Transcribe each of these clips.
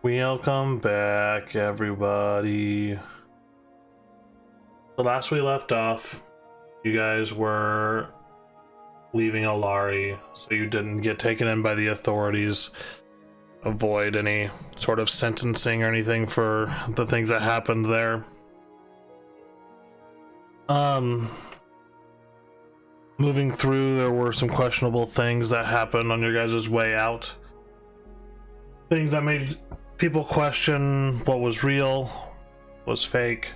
Welcome back, everybody. The last we left off, you guys were leaving Alari, so you didn't get taken in by the authorities. Avoid any sort of sentencing or anything for the things that happened there. Moving through, there were some questionable things that happened on your guys' way out. Things that made people question what was real, was fake.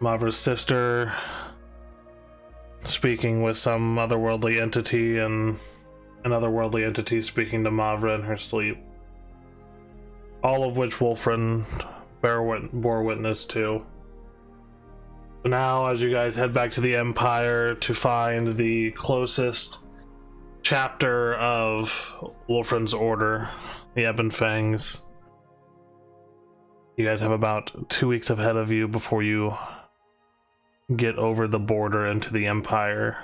Mavra's sister speaking with some otherworldly entity, and an otherworldly entity speaking to Mavra in her sleep. All of which Wolfrin bore witness to. So now, as you guys head back to the Empire to find the closest chapter of Wolfrin's order, the Ebon Fangs, you guys have about 2 weeks ahead of you before you get over the border into the Empire.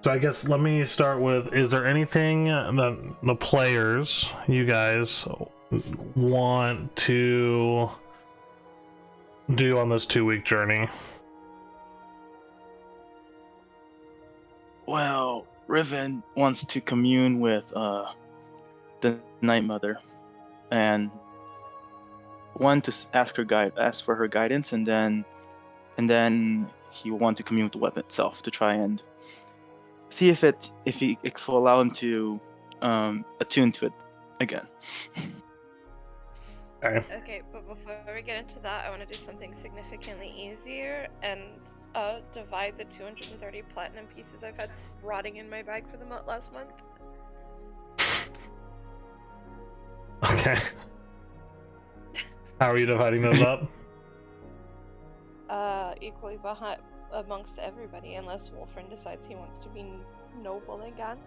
So I guess let me start with, is there anything that the players, you guys, want to do on this 2-week journey? Well, Riven wants to commune with the Night Mother, and want to ask for her guidance, and then he will want to commune with the weapon itself to try and see if it will allow him to attune to it again. Okay, but before we get into that, I want to do something significantly easier and divide the 230 platinum pieces I've had rotting in my bag for the last month. Okay. How are you dividing those up? Equally amongst everybody, unless Wolfrin decides he wants to be noble again.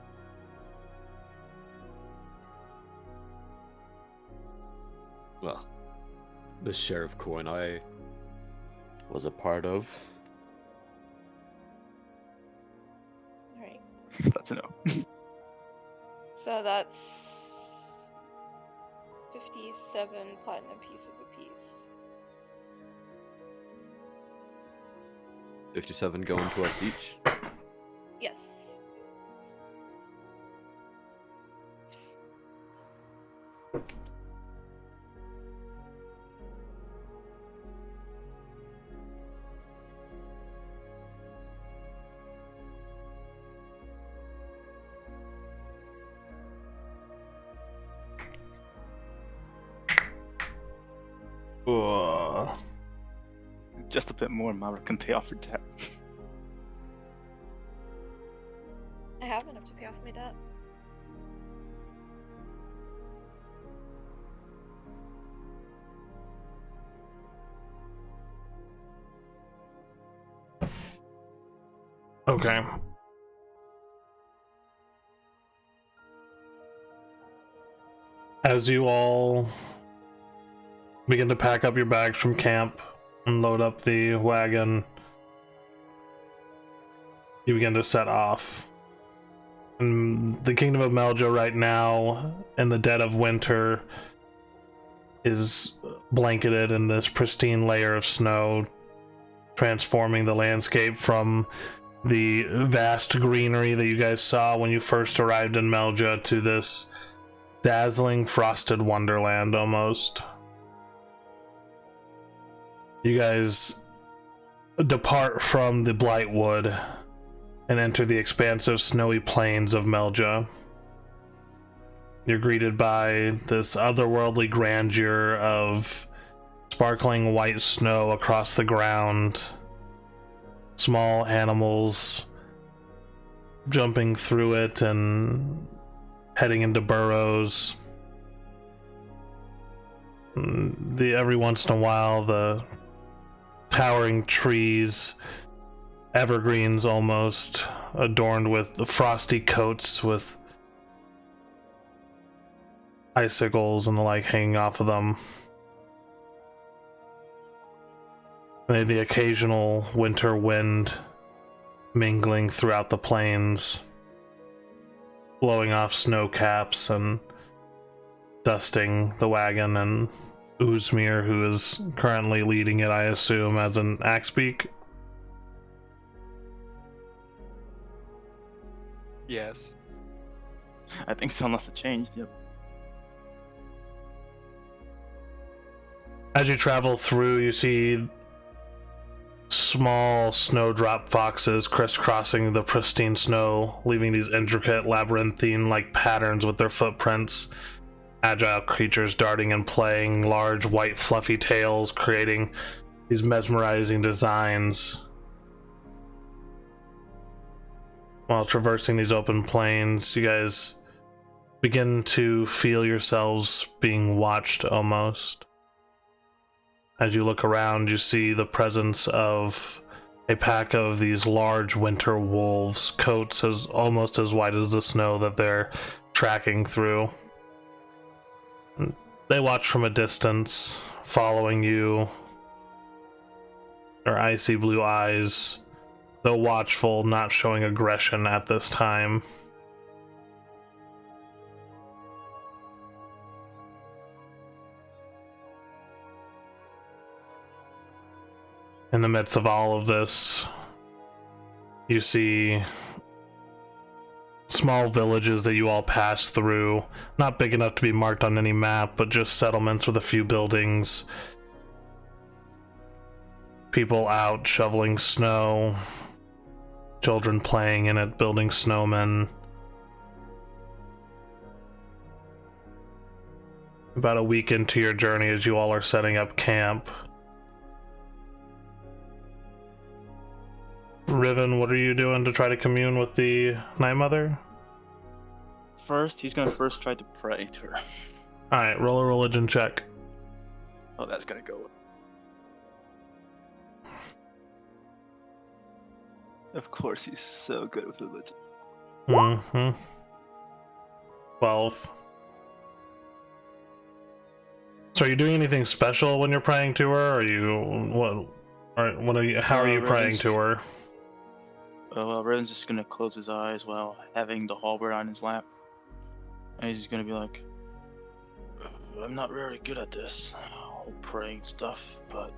Well, the Sheriff Corps and I was a part of. Alright. That's a no. So that's 57 platinum pieces apiece. 57 going to us each. Yes. Just a bit more, Mavra can pay off her debt. I have enough to pay off my debt. Okay. As you all begin to pack up your bags from camp and load up the wagon, you begin to set off. And the Kingdom of Melja right now, in the dead of winter, is blanketed in this pristine layer of snow, transforming the landscape from the vast greenery that you guys saw when you first arrived in Melja to this dazzling frosted wonderland almost. You guys depart from the Blightwood and enter the expansive snowy plains of Melja. You're greeted by this otherworldly grandeur of sparkling white snow across the ground, small animals jumping through it and heading into burrows. Every once in a while, the towering trees, evergreens almost, adorned with the frosty coats with icicles and the like hanging off of them. The occasional winter wind mingling throughout the plains, blowing off snow caps and dusting the wagon, and Uzmir, who is currently leading it, I assume, as an Axebeak. Yes. I think so, unless it changed. Yep. As you travel through, you see small snowdrop foxes crisscrossing the pristine snow, leaving these intricate labyrinthine-like patterns with their footprints. Agile creatures darting and playing, large white fluffy tails, creating these mesmerizing designs. While traversing these open plains, you guys begin to feel yourselves being watched almost. As you look around, you see the presence of a pack of these large winter wolves, coats almost as white as the snow that they're tracking through. They watch from a distance, following you, their icy blue eyes, though watchful, not showing aggression at this time. In the midst of all of this, you see small villages that you all pass through, not big enough to be marked on any map, but just settlements with a few buildings. People out shoveling snow, children playing in it, building snowmen. About a week into your journey, as you all are setting up camp, Riven, what are you doing to try to commune with the Night Mother? First, he's gonna try to pray to her. Alright, roll a religion check. Oh, that's gonna go. Of course, he's so good with religion. Mm-hmm. 12. So are you doing anything special when you're praying to her? Or are you how are you praying to her? Well, Redden's just gonna close his eyes while having the halberd on his lap. And he's just gonna be like, I'm not very good at this whole praying stuff, but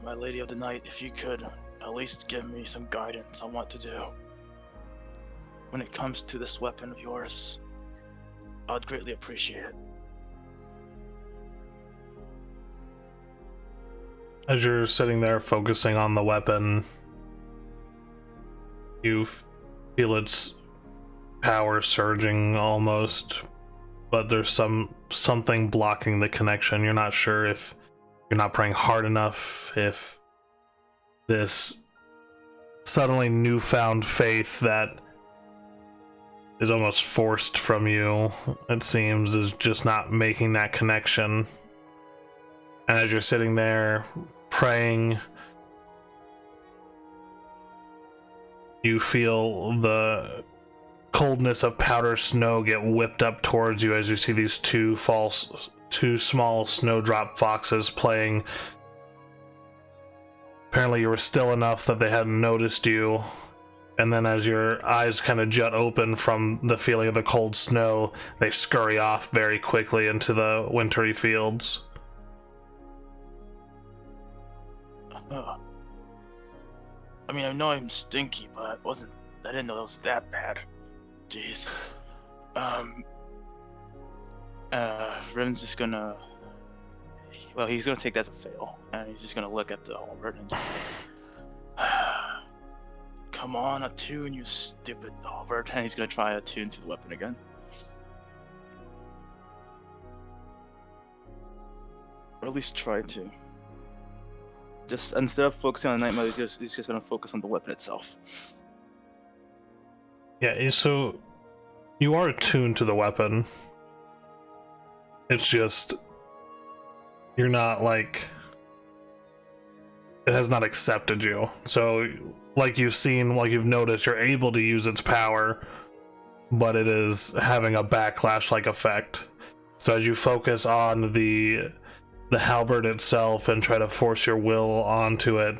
my Lady of the Night, if you could at least give me some guidance on what to do when it comes to this weapon of yours, I'd greatly appreciate it. As you're sitting there focusing on the weapon, you feel its power surging almost, but there's something blocking the connection. You're not sure if you're not praying hard enough, if this suddenly newfound faith that is almost forced from you, it seems, is just not making that connection. And as you're sitting there praying, you feel the coldness of powder snow get whipped up towards you as you see these two small snowdrop foxes playing. Apparently you were still enough that they hadn't noticed you, and then as your eyes kind of jut open from the feeling of the cold snow, they scurry off very quickly into the wintry fields. I mean, I know I'm stinky, but I didn't know it was that bad. Jeez. Riven's just gonna, well, he's gonna take that as a fail, and he's just gonna look at the halberd and just come on, attune, you stupid halberd, and he's gonna try to attune to the weapon again. Or at least try to. Just instead of focusing on the Night Mother, he's just gonna focus on the weapon itself. Yeah, so you are attuned to the weapon. It's just you're not like, it has not accepted you. So like you've seen, like you've noticed, you're able to use its power, but it is having a backlash like effect. So as you focus on the halberd itself and try to force your will onto it,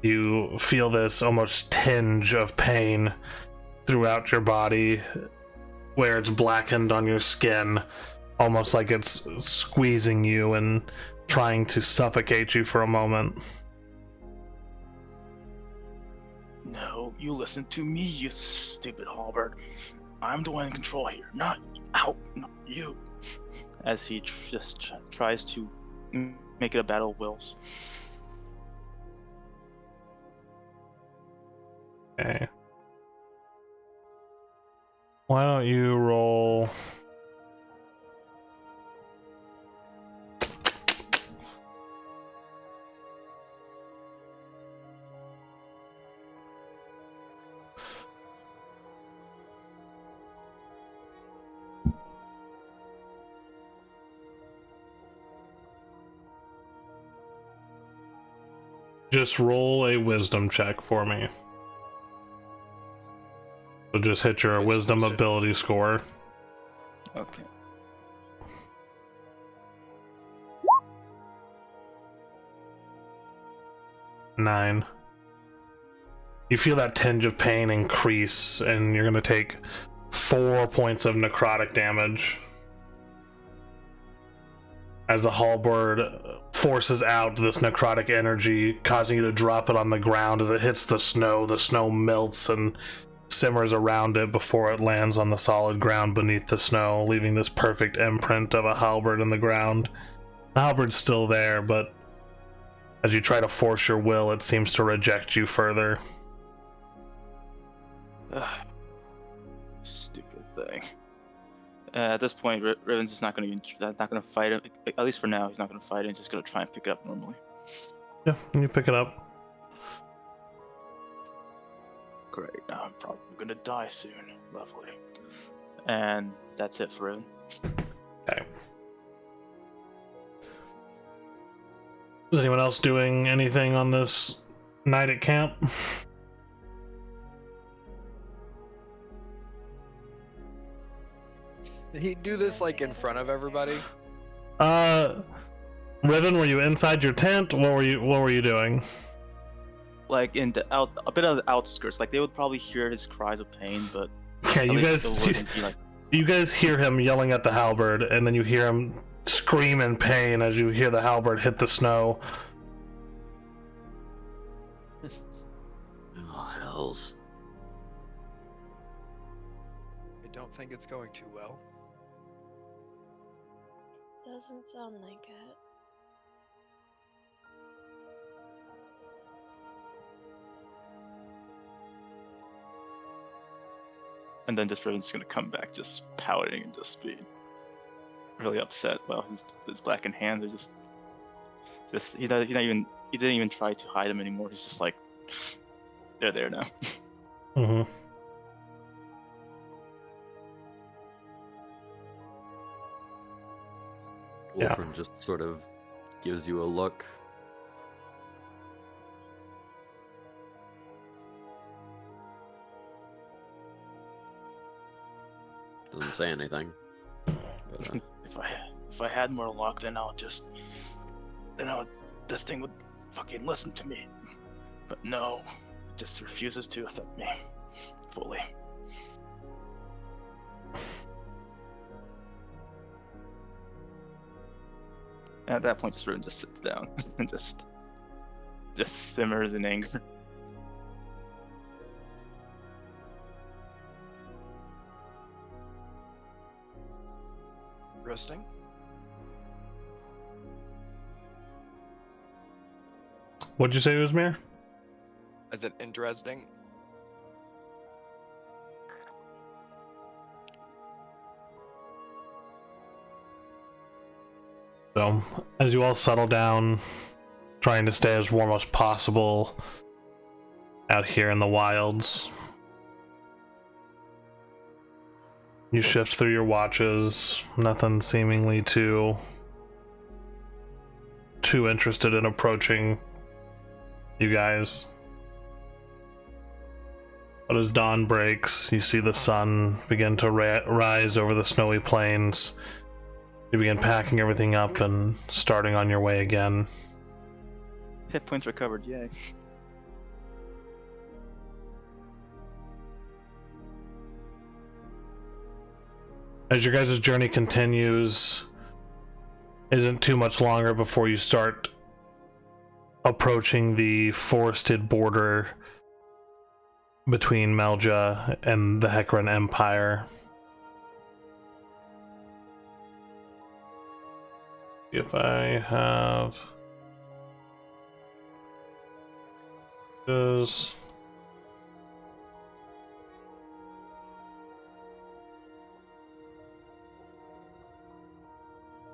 you feel this almost tinge of pain throughout your body, where it's blackened on your skin, almost like it's squeezing you and trying to suffocate you for a moment. No, you listen to me, you stupid halberd. I'm the one in control here, not you. As he just tries to make it a battle of wills. Okay. Why don't you roll... Just roll a wisdom check for me. So just hit your wisdom ability score. Okay. Nine. You feel that tinge of pain increase, and you're gonna take 4 points of necrotic damage as the halberd forces out this necrotic energy, causing you to drop it on the ground. As it hits the snow melts and simmers around it before it lands on the solid ground beneath the snow, leaving this perfect imprint of a halberd in the ground. The halberd's still there, but as you try to force your will, it seems to reject you further. Stupid thing. At this point, Riven's is not going to fight it. At least for now, he's not going to fight it. He's just going to try and pick it up normally. Yeah, and you pick it up. Great. Now I'm probably going to die soon. Lovely. And that's it for Riven. Okay. Is anyone else doing anything on this night at camp? Did he do this like in front of everybody? Riven, were you inside your tent? What were you doing? Like in the a bit of the outskirts. Like they would probably hear his cries of pain, but Okay, you guys hear him yelling at the halberd, and then you hear him scream in pain as you hear the halberd hit the snow. Oh, hells. I don't think it's going too well. Doesn't sound like it. and then just Riven's gonna come back just pouting and just being really upset. Well, his blackened hands are just he didn't even try to hide them anymore. He's just like they're there now. Mm-hmm. Wolfram just sort of gives you a look. Doesn't say anything. But, If I had more luck, then this thing would fucking listen to me. But no, it just refuses to accept me fully. And at that point, just Riven just sits down and just simmers in anger. Interesting. What'd you say, Uzmir? Is it interesting? So, as you all settle down, trying to stay as warm as possible out here in the wilds, you shift through your watches, nothing seemingly too interested in approaching you guys. But as dawn breaks, you see the sun begin to rise over the snowy plains. You begin packing everything up and starting on your way again. Hit points recovered, yay. As your guys' journey continues, isn't too much longer before you start approaching the forested border between Melja and the Hecaran Empire. If I have this.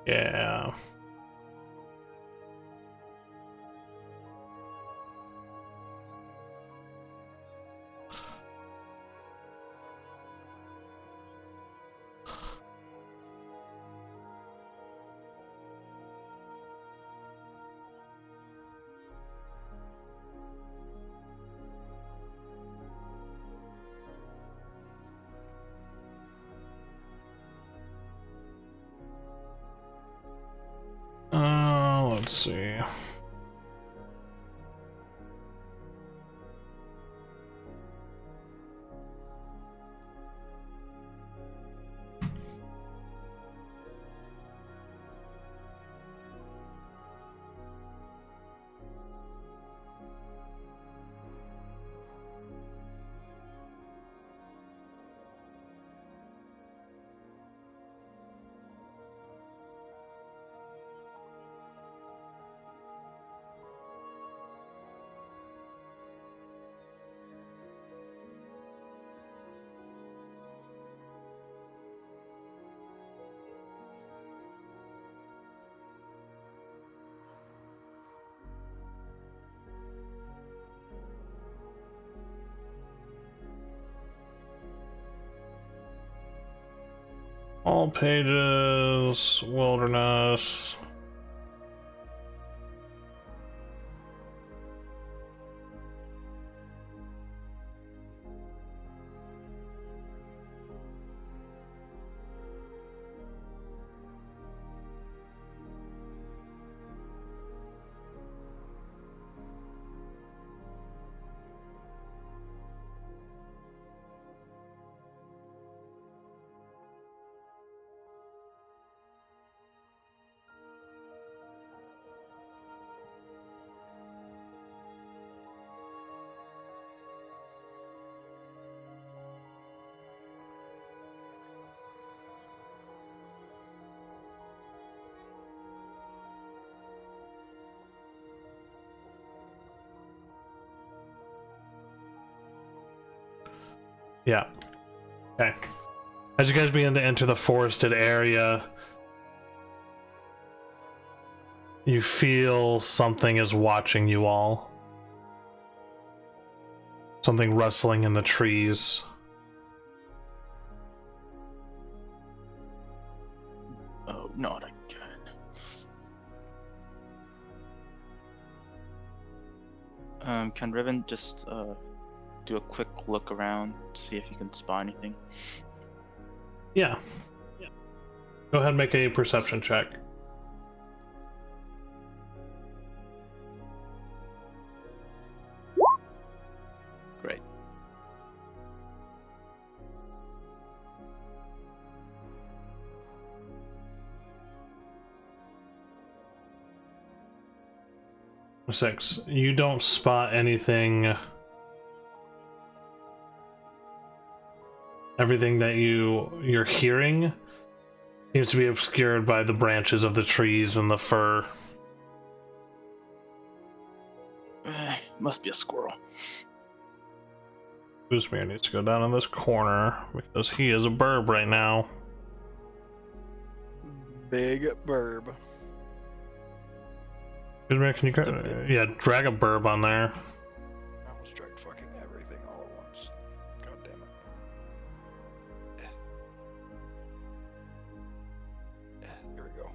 Yeah. Let's see. All pages, wilderness. Yeah. Okay. As you guys begin to enter the forested area, you feel something is watching you all. Something rustling in the trees. Oh, not again. Can Riven just do a quick look around to see if you can spot anything? Yeah. Go ahead and make a perception check. Great. Six. You don't spot anything. Everything that you're hearing seems to be obscured by the branches of the trees and the fur. Must be a squirrel. Boostmere needs to go down in this corner because he is a burb right now. Big burb. Boostmere, can you drag a burb on there? I almost dragged fucking everything all at once. God damn it. There we go.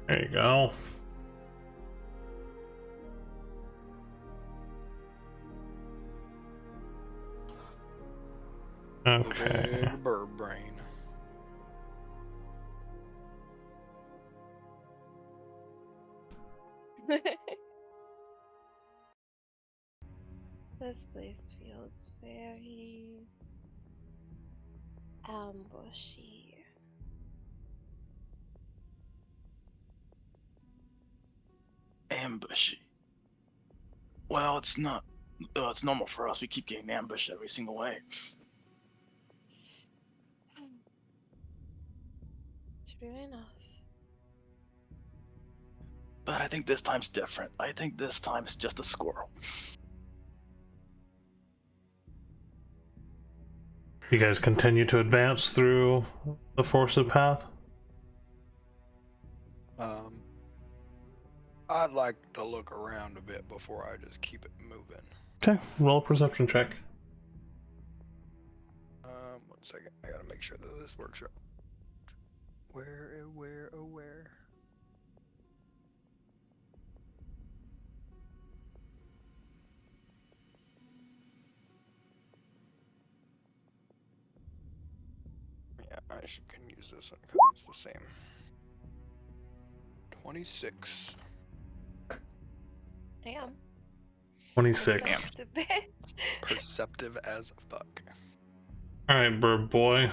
There you go. Okay. Big burb brain. This place feels very Ambushy. Ambushy. Well, it's not. It's normal for us. We keep getting ambushed every single way. True enough. But I think this time's different. I think this time's just a squirrel. You guys continue to advance through the forested path? I'd like to look around a bit before I just keep it moving. Okay, roll a perception check. 1 second. I gotta make sure that this works right. Where? Yeah, I can use this one because it's the same. 26. Damn. 26. Perceptive bitch. Perceptive as fuck. Alright, bird boy.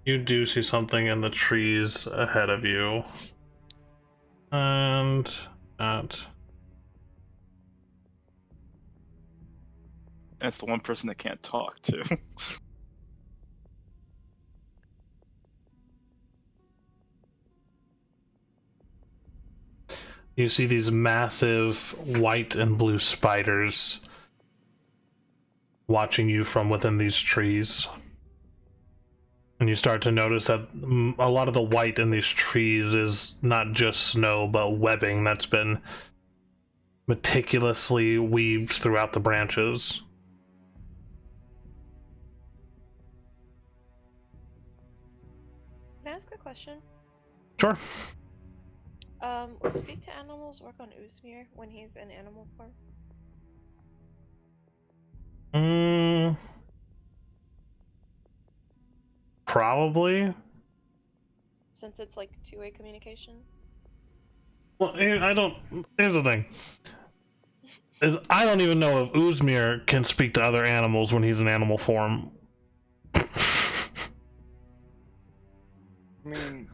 You do see something in the trees ahead of you. And that. That's the one person that can't talk, too. You see these massive white and blue spiders watching you from within these trees. And you start to notice that a lot of the white in these trees is not just snow, but webbing that's been meticulously weaved throughout the branches. Can I ask a question? Sure. Will speak to animals work on Uzmir when he's in animal form? Probably. Since it's like two-way communication? Well, here's the thing. I don't even know if Uzmir can speak to other animals when he's in animal form. I mean,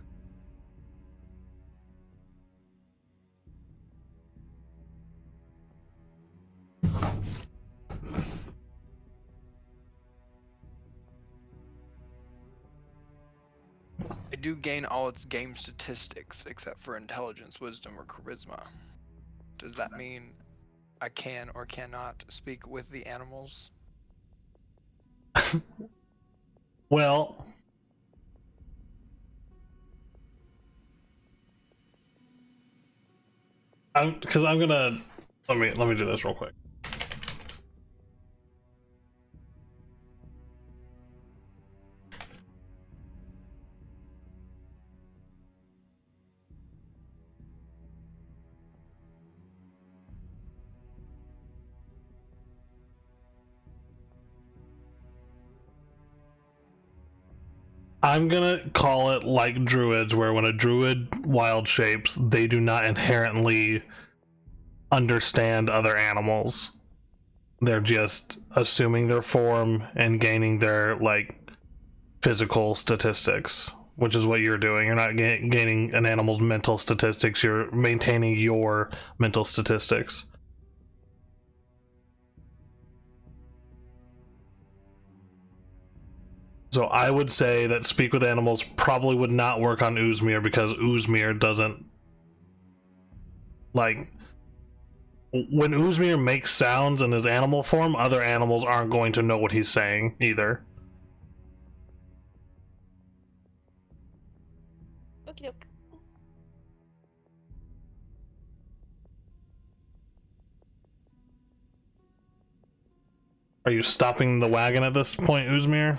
I do gain all its game statistics except for intelligence, wisdom, or charisma. Does that mean I can or cannot speak with the animals? Well, because I'm gonna let me do this real quick. I'm gonna call it like druids, where when a druid wild shapes, they do not inherently understand other animals. They're just assuming their form and gaining their like physical statistics, which is what you're doing. You're not gaining an animal's mental statistics, you're maintaining your mental statistics. So I would say that speak with animals probably would not work on Uzmir, because Uzmir doesn't like, when Uzmir makes sounds in his animal form, other animals aren't going to know what he's saying either. Okie doke. Are you stopping the wagon at this point, Uzmir?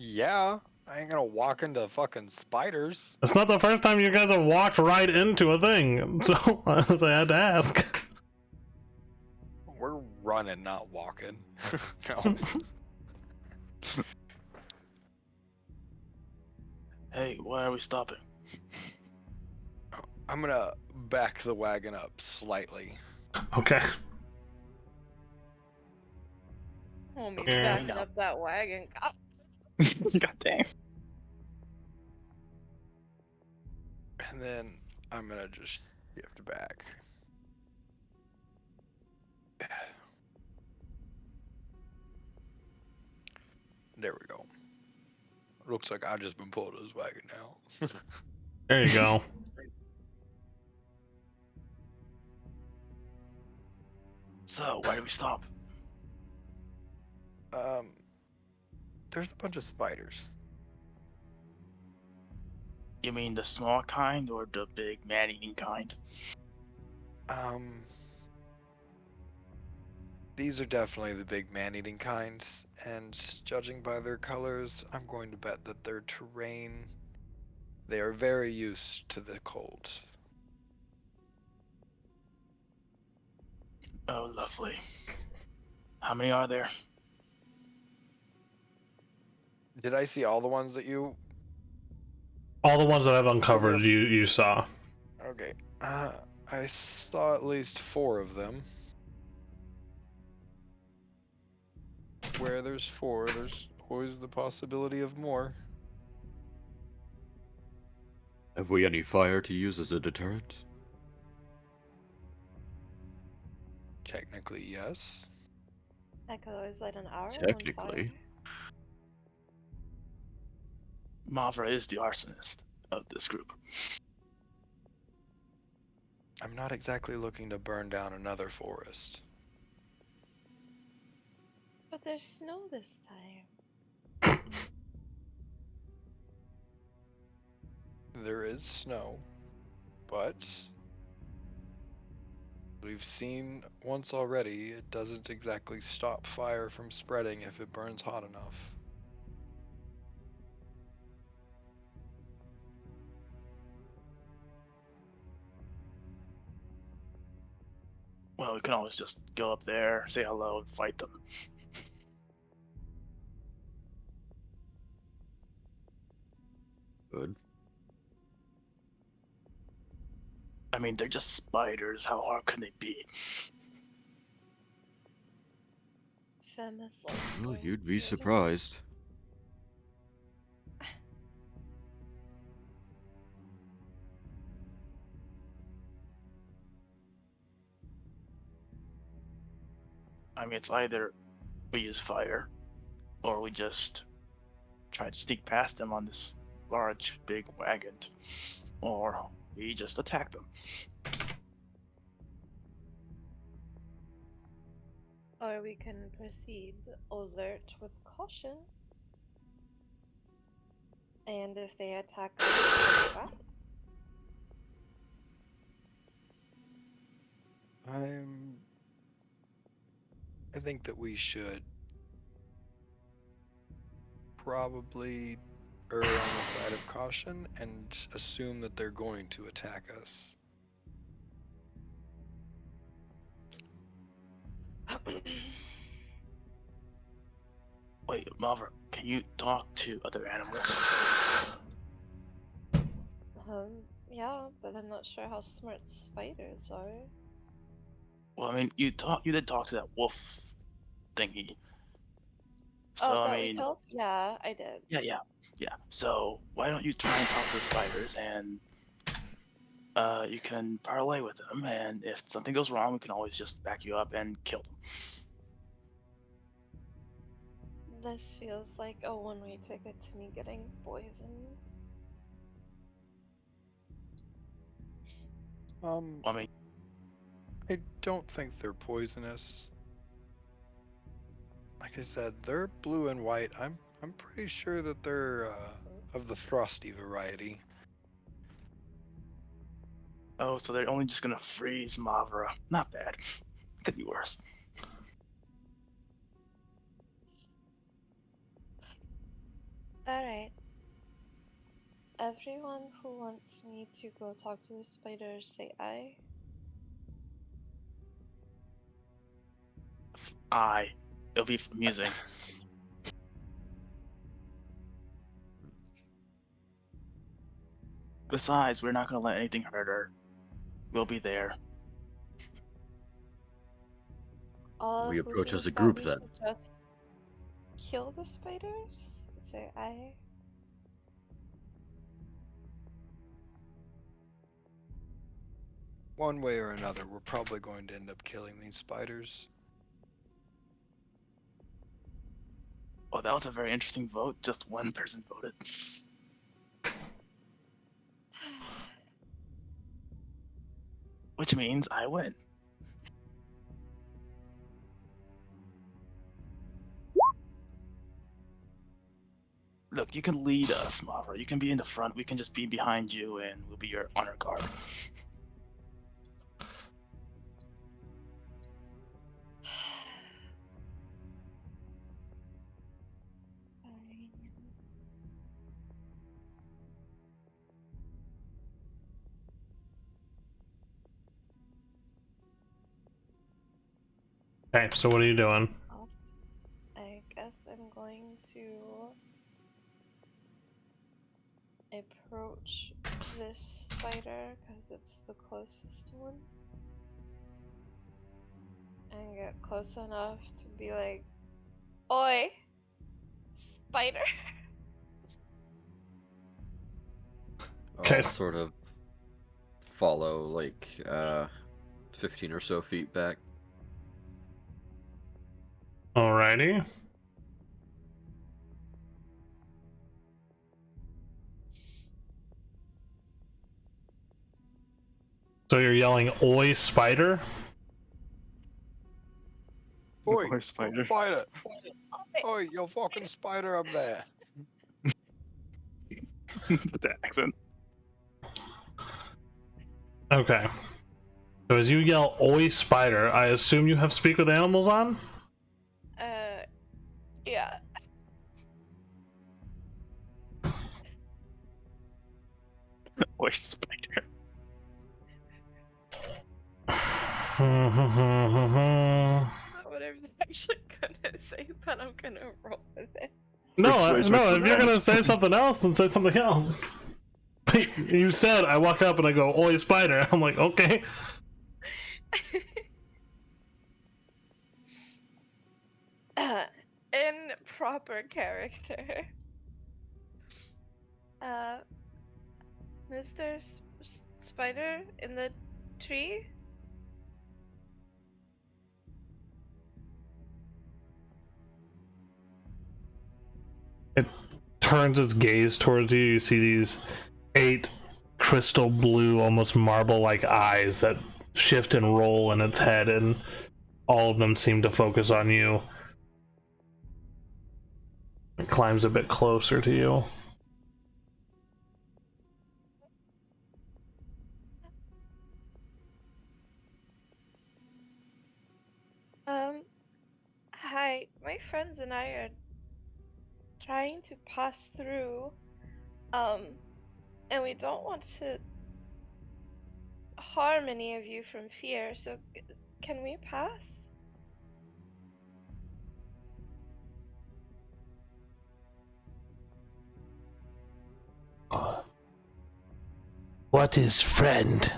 Yeah, I ain't gonna walk into fucking spiders. It's not the first time you guys have walked right into a thing, so I had to ask. We're running, not walking. No. Hey, why are we stopping? I'm gonna back the wagon up slightly. Okay. Oh, me Yeah. backing up that wagon. God damn. And then I'm gonna just shift back. There we go. Looks like I've just been pulled as wagon now. There you go. So, why do we stop? There's a bunch of spiders. You mean the small kind or the big man-eating kind? These are definitely the big man-eating kinds, and judging by their colors, I'm going to bet that their terrain, they are very used to the cold. Oh, lovely. How many are there? Did I see all the ones that you? All the ones that I've uncovered, Okay. you saw. Okay. I saw at least 4 of them. Where there's 4, there's always the possibility of more. Have we any fire to use as a deterrent? Technically, yes. I could always light an arrow Technically. on fire. Mavra is the arsonist of this group. I'm not exactly looking to burn down another forest. But there's snow this time. There is snow, but we've seen once already, it doesn't exactly stop fire from spreading if it burns hot enough. Well, we can always just go up there, say hello, and fight them. Good. I mean, they're just spiders. How hard can they be? Famous Well, you'd be surprised. I mean, it's either we use fire, or we just try to sneak past them on this large, big wagon, or we just attack them. Or we can proceed alert with caution. And if they attack us, we get shot. I think that we should probably err on the side of caution and assume that they're going to attack us. Wait, Mavra, can you talk to other animals? Yeah, but I'm not sure how smart spiders are. Well, I mean, you did talk to that wolf thingy. So Oh, I that we mean, killed? Yeah, I did. yeah. So why don't you try and talk to the spiders, and you can parlay with them, and if something goes wrong, we can always just back you up and kill them. This feels like a one-way ticket to me getting poisoned. I mean, I don't think they're poisonous. Like I said, they're blue and white. I'm pretty sure that they're of the frosty variety. oh, so they're only just gonna freeze Mavra. Not bad. Could be worse. Alright. Everyone who wants me to go talk to the spiders, say aye. It'll be amusing. Besides, we're not gonna let anything hurt her. We'll be there. All We who approach as a thought group we then. should just kill the spiders? say aye. One way or another, we're probably going to end up killing these spiders. Oh, that was a very interesting vote. Just one person voted. Which means I win. Look, you can lead us, Mavra. You can be in the front. We can just be behind you, and we'll be your honor guard. Okay, so what are you doing? I guess I'm going to approach this spider because it's the closest one. And get close enough to be like, "Oi, spider!" Okay. I'll sort of follow like 15 or so feet back. Alrighty. So you're yelling, "Oi, spider!" Oi, Or spider. spider! Oi, yo fucking spider up there! With the accent. Okay. So as you yell, "Oi, spider," I assume you have speak with animals on? Yeah. Or spider. Not what I was actually gonna say, but I'm gonna roll with it. No, Persuasion no, for if you're that. gonna say something else, then say something else. You said, I walk up and I go, "Oi, spider." I'm like, okay. In proper character. Mr. Spider in the tree? It turns its gaze towards you. You see these 8 crystal blue, almost marble-like eyes that shift and roll in its head, and all of them seem to focus on you. It climbs a bit closer to you. Hi, my friends and I are trying to pass through, and we don't want to harm any of you from fear, so can we pass? What is friend?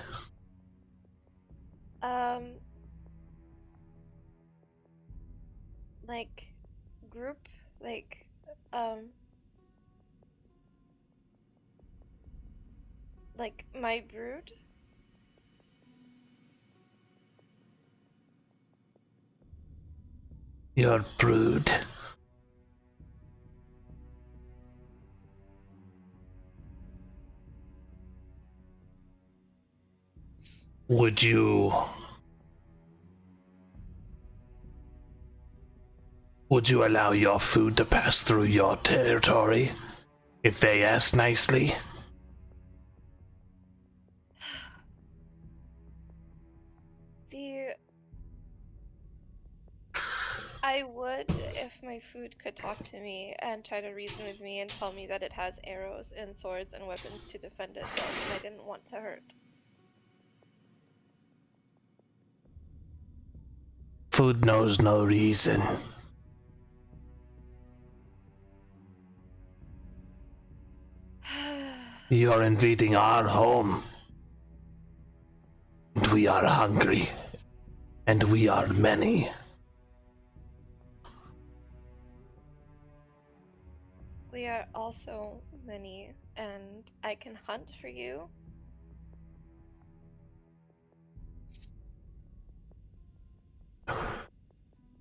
Like, group, like, um, like my brood? Your brood. Would you allow your food to pass through your territory if they ask nicely? See, I would if my food could talk to me and try to reason with me and tell me that it has arrows and swords and weapons to defend itself, and I didn't want to hurt. Food knows no reason. You're invading our home. And we are hungry. And we are many. We We are also many, and I can hunt for you.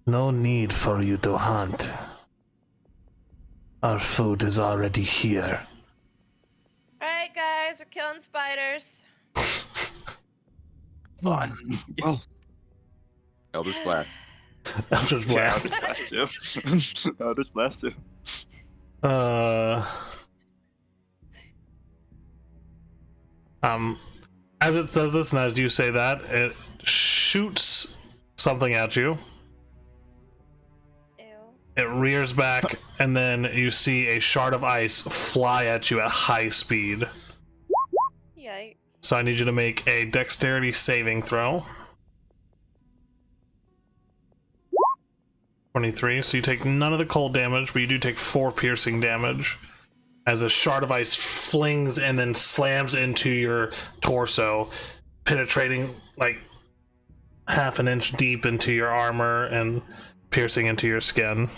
No need for you to hunt. Our food is already here. Alright, guys, we're killing spiders. Fun. Well, Eldritch Blast. Eldritch Yeah, I'll Blast. just blast you. I'll just blast you. As it says this, and as you say that, it shoots something at you. Ew. It rears back, and then you see a shard of ice fly at you at high speed. Yikes. So I need you to make a dexterity saving throw. 23, so you take none of the cold damage, but you do take 4 piercing damage as a shard of ice flings and then slams into your torso, penetrating like half an inch deep into your armor and piercing into your skin.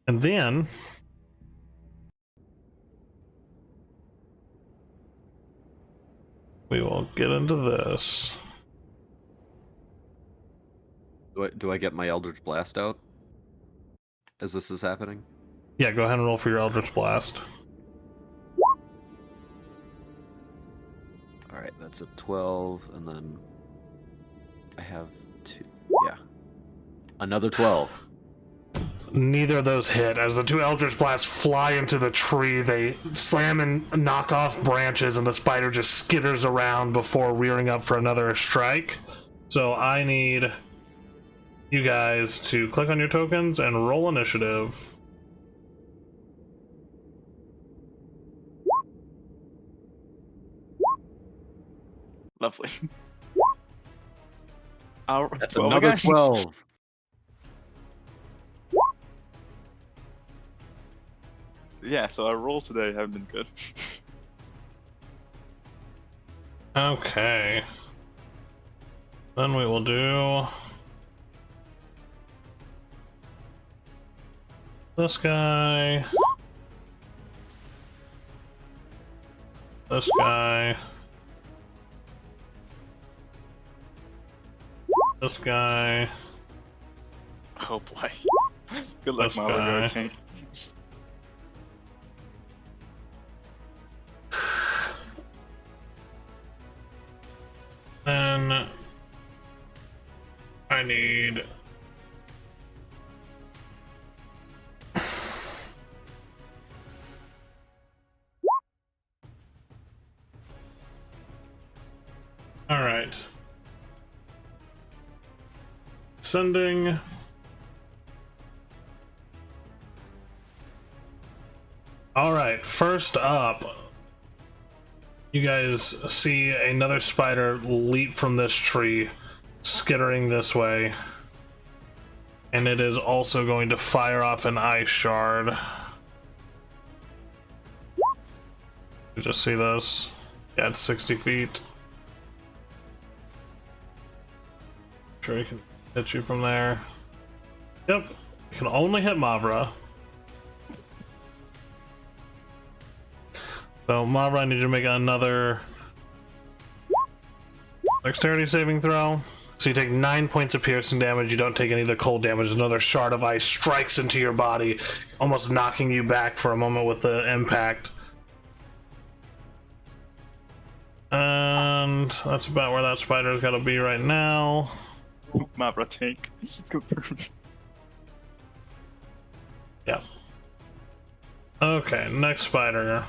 And then we will get into this. Do I get my Eldritch Blast out as this is happening? Yeah, go ahead and roll for your Eldritch Blast. Alright, that's a 12, and then I have 2. Yeah. Another 12. Neither of those hit. As the 2 Eldritch Blasts fly into the tree, they slam and knock off branches, and the spider just skitters around before rearing up for another strike. So I need you guys to click on your tokens and roll initiative. Lovely. That's 12 another again? 12. Yeah, so our rolls today have been good. Okay. Then we will do this guy, this guy, this guy, Oh boy. Good luck, This my guy. other tank. then I need all right. Sending all right, first up, you guys see another spider leap from this tree, skittering this way, and it is also going to fire off an ice shard. You just see this? Yeah, it's 60 feet. Sure, he can hit you from there. Yep, you can only hit Mavra. So Mavra, I need you to make another dexterity saving throw. So you take 9 points of piercing damage. You don't take any of the cold damage. Another shard of ice strikes into your body, almost knocking you back for a moment with the impact. And that's about where that spider's got to be right now. Mabra tank. Confirmed. Yeah. Okay, next spider.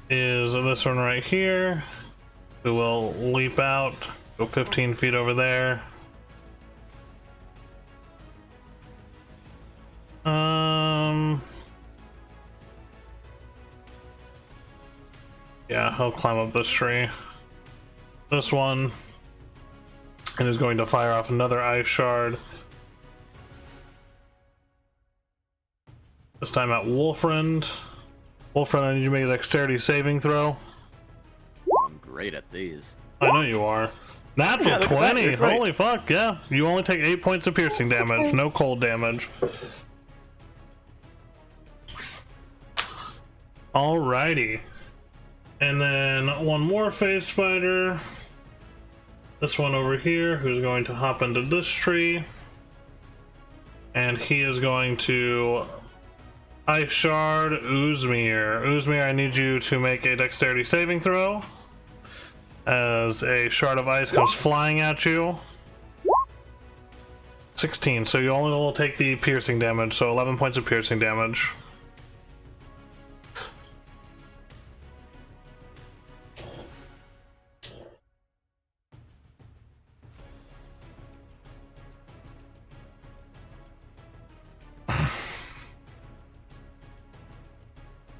Is this one right here. We will leap out, go 15 feet over there. Yeah, he'll climb up this tree. This one, and is going to fire off another ice shard. This time at Wolfriend. Wolfriend, I need you to make a dexterity saving throw. I'm great at these. I know you are. Natural Yeah, look at that, 20. you're right. Holy fuck, yeah. You only take 8 points of piercing damage, no cold damage. Alrighty. And then one more phase spider. This one over here, who's going to hop into this tree. And he is going to Ice Shard Uzmir. Uzmir, I need you to make a dexterity saving throw. As a shard of ice comes flying at you. 16, so you only will take the piercing damage, so 11 points of piercing damage.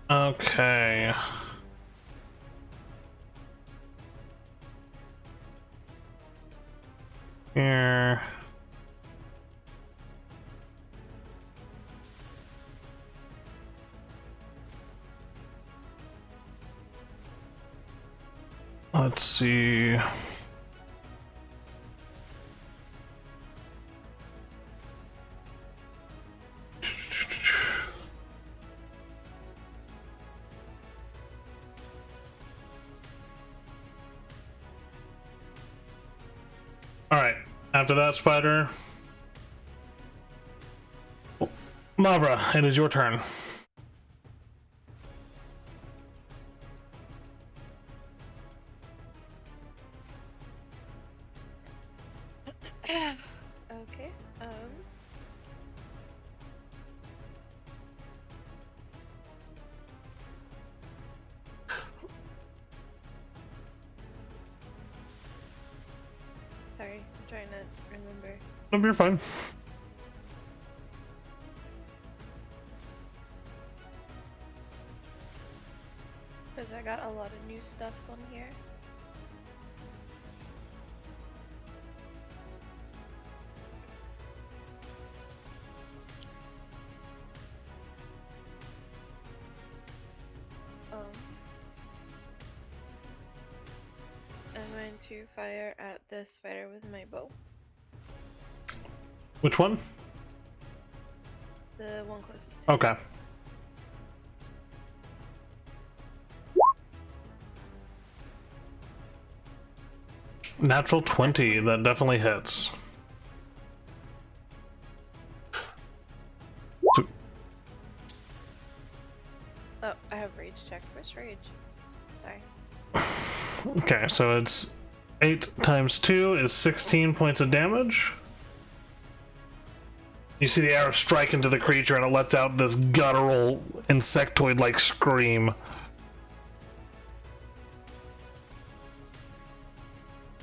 Okay. Here. Let's see. Alright, after that spider, Mavra, it is your turn. Okay. Sorry, I'm trying to remember. Nope, you're fine. Because I got a lot of new stuffs on here. I'm going to fire at this spider with my bow. Which one? The one closest to me. Okay. Natural 20, that definitely hits. So, Oh, I have rage check. Where's rage? Sorry. okay, so it's 8 times 2 is 16 points of damage. You see the arrow strike into the creature and it lets out this guttural insectoid-like scream.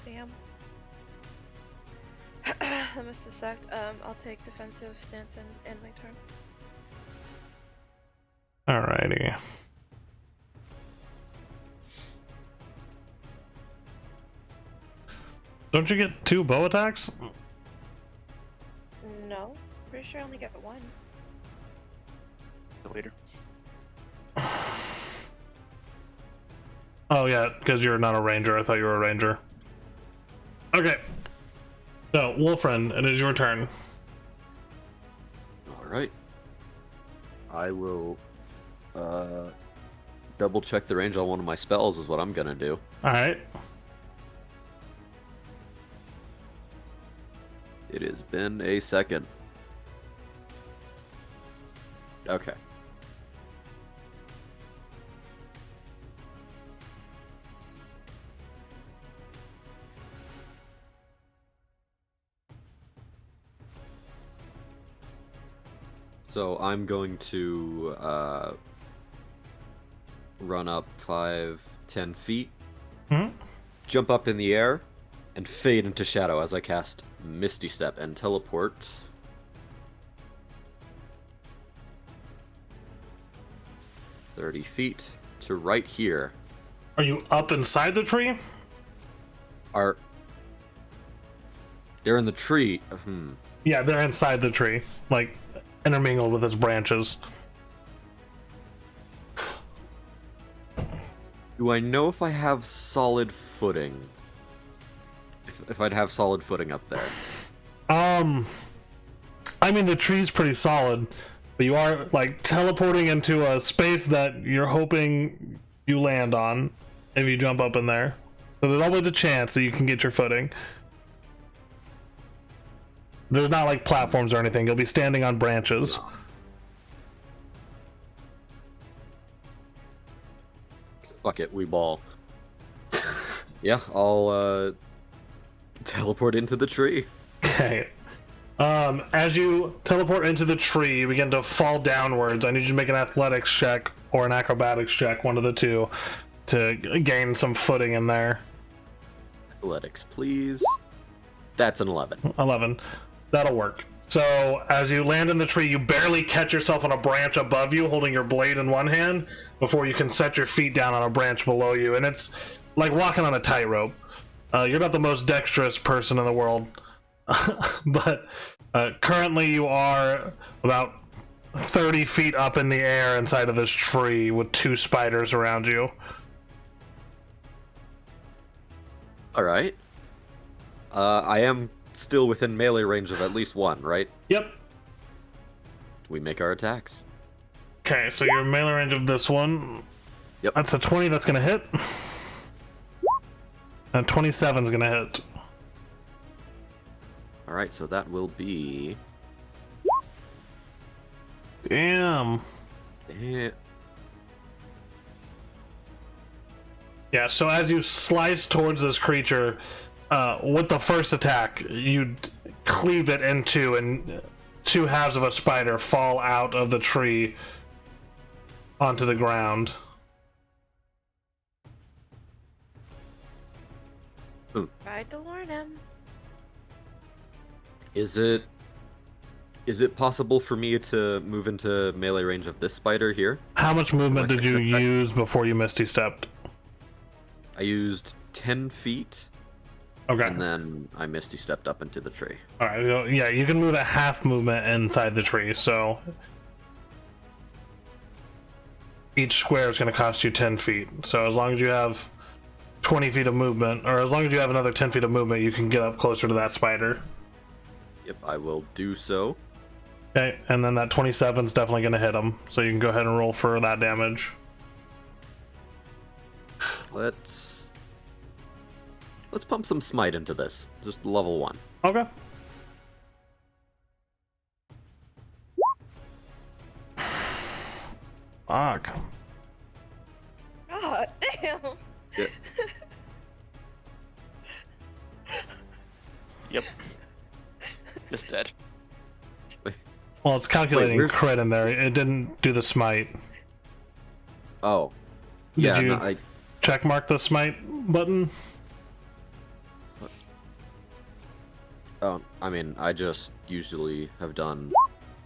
Damn. That must have sucked. I'll take defensive stance and end my turn. Alrighty. Don't you get 2 bow attacks? No. Pretty sure I only get one. Later. Oh yeah, because you're not a ranger. I thought you were a ranger. Okay. So, Wolfren, it is your turn. Alright. I will double check the range on one of my spells is what I'm gonna do. Alright. It has been a second. Okay. So I'm going to run up 5-10 feet, jump up in the air, and fade into shadow as I cast Misty Step and teleport 30 feet to right here. Are you up inside the tree? They're in the tree. Yeah, they're inside the tree, like intermingled with its branches. Do I know if I have solid footing? if I'd have solid footing up there. I mean, the tree's pretty solid, but you are like teleporting into a space that you're hoping you land on if you jump up in there. So there's always a chance that you can get your footing. There's not like platforms or anything. You'll be standing on branches. Fuck it, we ball. Yeah, I'll teleport into the tree. Okay. As you teleport into the tree, you begin to fall downwards. I need you to make an athletics check or an acrobatics check, one of the two, to gain some footing in there. Athletics, please. That's an 11. 11. That'll work. So as you land in the tree, you barely catch yourself on a branch above you, holding your blade in one hand, before you can set your feet down on a branch below you. And it's like walking on a tightrope. You're not the most dexterous person in the world, but currently you are about 30 feet up in the air inside of this tree with 2 spiders around you. All right. I am still within melee range of at least one, right? Yep. We make our attacks. Okay, so your melee range of this one. Yep. That's a 20 that's gonna hit. And 27's gonna hit. All right, so that will be. Damn. Yeah, so as you slice towards this creature, with the first attack, you cleave it into, and 2 halves of a spider fall out of the tree onto the ground. Tried to warn him. Is it possible for me to move into melee range of this spider here? How much movement did you use before you Misty Stepped? I used 10 feet. Okay. And then I Misty Stepped up into the tree. Alright, yeah, you can move a half movement inside the tree, so each square is going to cost you 10 feet. So as long as you have 20 feet of movement, or as long as you have another 10 feet of movement, you can get up closer to that spider. Yep, I will do so. Okay, and then that 27 is definitely going to hit him, so you can go ahead and roll for that damage. Let's pump some smite into this. Just level 1. Okay. Fuck. God damn. Yeah. Yep. Just dead. Well, it's calculating where's- crit in there. It didn't do the smite. Oh. Did Yeah, you no, check mark the smite button? Oh, I mean, I just usually have done.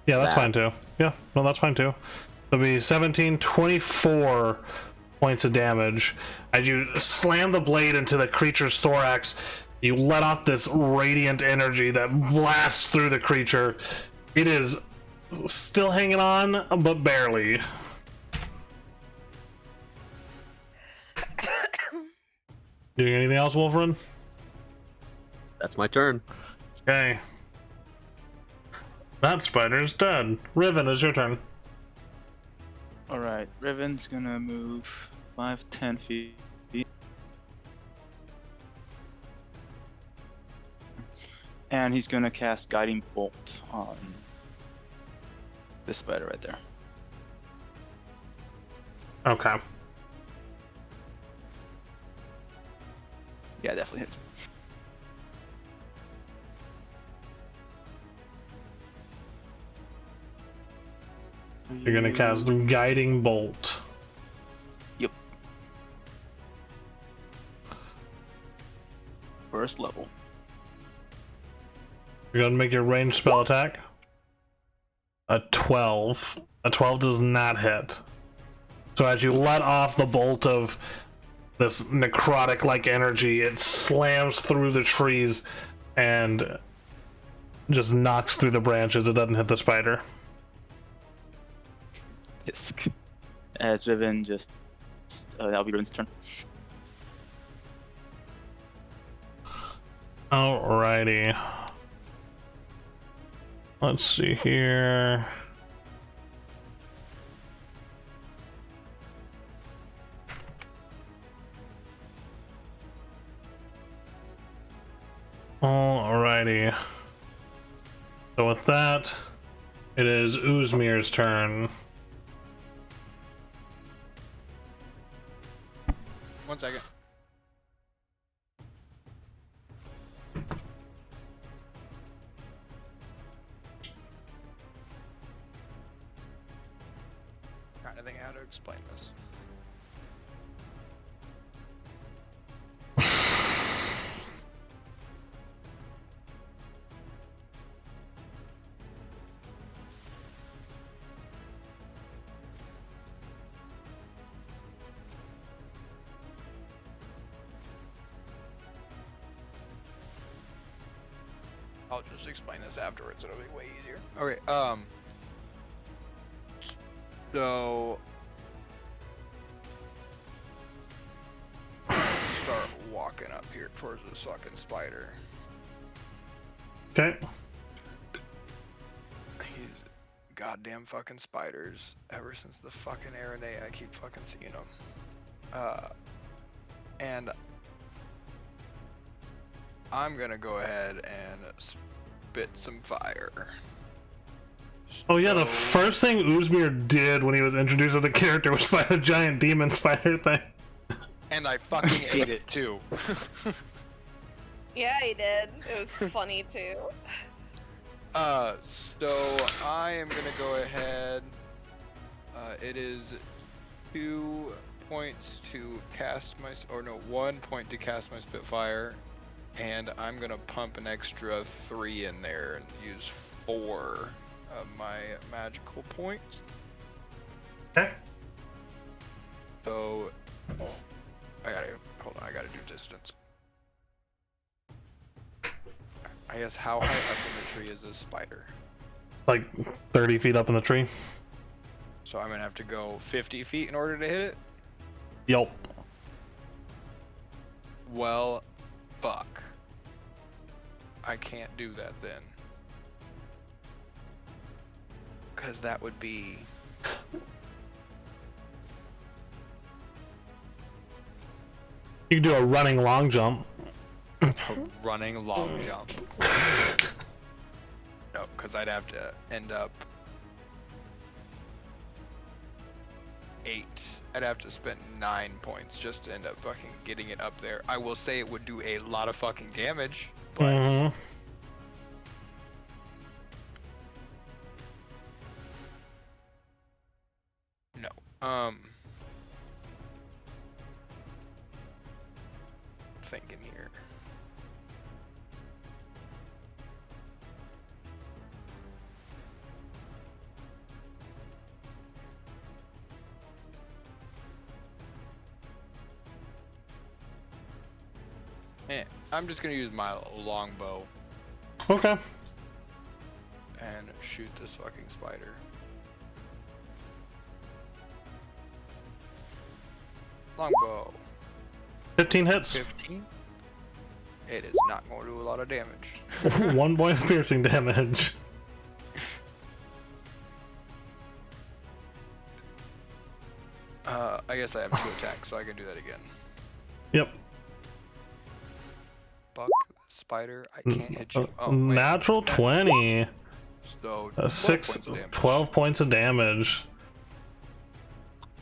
Yeah, that's that. fine too. Yeah, no, that's fine too. It'll be 17, 24 points of damage. As you slam the blade into the creature's thorax, you let off this radiant energy that blasts through the creature. It is still hanging on, but barely. Doing anything else, Wolverine? That's my turn. Okay. That spider is dead. Riven, it's your turn. Alright, Riven's gonna move 5, 10 feet. And he's gonna cast Guiding Bolt on this spider right there. Okay. Yeah, definitely hits. You're gonna cast Guiding Bolt. Yep. First level. You're gonna make your ranged spell attack. A 12. A 12 does not hit. So as you let off the bolt of this necrotic-like energy, it slams through the trees and just knocks through the branches. It doesn't hit the spider. Hisk. As Riven just... that'll be Riven's turn. Alrighty. Let's see here. Alrighty. So with that, it is Uzmir's turn. 1 second. Trying to think how to explain this. I'll just explain this afterwards, it'll be way easier. Okay, so start walking up here towards this fucking spider. Okay. These goddamn fucking spiders. Ever since the fucking Aranea, I keep fucking seeing them. And I'm gonna go ahead and spit some fire. Oh yeah, the first thing Uzmir did when he was introduced to the character was fight a giant demon spider thing. And I fucking ate it too. Yeah, he did. It was funny too. So I am gonna go ahead. It is 2 points to cast my, or no, 1 point to cast my Spitfire, and I'm gonna pump an extra 3 in there and use 4 of my magical points. Okay. So I gotta hold on. I gotta do distance. I guess how high up in the tree is this spider? Like 30 feet up in the tree. So I'm gonna have to go 50 feet in order to hit it? Yup. Well, fuck. I can't do that then. Because that would be... You can do a running long jump. a running long jump. No, because I'd have to end up 8. I'd have to spend 9 points just to end up fucking getting it up there. I will say it would do a lot of fucking damage, but... No. Thinking here. I'm just gonna use my longbow Okay. and shoot this fucking spider. Longbow. 15 hits. 15? It is not going to do a lot of damage. 1 point of piercing damage. I guess I have 2 attacks, so I can do that again. Yep. Fuck, spider, I can't hit you. Oh, wait. Natural 20. So, 12 points of damage.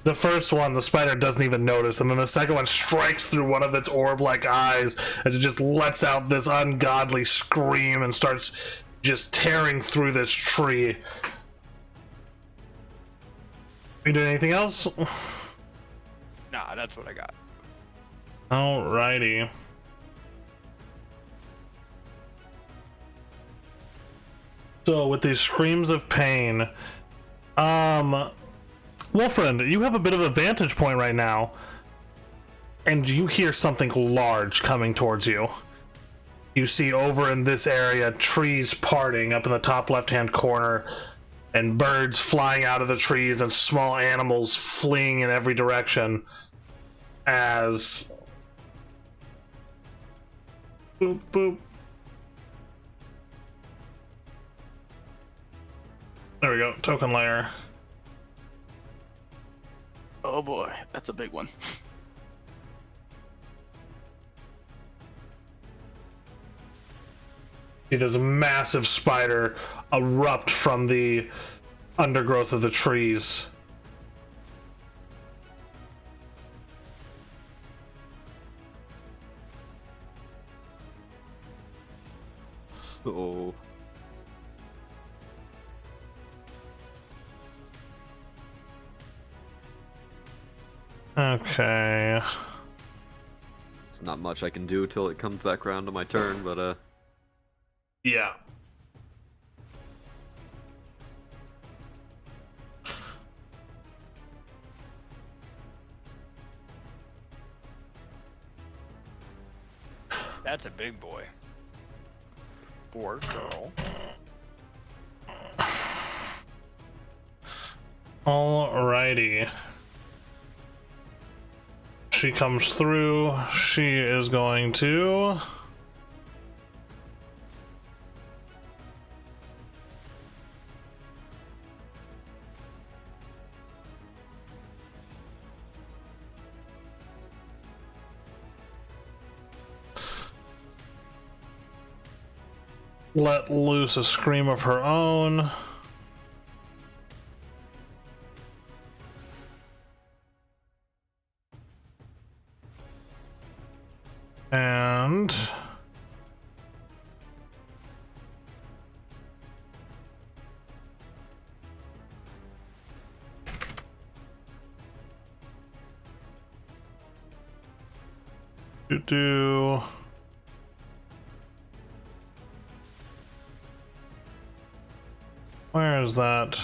The first one, the spider doesn't even notice, and then the second one strikes through one of its orb-like eyes as it just lets out this ungodly scream and starts just tearing through this tree. You doing anything else? Nah, that's what I got. Alrighty. So with these screams of pain, Wolfriend, you have a bit of a vantage point right now, and you hear something large coming towards you. You see over in this area trees parting up in the top left-hand corner, and birds flying out of the trees, and small animals fleeing in every direction as boop boop There we go. Token layer. Oh boy, that's a big one. See this massive spider erupt from the undergrowth of the trees. Oh. Okay. It's not much I can do till it comes back around to my turn, but Yeah. That's a big boy. Or girl. Alrighty. She comes through. She is going to... let loose a scream of her own. And do where is that?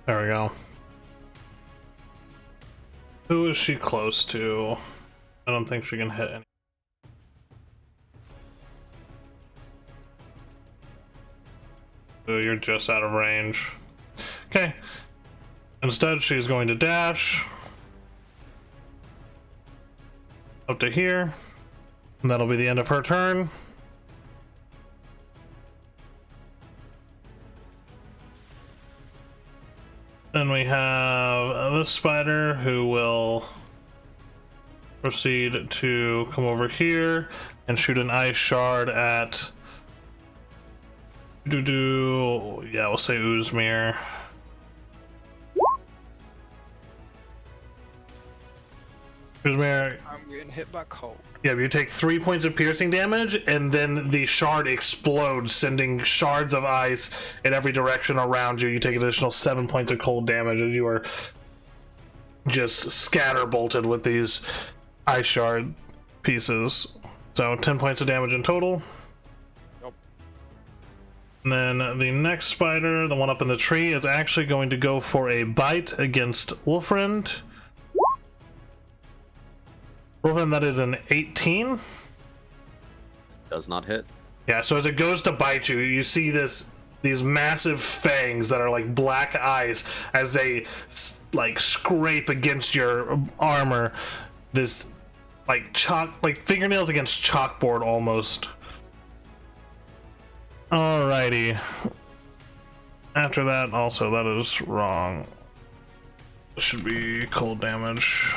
There we go. Who is she close to? I don't think she can hit any. So you're just out of range. Okay. Instead, she's going to dash up to here. And that'll be the end of her turn. Then we have this spider who will proceed to come over here and shoot an ice shard at yeah, we'll say Uzmir. Uzmir, I'm getting hit by cold. yeah, you take 3 points of piercing damage, and then the shard explodes, sending shards of ice in every direction around you. You take additional 7 points of cold damage as you are just scatter bolted with these ice shard pieces. So 10 points of damage in total. Nope. And then the next spider, the one up in the tree, is actually going to go for a bite against Wolfrind. Wolfrind, that is an 18. does not hit. Yeah, so as it goes to bite you, you see these massive fangs that are like black eyes as they like scrape against your armor. This like fingernails against chalkboard almost. Alrighty. After that, also that is wrong. This should be cold damage.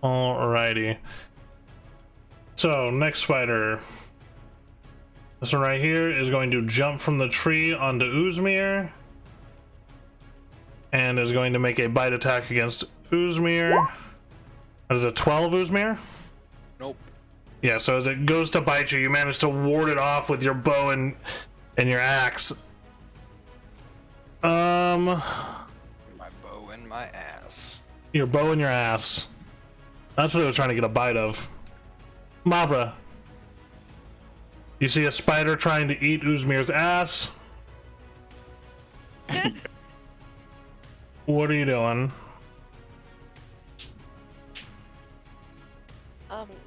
Alrighty. So, next spider. This one right here is going to jump from the tree onto Uzmir. And is going to make a bite attack against Uzmir. That is a 12, Uzmir? Nope. Yeah, so as it goes to bite you, you manage to ward it off with your bow and your axe. My bow and my ass. Your bow and your ass. That's what I was trying to get a bite of. Mavra. You see a spider trying to eat Uzmir's ass? What are you doing?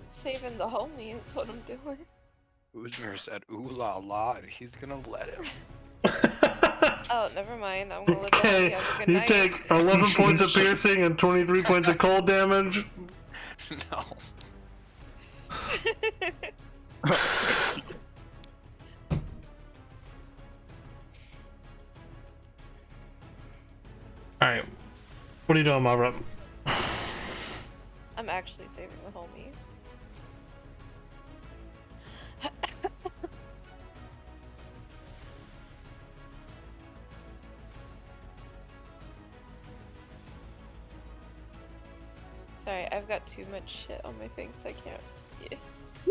Saving the homie is what I'm doing. Uzner said, "Ooh la la," and he's gonna let him. Oh, never mind. I'm gonna let the Okay, homie have a good you night. take 11 points of piercing and 23 points of cold damage. No. Alright. What are you doing, Mavra? I'm actually saving the homie. Sorry, I've got too much shit on my thing, so I can't. Yeah. There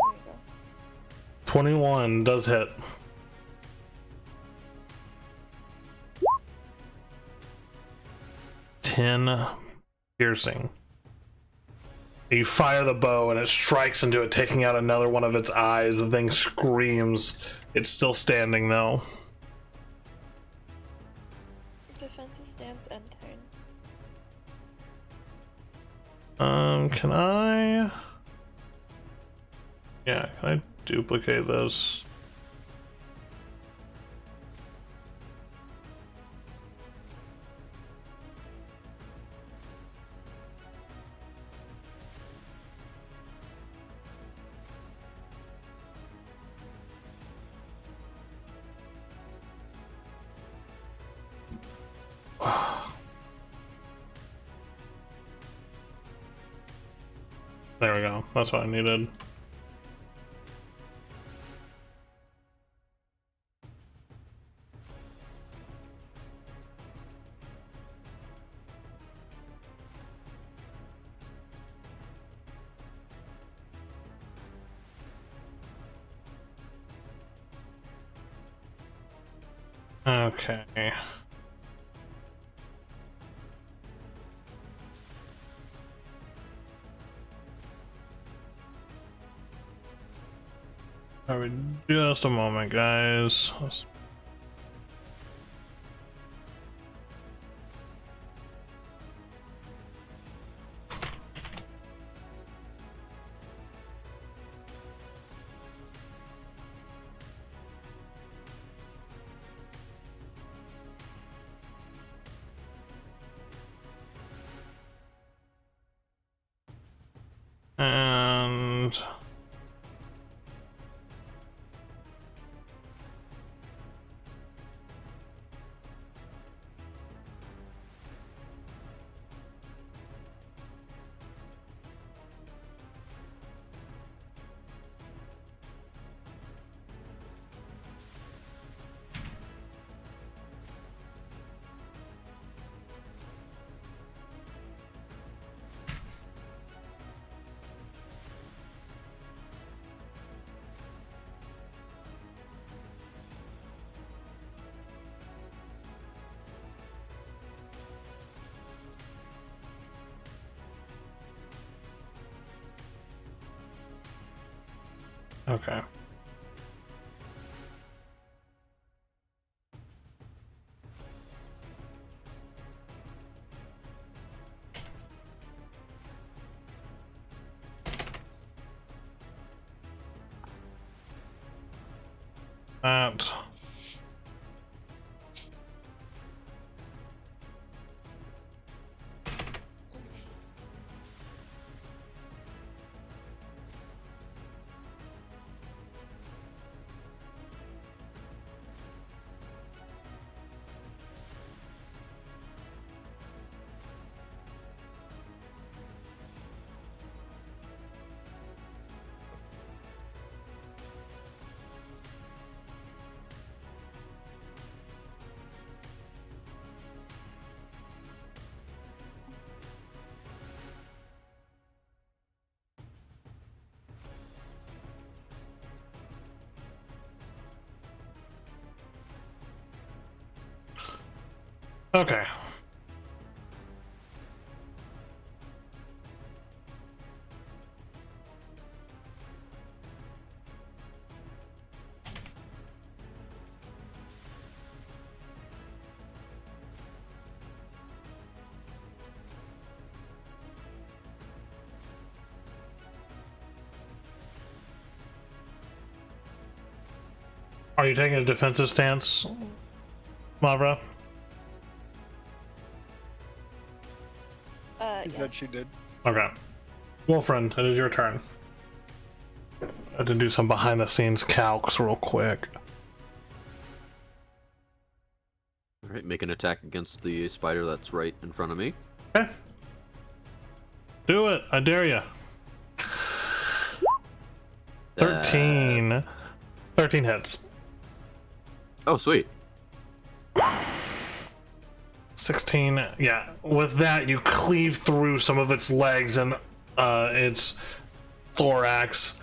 you go. 21 does hit. Ten piercing. You fire the bow and it strikes into it, taking out another one of its eyes. The thing screams. It's still standing though. Defensive stance end turn. Can I? Yeah, can I duplicate this? There we go. That's what I needed. Okay. Alright, just a moment, guys. And okay. That. Okay. Are you taking a defensive stance, Mavra? She Yeah. said she did. Okay. Wolfriend, it is your turn. I have to do some behind the scenes calcs real quick. Alright, make an attack against the spider that's right in front of me. Okay. Do it. I dare you. 13. 13 hits. Oh, sweet. 16. Yeah. With that, you cleave through some of its legs and its thorax.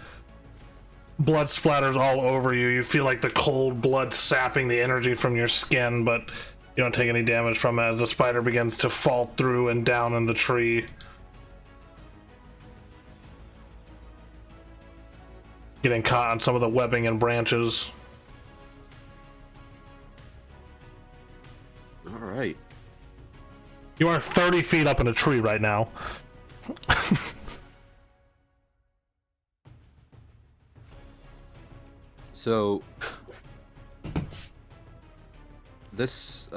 Blood splatters all over you. You feel like the cold blood sapping the energy from your skin, but you don't take any damage from it as the spider begins to fall through and down in the tree. Getting caught on some of the webbing and branches. Alright. You are 30 feet up in a tree right now. So this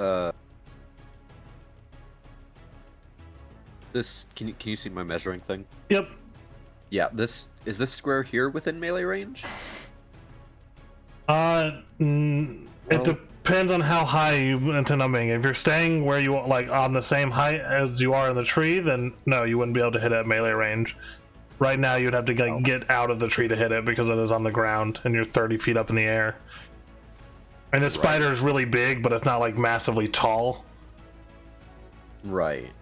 can you see my measuring thing? Yep. Yeah, this square here within melee range? It depends on how high you intend on being. If you're staying where you like on the same height as you are in the tree, then no, you wouldn't be able to hit it at melee range. Right now, you'd have to get out of the tree to hit it because it is on the ground and you're 30 feet up in the air. And this spider is really big, but it's not like massively tall. Right.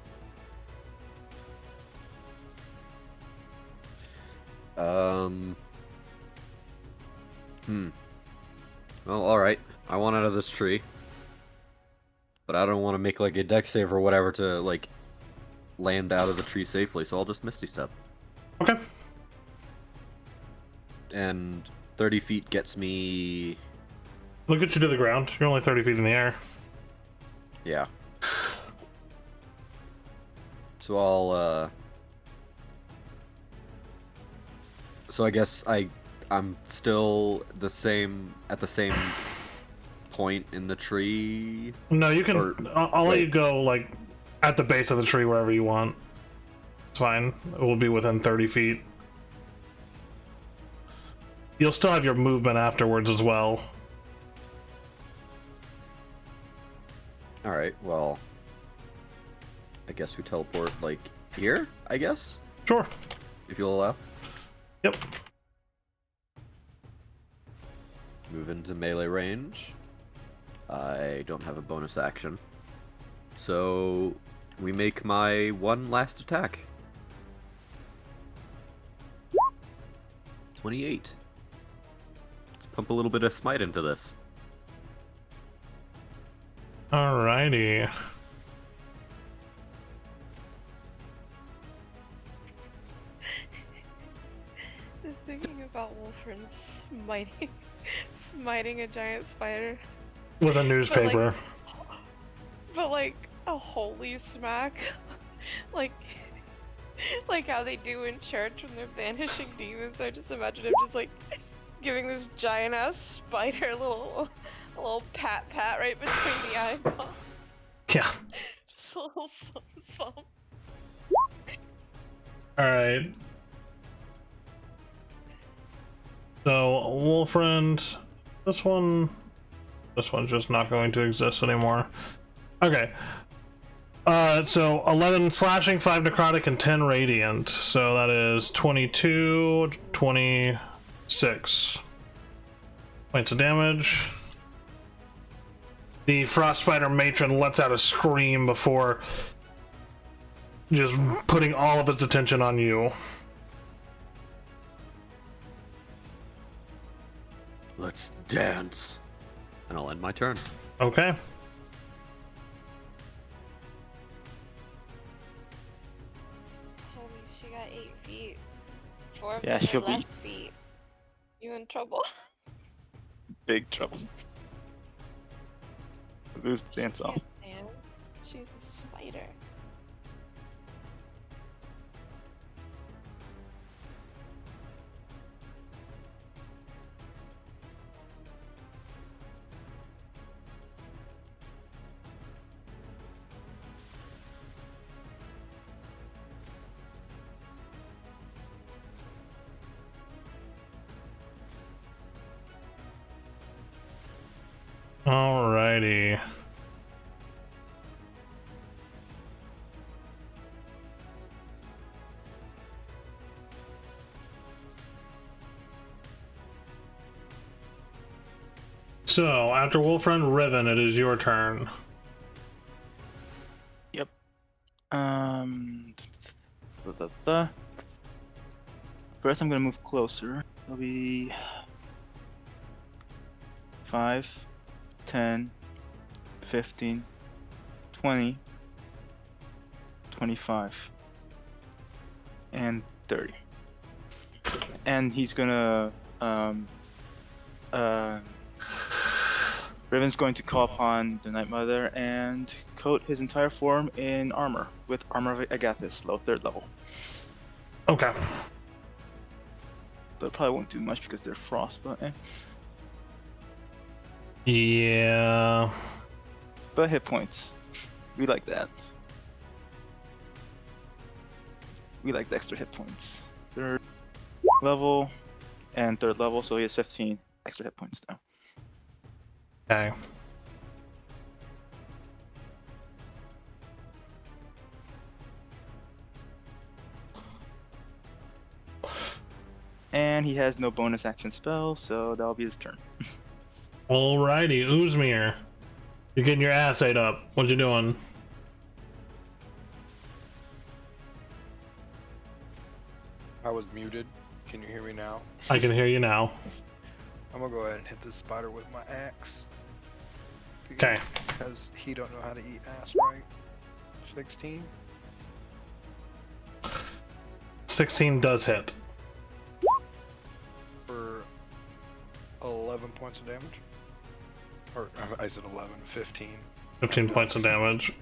Well, alright. I want out of this tree. But I don't want to make like a dex save or whatever to like land out of the tree safely, so I'll just Misty Step. Okay. And 30 feet gets me... Look at you to the ground. You're only 30 feet in the air. Yeah. So I'll, So I guess I'm still at the same point in the tree? No, you can... Or- I'll let wait. you go, like, at the base of the tree wherever you want. It's fine. It will be within 30 feet. You'll still have your movement afterwards as well. Alright, well... I guess we teleport, like, here, I guess? Sure. If you'll allow. Yep. Move into melee range. I don't have a bonus action. So, we make my one last attack. 28. Let's pump a little bit of smite into this. Alrighty. Just thinking about Wolfrin smiting a giant spider. With a newspaper. But like a holy smack. like how they do in church when they're banishing demons. I just imagine him just like giving this giant ass spider a little pat right between the eyeballs. Yeah. Just a little something. Alright. So, Wolfriend, this one's just not going to exist anymore. Okay. So 11 slashing, 5 necrotic, and 10 radiant. So that is 22, 26 points of damage. The frost spider matron lets out a scream before just putting all of its attention on you. Let's dance. And I'll end my turn. Okay. Holy, she got 8 feet. 4 Yeah, of she'll her be- left feet. You in trouble? Big trouble. Lose the dance off. Man, she's a spider. Alrighty. So, after Wolfriend Riven, it is your turn. Yep. First, I'm gonna move closer. It'll be 5, 10, 15, 20, 25, and 30. And he's gonna Riven's going to call upon the Night Mother and coat his entire form in armor with Armor of Agathis, low 3rd level. Okay. But it probably won't do much because they're frost, but Yeah. But hit points. We like that. We like the extra hit points. 3rd level and 3rd level, so he has 15 extra hit points now. Okay. And he has no bonus action spell, so that'll be his turn. Alrighty, Uzmir. You're getting your ass ate up. What you doing? I was muted. Can you hear me now? I can hear you now. I'm gonna go ahead and hit this spider with my axe. Okay. Because he don't know how to eat ass right. 16. 16 does hit. For 11 points of damage. Or I said 11, 15. 15 points of damage.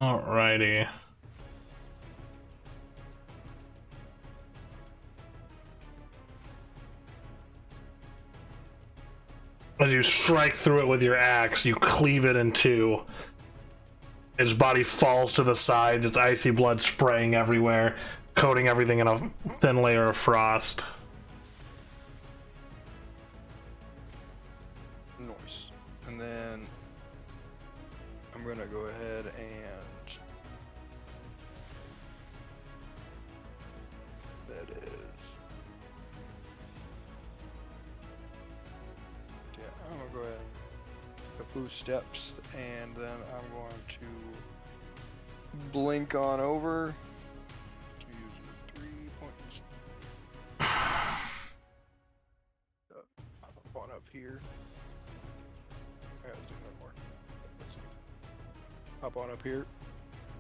Alrighty. As you strike through it with your axe, you cleave it in two. Its body falls to the side, its icy blood spraying everywhere, coating everything in a thin layer of frost. Nice. And then I'm gonna go ahead and that is I'm gonna go ahead and a few steps, and then I'm going to blink on over to use 3 points. Hop on up here. I gotta do one more. Let's see. Hop on up here,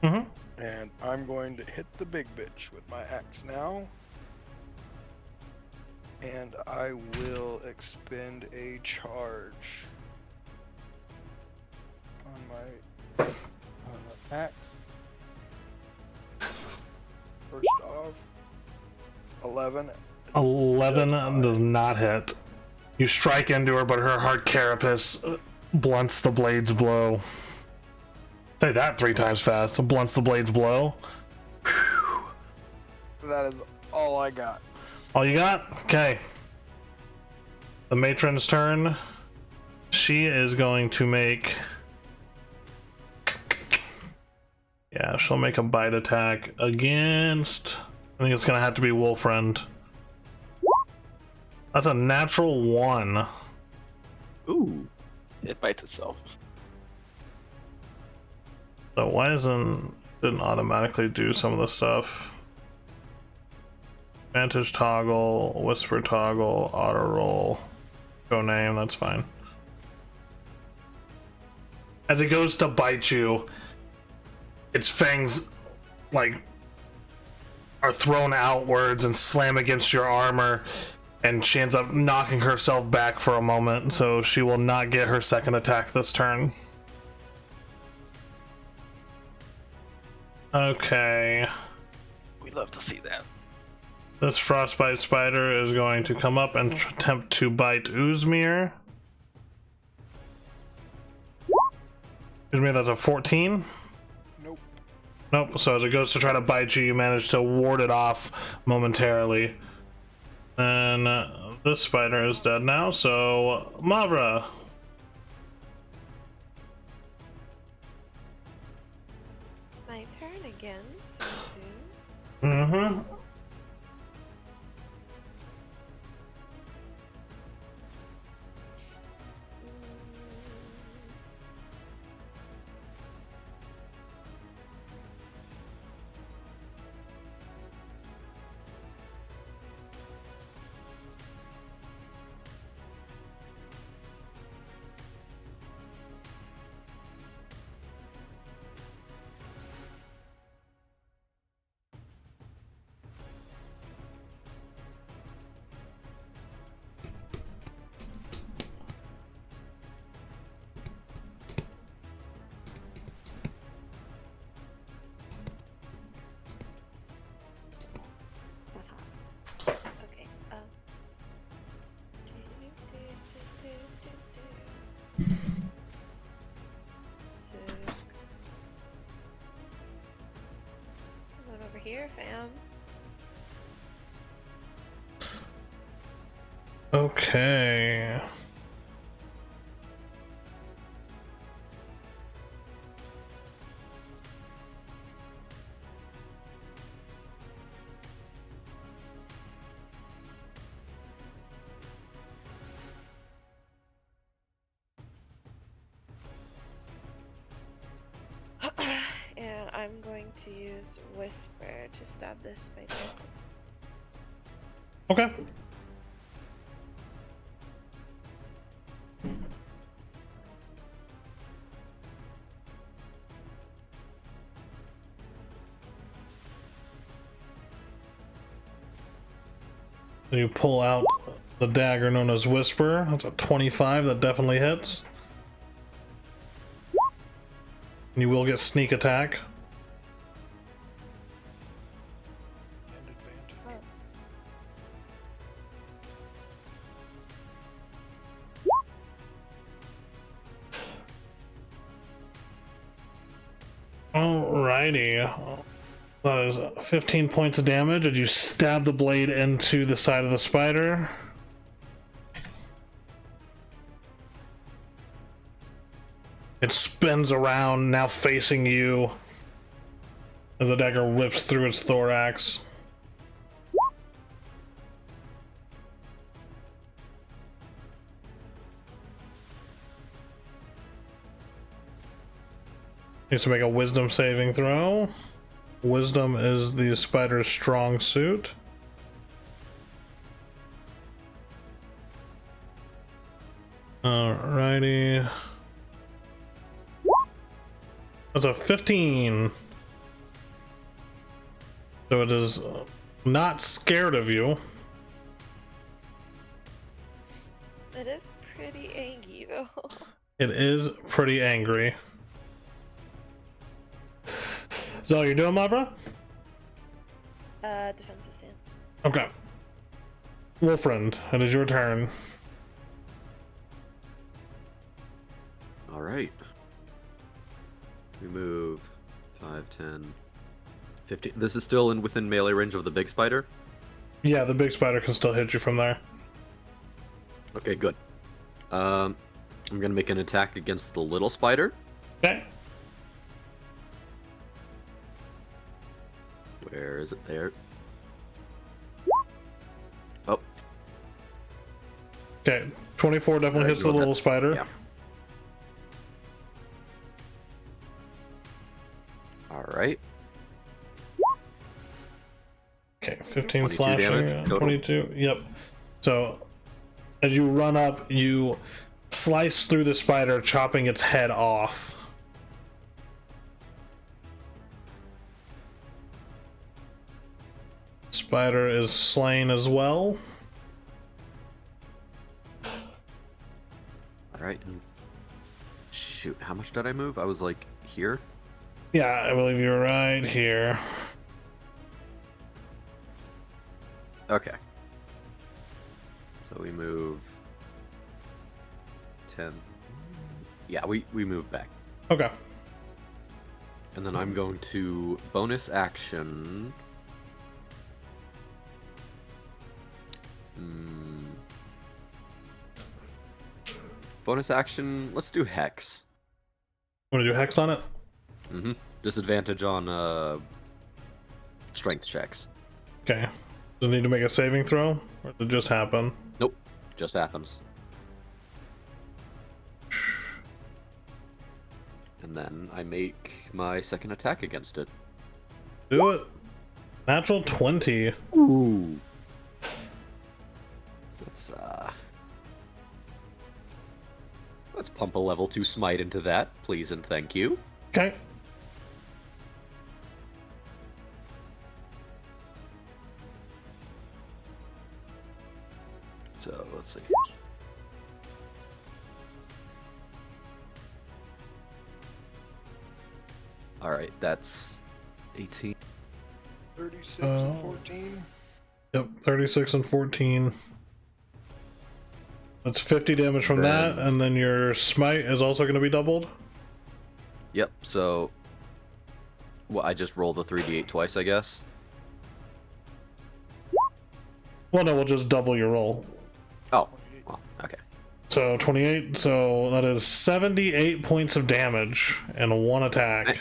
Mm-hmm. and I'm going to hit the big bitch with my axe now. And I will expend a charge on my axe. First off, 11. 11 does not hit. You strike into her, but her hard carapace blunts the blade's blow. Say that 3 times fast. Blunts the blade's blow. That is all I got. All you got? Okay. The matron's turn. She is going to make... Yeah, she'll make a bite attack against... I think it's going to have to be Wolfriend. That's a natural 1. Ooh. It bites itself. So why didn't automatically do some of the stuff? Vantage toggle, whisper toggle, auto roll, show name, that's fine. As it goes to bite you, its fangs like are thrown outwards and slam against your armor, and she ends up knocking herself back for a moment, so she will not get her second attack this turn. Okay. We love to see that. This frostbite spider is going to come up and attempt to bite Uzmir. Uzmir, that's a 14. Nope. Nope. So as it goes to try to bite you, you manage to ward it off momentarily. And this spider is dead now, so Mavra. My turn again, so soon. Mm-hmm. Okay. So, come on over here, fam. Okay. And I'm going to use Whisper to stab this spider. Okay. You pull out the dagger known as Whisper. That's a 25. That definitely hits. You will get sneak attack. And advantage. Alrighty. That is 15 points of damage, and you stab the blade into the side of the spider. It spins around, now facing you, as the dagger rips through its thorax. Needs to make a wisdom saving throw. Wisdom is the spider's strong suit. Alrighty. That's a 15. So it is not scared of you. It is pretty angry though. It is pretty angry. So you're doing, Mavra? Defensive stance. Okay. Wolfriend, it is your turn. All right. We move 5, 10, 15. This is still within melee range of the big spider? Yeah, the big spider can still hit you from there. Okay, good. I'm gonna make an attack against the little spider. Okay. Where is it? There. Oh. Okay. 24 definitely hits the Ignore little that. spider. Yeah. All right. Okay, 15 22 slashing. damage total. 22. Yep. So as you run up, you slice through the spider, chopping its head off. Spider is slain as well. All right. And shoot, how much did I move? I was like here. Yeah, I believe you're right here. Okay. So we move 10. Yeah, we move back. Okay. And then I'm going to bonus action Bonus action. Let's do Hex. Want to do Hex on it? Mm-hmm. Disadvantage on strength checks. Okay. Does it need to make a saving throw? Or did it just happen? Nope. Just happens. And then I make my second attack against it. Do it. Natural 20. Ooh. Let's pump a level 2 smite into that, please and thank you. Okay. So let's see. Alright, that's 18. 36 and 14. Yep, 36 and 14. That's 50 damage from that, and then your smite is also going to be doubled? Yep, so... Well, I just rolled the 3d8 twice, I guess. Well, no, we'll just double your roll. Oh, well, okay. So 28, so that is 78 points of damage and one attack.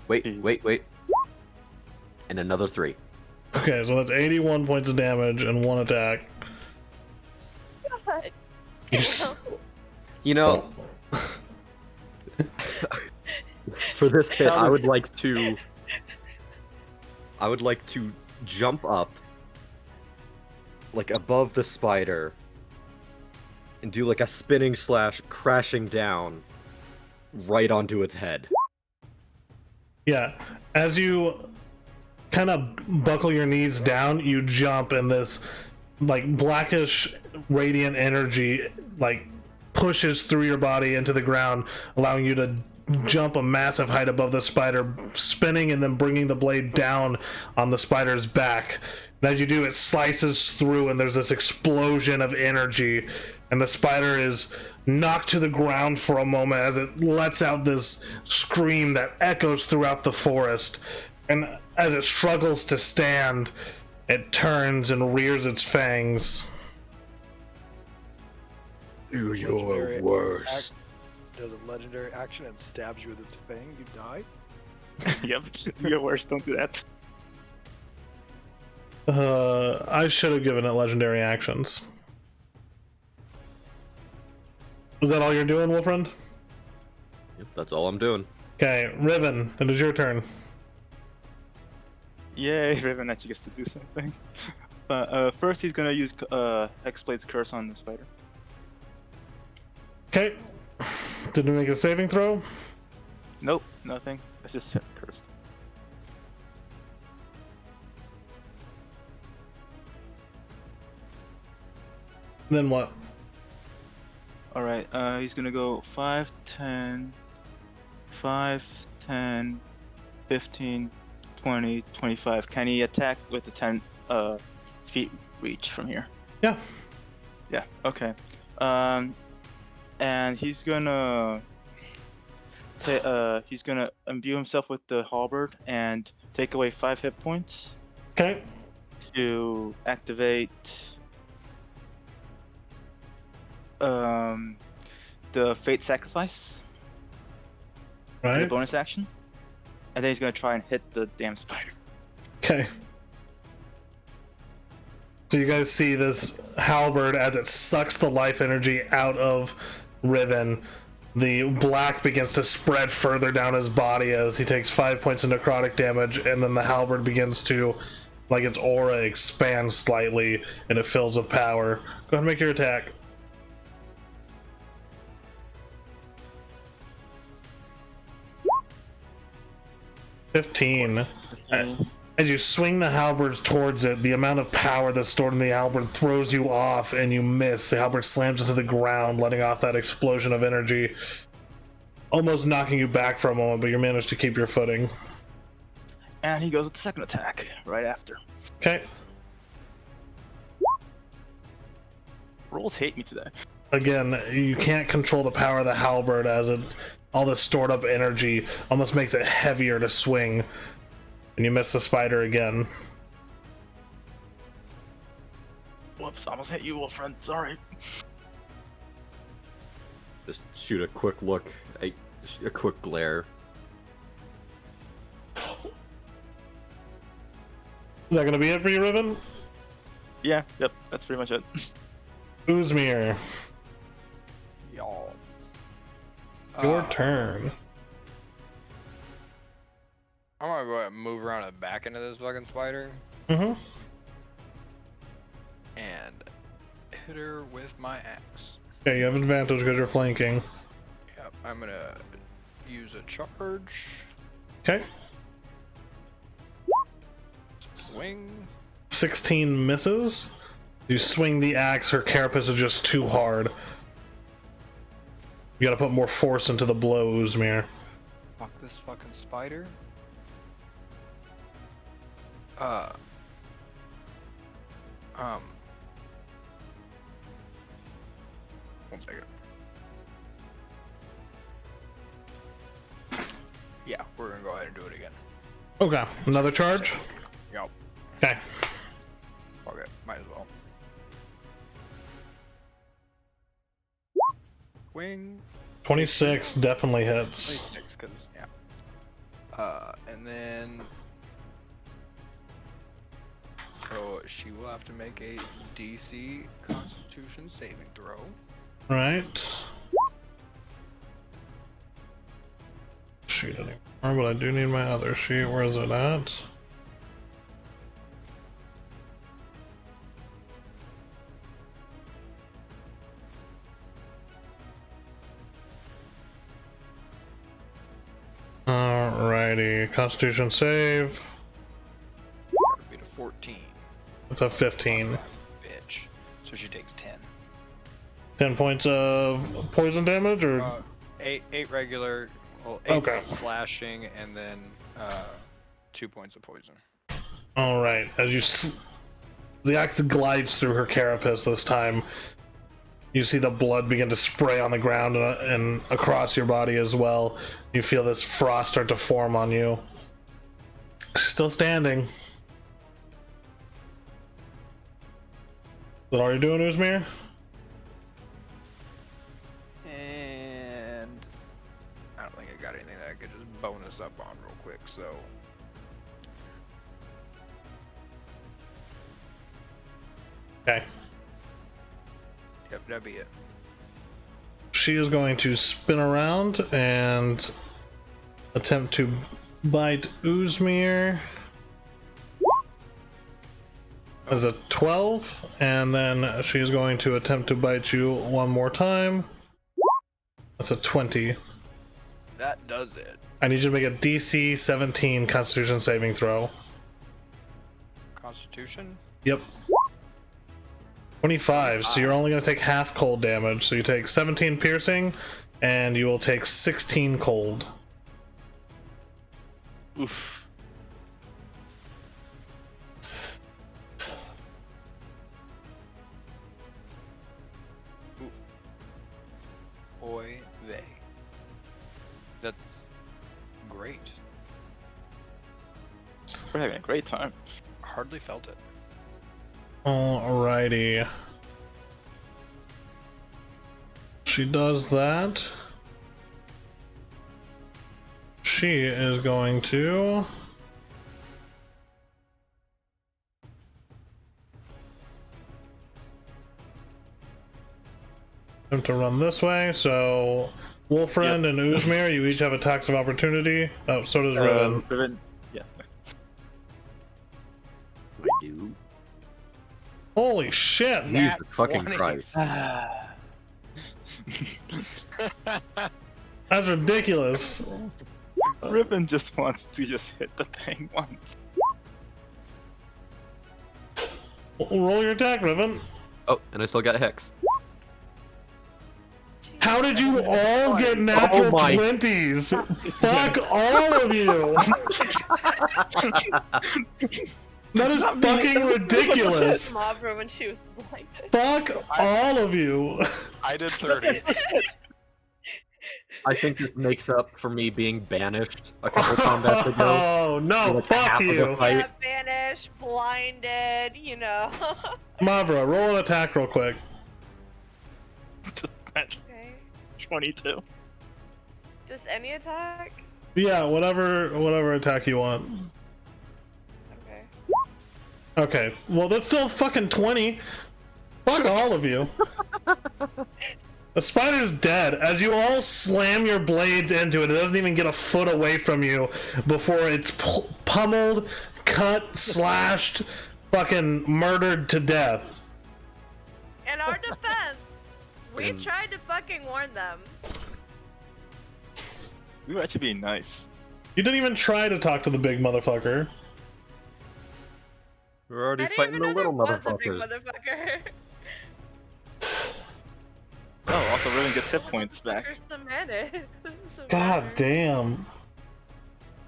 Wait. And another 3. Okay, so that's 81 points of damage and one attack. God. You know, for this hit, I would like to jump up, like above the spider, and do like a spinning slash crashing down right onto its head. Yeah, as you kind of buckle your knees down, you jump, and this like blackish radiant energy like pushes through your body into the ground, allowing you to jump a massive height above the spider, spinning and then bringing the blade down on the spider's back. And as you do, it slices through, and there's this explosion of energy, and the spider is knocked to the ground for a moment as it lets out this scream that echoes throughout the forest. And as it struggles to stand, it turns and rears its fangs. Do Legendary your worst. Does a legendary action and stabs you with its fang, you die. Yep, do your worst, don't do that. I should have given it legendary actions. Was that all you're doing, Wolfriend? Yep, that's all I'm doing. Okay, Riven, it is your turn. Yay, Riven actually gets to do something. First he's gonna use Hexblade's Curse on the spider. Okay. Did it make a saving throw? Nope, nothing. It's just cursed. Then what? Alright, he's gonna go 5, 10, 5, 10, 15, 20, 25. Can he attack with the 10 feet reach from here? Yeah. Yeah, okay. And he's gonna imbue himself with the halberd and take away 5 hit points Okay. to activate the Fate Sacrifice, the Right. bonus action, and then he's gonna try and hit the damn spider. Okay. So you guys see this halberd as it sucks the life energy out of Riven. The black begins to spread further down his body as he takes 5 points of necrotic damage, and then the halberd begins to, like, its aura expands slightly and it fills with power. Go ahead and make your attack. $15. As you swing the halberd towards it, the amount of power that's stored in the halberd throws you off, and you miss. The halberd slams into the ground, letting off that explosion of energy, almost knocking you back for a moment, but you manage to keep your footing. And he goes with the second attack right after. Okay. Rolls hate me today. Again, you can't control the power of the halberd as all this stored up energy almost makes it heavier to swing. And you miss the spider again. Whoops, I almost hit you, Wolfriend. Sorry. Just shoot a quick look, a quick glare. Is that gonna be it for you, Riven? Yeah, yep, that's pretty much it. Uzmir, Y'all. your turn. I'm gonna go ahead and move around and back into this fucking spider Mm-hmm. and hit her with my axe. Okay, you have advantage because you're flanking. Yep, I'm gonna use a charge. Okay. Swing. 16 misses. You swing the axe, her carapace is just too hard. You gotta put more force into the blow, Uzmir. Fuck this fucking spider. One second. Yeah, we're gonna go ahead and do it again. Okay, another charge? Yup. Okay. Fuck it, might as well. Wing. 26 definitely hits. 26, cause yeah. And then so she will have to make a DC Constitution saving throw. Right. Sheet anymore, but I do need my other sheet. Where is it at? Alrighty, Constitution save. That'd be to 14. It's a 15. Bitch. So she takes 10. 10 points of poison damage, or 8 regular, well, 8 Okay. slashing, and then 2 points of poison. all right. As you, the axe glides through her carapace this time. You see the blood begin to spray on the ground and across your body as well. You feel this frost start to form on you. She's still standing. Is that all you're doing, Uzmir? And I don't think I got anything that I could just bonus up on real quick, so. Okay. Yep, that'd be it. She is going to spin around and attempt to bite Uzmir. As a 12, and then she's going to attempt to bite you one more time. That's a 20. That does it. I need you to make a DC 17 Constitution saving throw. Constitution? Yep. 25, so you're only going to take half cold damage. So you take 17 piercing, and you will take 16 cold. Oof. Boy, they. That's great. We're having a great time. Hardly felt it. Alrighty. She does that. She is going to attempt to run this way. So Wolfriend and Uzmir, you each have attacks of opportunity. Oh, so does Riven. Riven. Yeah. I do. Holy shit! Nat Jesus fucking 20. Christ. That's ridiculous. Riven just wants to just hit the thing once. Roll your attack, Riven. Oh, and I still got Hex. How did you all get natural my- 20s? Fuck all of you! That is fucking ridiculous! Mavra when she was blinded. Fuck all of you! I did 30. I think this makes up for me being banished a couple combats ago. Oh no! Like Fuck half of the you, fight. Yeah, banished, blinded, you know. Mavra. Roll an attack real quick. Okay. 22. Just any attack? Yeah, whatever attack you want. Okay. Okay. Well, that's still fucking 20. Fuck all of you. The spider's dead. As you all slam your blades into it, it doesn't even get a foot away from you before it's pummeled, cut, slashed, fucking murdered to death. In our defense, we tried to fucking warn them. We were actually being nice. You didn't even try to talk to the big motherfucker. We're already I didn't fighting even the know there little was a big motherfuckers. motherfucker. Oh, also Riven gets hit points back. God damn.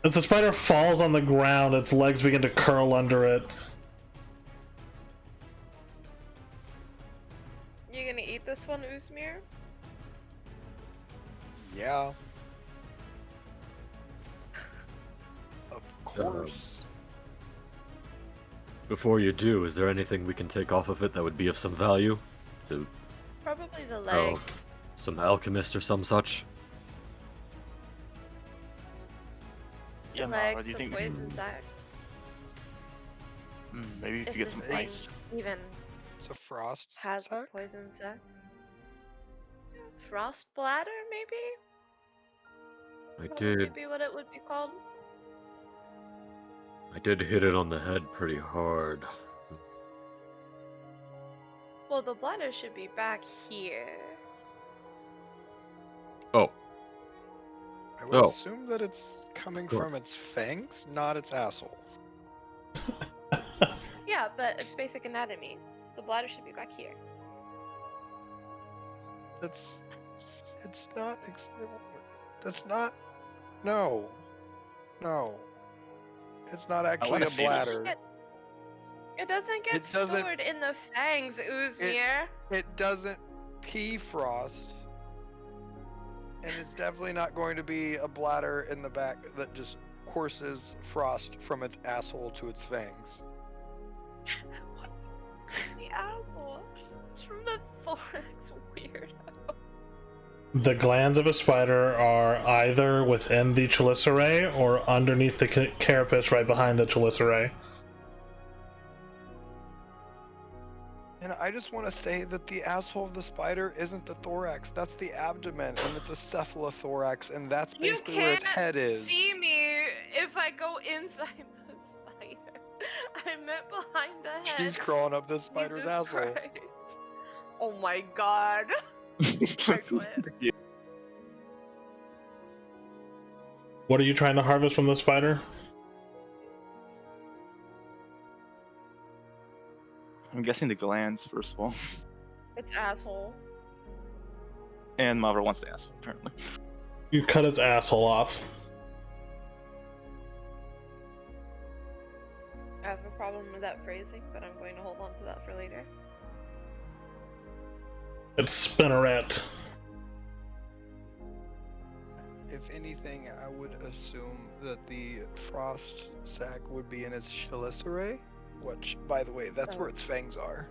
As the spider falls on the ground, its legs begin to curl under it. You gonna eat this one, Uzmir? Yeah. Of course. Before you do, is there anything we can take off of it that would be of some value? Probably the legs. Some alchemist or some such? Yeah, The Mara, legs, do you the think poison sac. maybe if If you get this some thing ice? even It's a frost has a sack? poison sac. Frost bladder, maybe? I That did. would be what it would be called. I did hit it on the head pretty hard. Well, the bladder should be back here. Oh, I would Oh. assume that it's coming course. from its fangs, not its asshole. Yeah, but it's basic anatomy. The bladder should be back here. It's not. That's not. No. No. It's not actually wanna a see this. bladder. It doesn't get It doesn't- stored in the fangs, Uzmir. It doesn't pee frost. And it's definitely not going to be a bladder in the back that just courses frost from its asshole to its fangs. The apple. It's from the thorax, weirdo. The glands of a spider are either within the chelicerae or underneath the carapace right behind the chelicerae. And I just want to say that the asshole of the spider isn't the thorax, that's the abdomen, and it's a cephalothorax, and that's You basically where its can't head is. see me if I go inside the spider. I meant behind the head. She's crawling up this spider's Jesus asshole. Christ. Oh my god. Parkland. What are you trying to harvest from the spider? I'm guessing the glands, first of all. It's asshole. And Mavra wants the asshole, apparently. You cut its asshole off. I have a problem with that phrasing, but I'm going to hold on to that for later. It's spinneret. If anything, I would assume that the frost sac would be in its chelicerae, which, by the way, that's where its fangs are.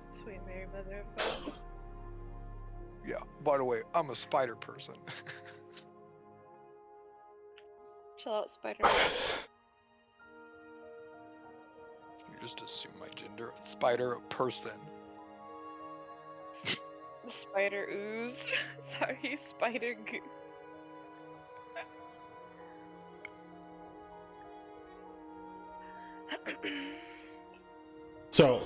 Sweet Mary Mother of God. Yeah, by the way, I'm a spider person. Chill out, Spider. You just assume my gender. Spider person. Spider ooze. Sorry, spider goo. So,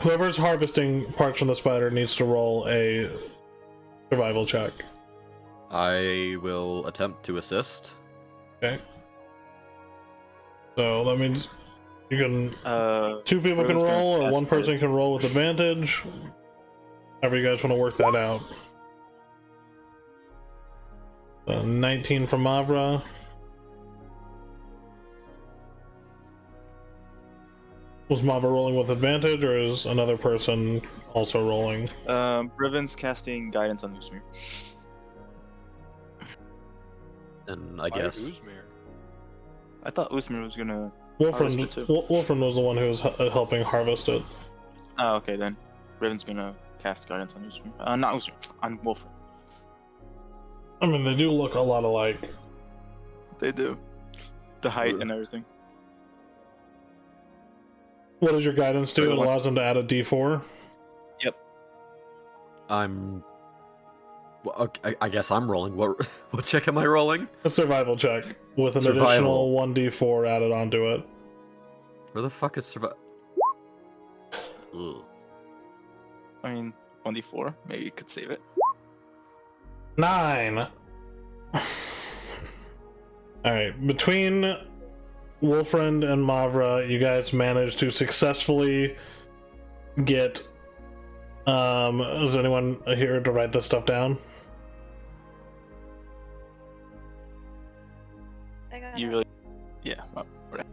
whoever's harvesting parts from the spider needs to roll a survival check. I will attempt to assist. Okay. So that means you can. Two people can Rose's gonna roll, or cast one person first. can roll with advantage. However, you guys want to work that out. 19 from Mavra. Was Mavra rolling with advantage, or is another person also rolling. Riven's casting guidance on Usmir. And I Why guess Uzmir? I thought Usmir was gonna. Wolfram, Harvest it too. Wolfram was the one who was helping harvest it. Oh, okay then. Riven's gonna cast guidance on Usmir. Not Usmir, on Wolfram. I mean, they do look a lot alike. They do. The height and everything. What does your guidance do? So It what- allows them to add a d4. I'm. Well, okay, I guess I'm rolling. What check am I rolling? A survival check with an Survival. additional 1d4 added onto it. Where the fuck is survival? I mean, 1d4. Maybe you could save it. 9. Alright, between Wolfriend and Mavra, you guys managed to successfully get. Is anyone here to write this stuff down? I got You it. really. Yeah. Well, whatever.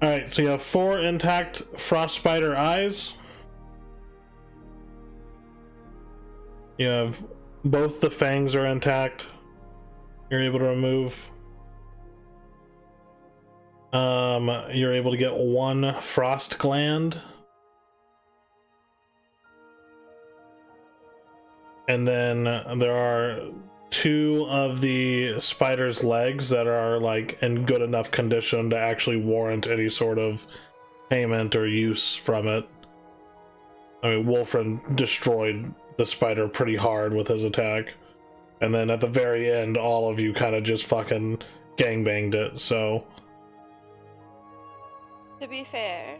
Alright, so you have 4 intact frost spider eyes. You have both the fangs are intact. You're able to remove. You're able to get 1 frost gland. And then there are 2 of the spider's legs that are like in good enough condition to actually warrant any sort of payment or use from it. I mean, Wolfram destroyed the spider pretty hard with his attack. And then at the very end, all of you kind of just fucking gangbanged it, so... To be fair,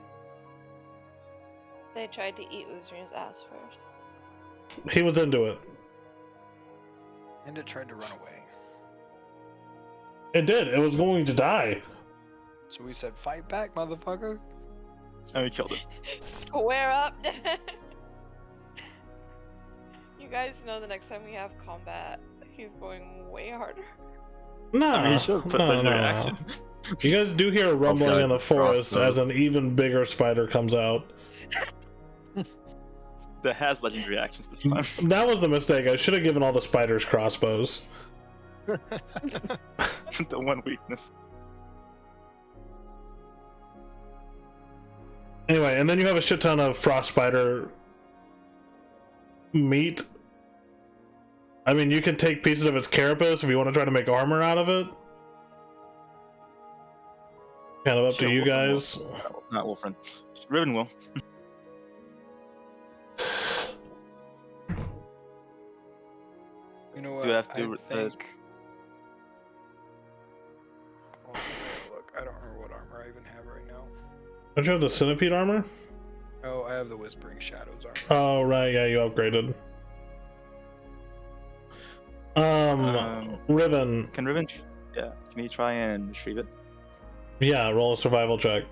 they tried to eat Uzmir's ass first. He was into it. And it tried to run away. It did. It was going to die. So we said, fight back, motherfucker. And we killed it. Square up. You guys know the next time we have combat, he's going way harder. No, I mean, you should put no, legendary no, no. action. You guys do hear a rumbling Okay, in the forest crossbow. as an even bigger spider comes out. That has legendary actions this time. That was the mistake. I should have given all the spiders crossbows. The one weakness. Anyway, and then you have a shit ton of frost spider meat. I mean, you can take pieces of its carapace if you want to try to make armor out of it. Kind of up to Sure, you Wolfram will. guys. Not Wolfram. Riven will. You know what? Do you have to, I think. Oh, look, I don't remember what armor I even have right now. Don't you have the centipede armor? Oh, I have the Whispering Shadows armor. Oh, right, yeah, you upgraded. Riven. Can Riven? Yeah. Can you try and retrieve it? Yeah, roll a survival check.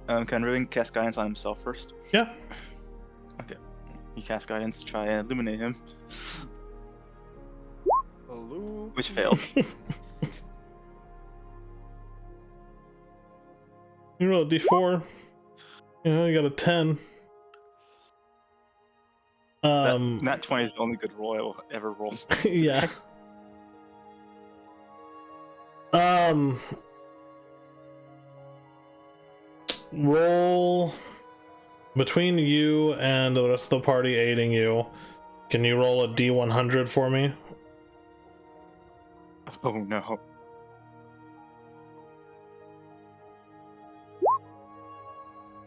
Can Riven cast guidance on himself first? Yeah. Okay. He casts guidance to try and illuminate him, Hello? which failed. You roll a d4. Yeah, you got a 10. Nat 20 is the only good roll I will ever roll. Yeah. Roll between you and the rest of the party aiding you. Can you roll a d100 for me? Oh no.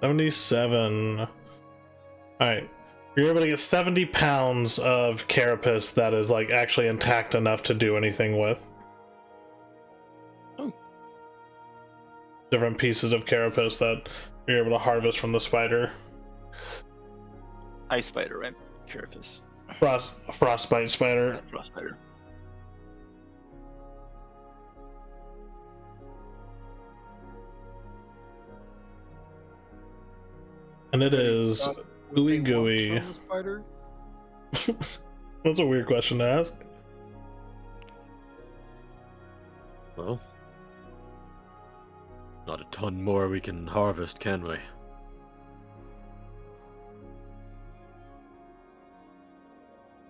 $77. Alright. You're able to get 70 pounds of carapace that is like actually intact enough to do anything with. Oh. Different pieces of carapace that you're able to harvest from the spider. Ice spider, right? Carapace. Frostbite spider. Frost spider. And it is ooey gooey. From the spider? That's a weird question to ask. Well, Not a ton more we can harvest, can we?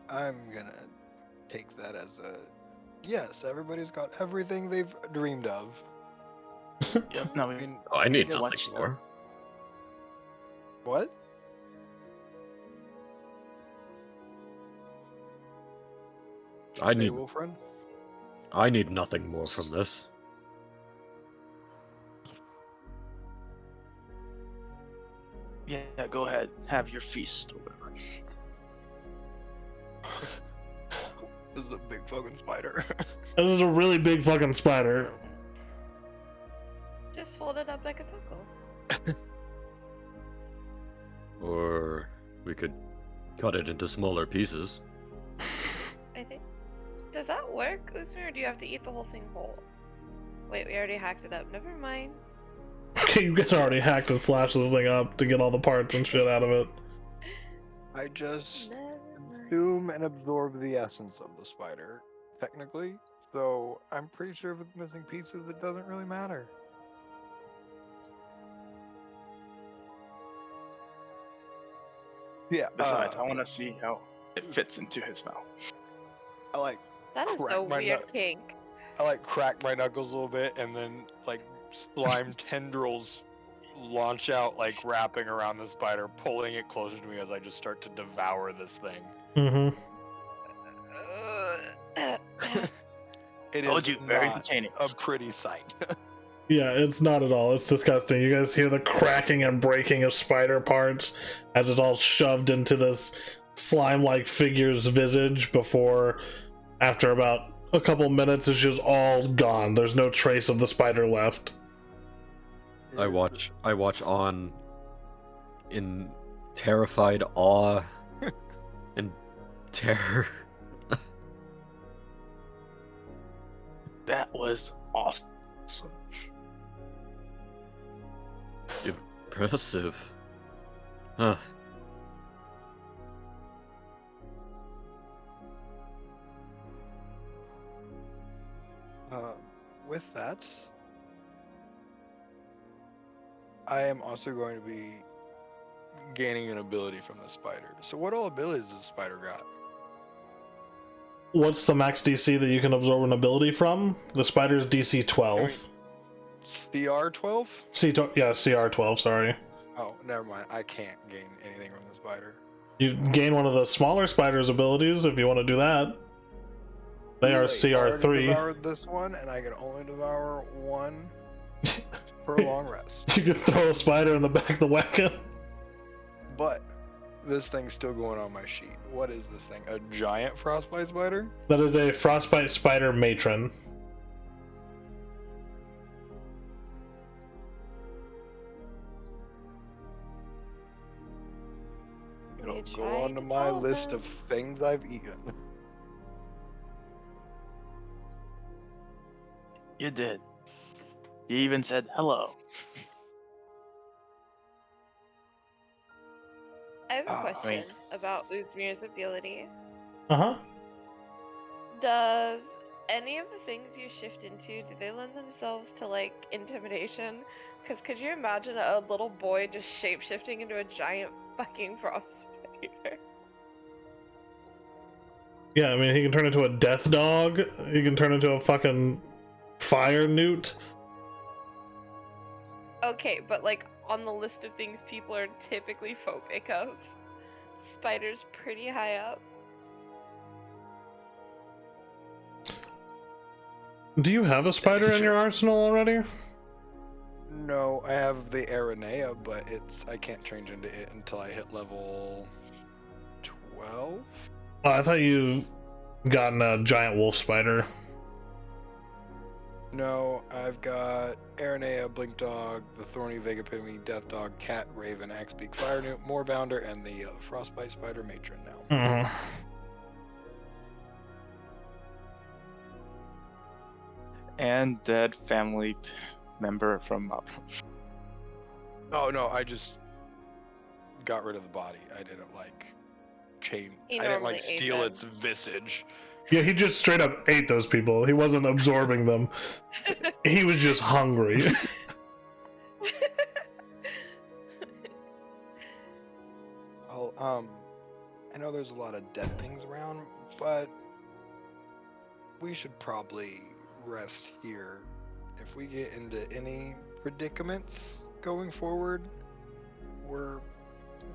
I'm gonna take that as a yes. Everybody's got everything they've dreamed of. Yep. No, I we mean, Oh, I need guess- nothing Watch more. what? I Say, need Wolfren? I need nothing more from this. yeah. Go ahead. Have your feast or whatever. This is a big fucking spider. This is a really big fucking spider. Just fold it up like a taco. Or we could cut it into smaller pieces. I think. Does that work, Usman, or do you have to eat the whole thing whole? Wait, we already hacked it up. Never mind. Okay, you guys already hacked and slashed this thing up to get all the parts and shit out of it. I just Never mind. consume and absorb the essence of the spider, technically. So I'm pretty sure if it's missing pieces, it doesn't really matter. Yeah. Besides, I want to see how it fits into his mouth. I like That is crack a my weird nut. kink. I like crack my knuckles a little bit, and then like slime tendrils launch out, like wrapping around the spider, pulling it closer to me as I just start to devour this thing. Mm-hmm. It Told is you, very not entertaining. a pretty sight. Yeah, it's not at all. It's disgusting. You guys hear the cracking and breaking of spider parts as it's all shoved into this slime-like figure's visage before, after about a couple minutes, it's just all gone. There's no trace of the spider left. I watch on in terrified awe and terror. That was awesome. Impressive. Huh. With that, I am also going to be gaining an ability from the spider. So what all abilities does the spider got? What's the max DC that you can absorb an ability from? The spider's DC 12. CR 12? CR 12, sorry. Oh, never mind. I can't gain anything from the spider. You gain one of the smaller spider's abilities if you want to do that. They are Wait, I already CR3. devoured this one, and I can only devour one per long rest. You could throw a spider in the back of the wagon. But this thing's still going on my sheet. What is this thing? A giant frostbite spider? That is a frostbite spider matron. It'll You go tried onto to my tell list them. of things I've eaten. You did. You even said hello. I have a Ah, I mean- question about Uzmir's ability. Uh-huh. Does any of the things you shift into, do they lend themselves to, like, intimidation? Because could you imagine a little boy just shape-shifting into a giant fucking frost spider? Yeah, I mean, he can turn into a death dog. He can turn into a fucking fire newt. Okay, but, like, on the list of things people are typically phobic of, spiders pretty high up. Do you have a spider in your arsenal already? No, I have the Aranea, but I can't change into it until I hit level 12. Oh, I thought you gotten a giant wolf spider. No, I've got Aranea, Blink Dog, the Thorny Vegapimi, Death Dog, Cat, Raven, Axebeak, Fire Newt, Moorbounder, and the Frostbite Spider Matron now. Mhm. And dead family member from Oh no, I just got rid of the body. I didn't like chain. He I didn't normally like ate steal them. its visage. Yeah, he just straight up ate those people. He wasn't absorbing them. He was just hungry. I know there's a lot of dead things around, but we should probably rest here. If we get into any predicaments going forward, we're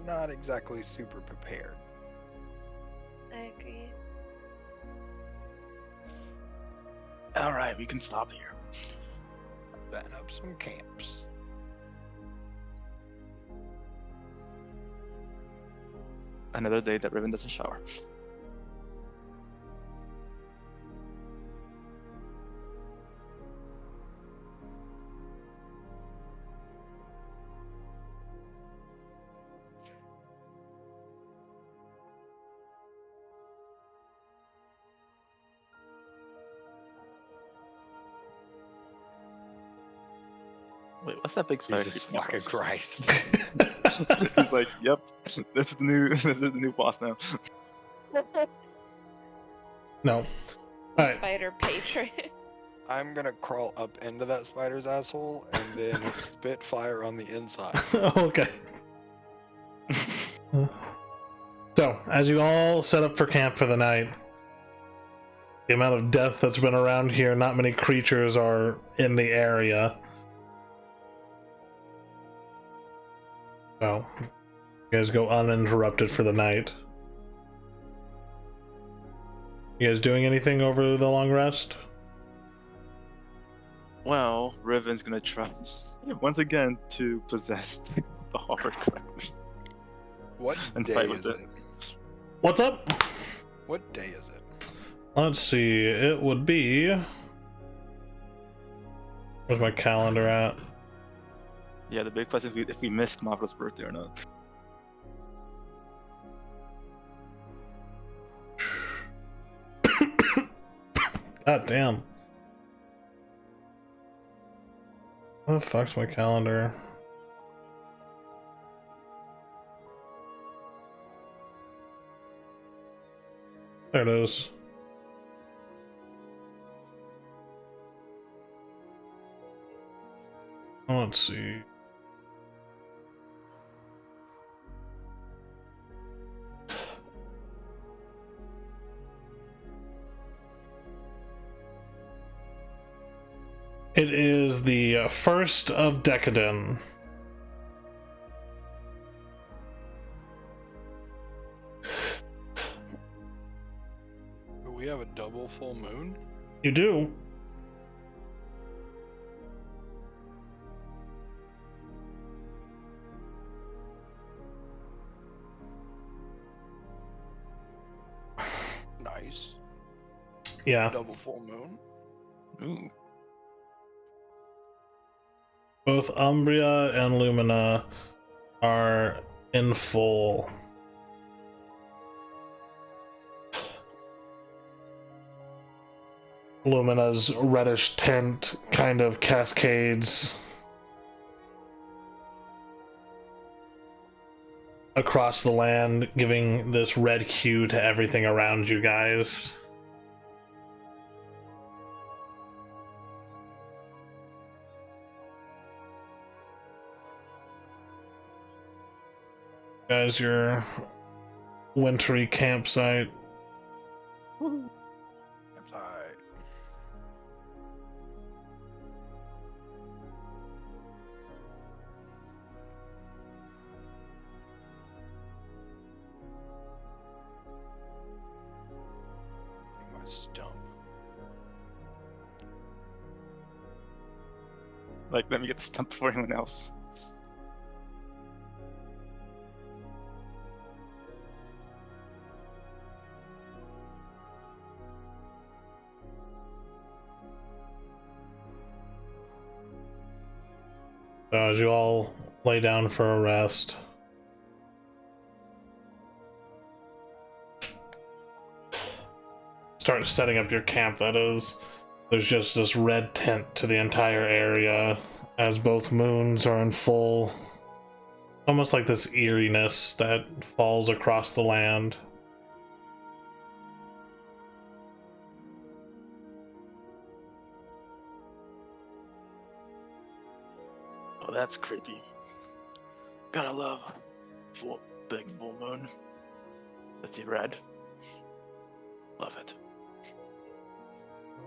not exactly super prepared. I agree. All right, we can stop here. Setting up some camps. Another day that Riven doesn't shower. Wait, what's that big spider? Jesus creeping up fucking on? Christ. He's like, yep, this is the new boss now. No. The Alright. spider patron. I'm gonna crawl up into that spider's asshole and then spit fire on the inside. Okay. So, as you all set up for camp for the night, the amount of death that's been around here, not many creatures are in the area. So, you guys go uninterrupted for the night. You guys doing anything over the long rest? Well, Riven's gonna try once again to possess the horror correctly. What And day fight is with it? What's up? What day is it? Let's see, it would be... Where's my calendar at? Yeah, the big question is if we missed Mavra's birthday or not. God damn. What the fuck's my calendar? There it is. Let's see. It is the 1st of Decadon. Do we have a double full moon? You do? Nice. Yeah. Double full moon. Ooh. Both Umbria and Lumina are in full. Lumina's reddish tint kind of cascades across the land, giving this red hue to everything around you guys. Guys, your wintry campsite. That's alright. Take my stump. Like, let me get the stump before anyone else. So as you all lay down for a rest, start setting up your camp, that is. There's just this red tint to the entire area as both moons are in full. Almost like this eeriness that falls across the land. Oh, that's creepy. Gotta love full big full moon. Let's see, red. Love it.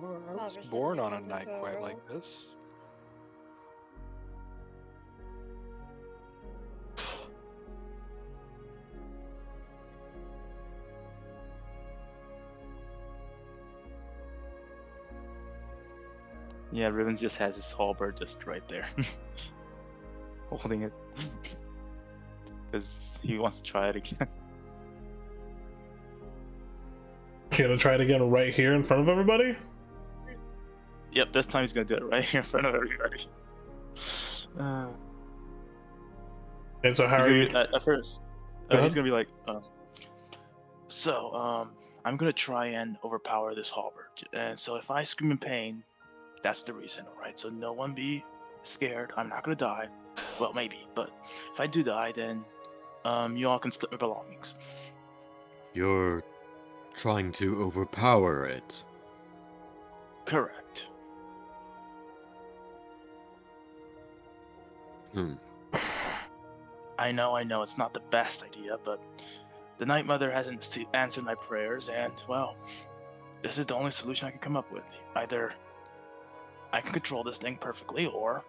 Oh, I was Obviously, born on a Raven's night quite girl. like this. Yeah, Riven just has his halberd just right there. Holding it. Because he wants to try it again. You're gonna try it again right here in front of everybody? Yep, this time he's gonna do it right here in front of everybody. And so how He's are gonna you? be, at first, Go he's ahead. gonna be like, I'm gonna try and overpower this halberd. And so if I scream in pain, that's the reason, alright? So no one be scared. I'm not gonna die. Well, maybe, but if I do die, then you all can split my belongings. You're trying to overpower it. Correct. I know, it's not the best idea, but the Night Mother hasn't answered my prayers, and, well, this is the only solution I can come up with. Either I can control this thing perfectly, or,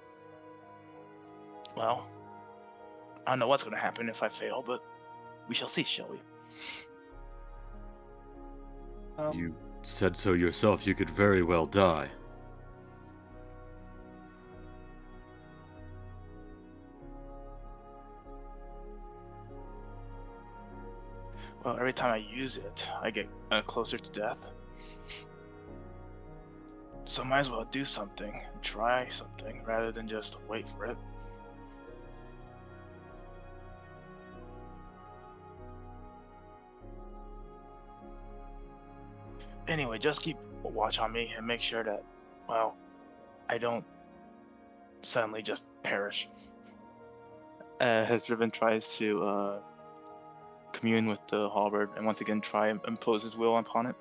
well, I don't know what's going to happen if I fail, but we shall see, shall we? You said so yourself, you could very well die. Well, every time I use it, I get closer to death. So I might as well do something, try something, rather than just wait for it. Anyway, just keep a watch on me and make sure that, well, I don't suddenly just perish. As Riven tries to commune with the halberd and once again try and impose his will upon it.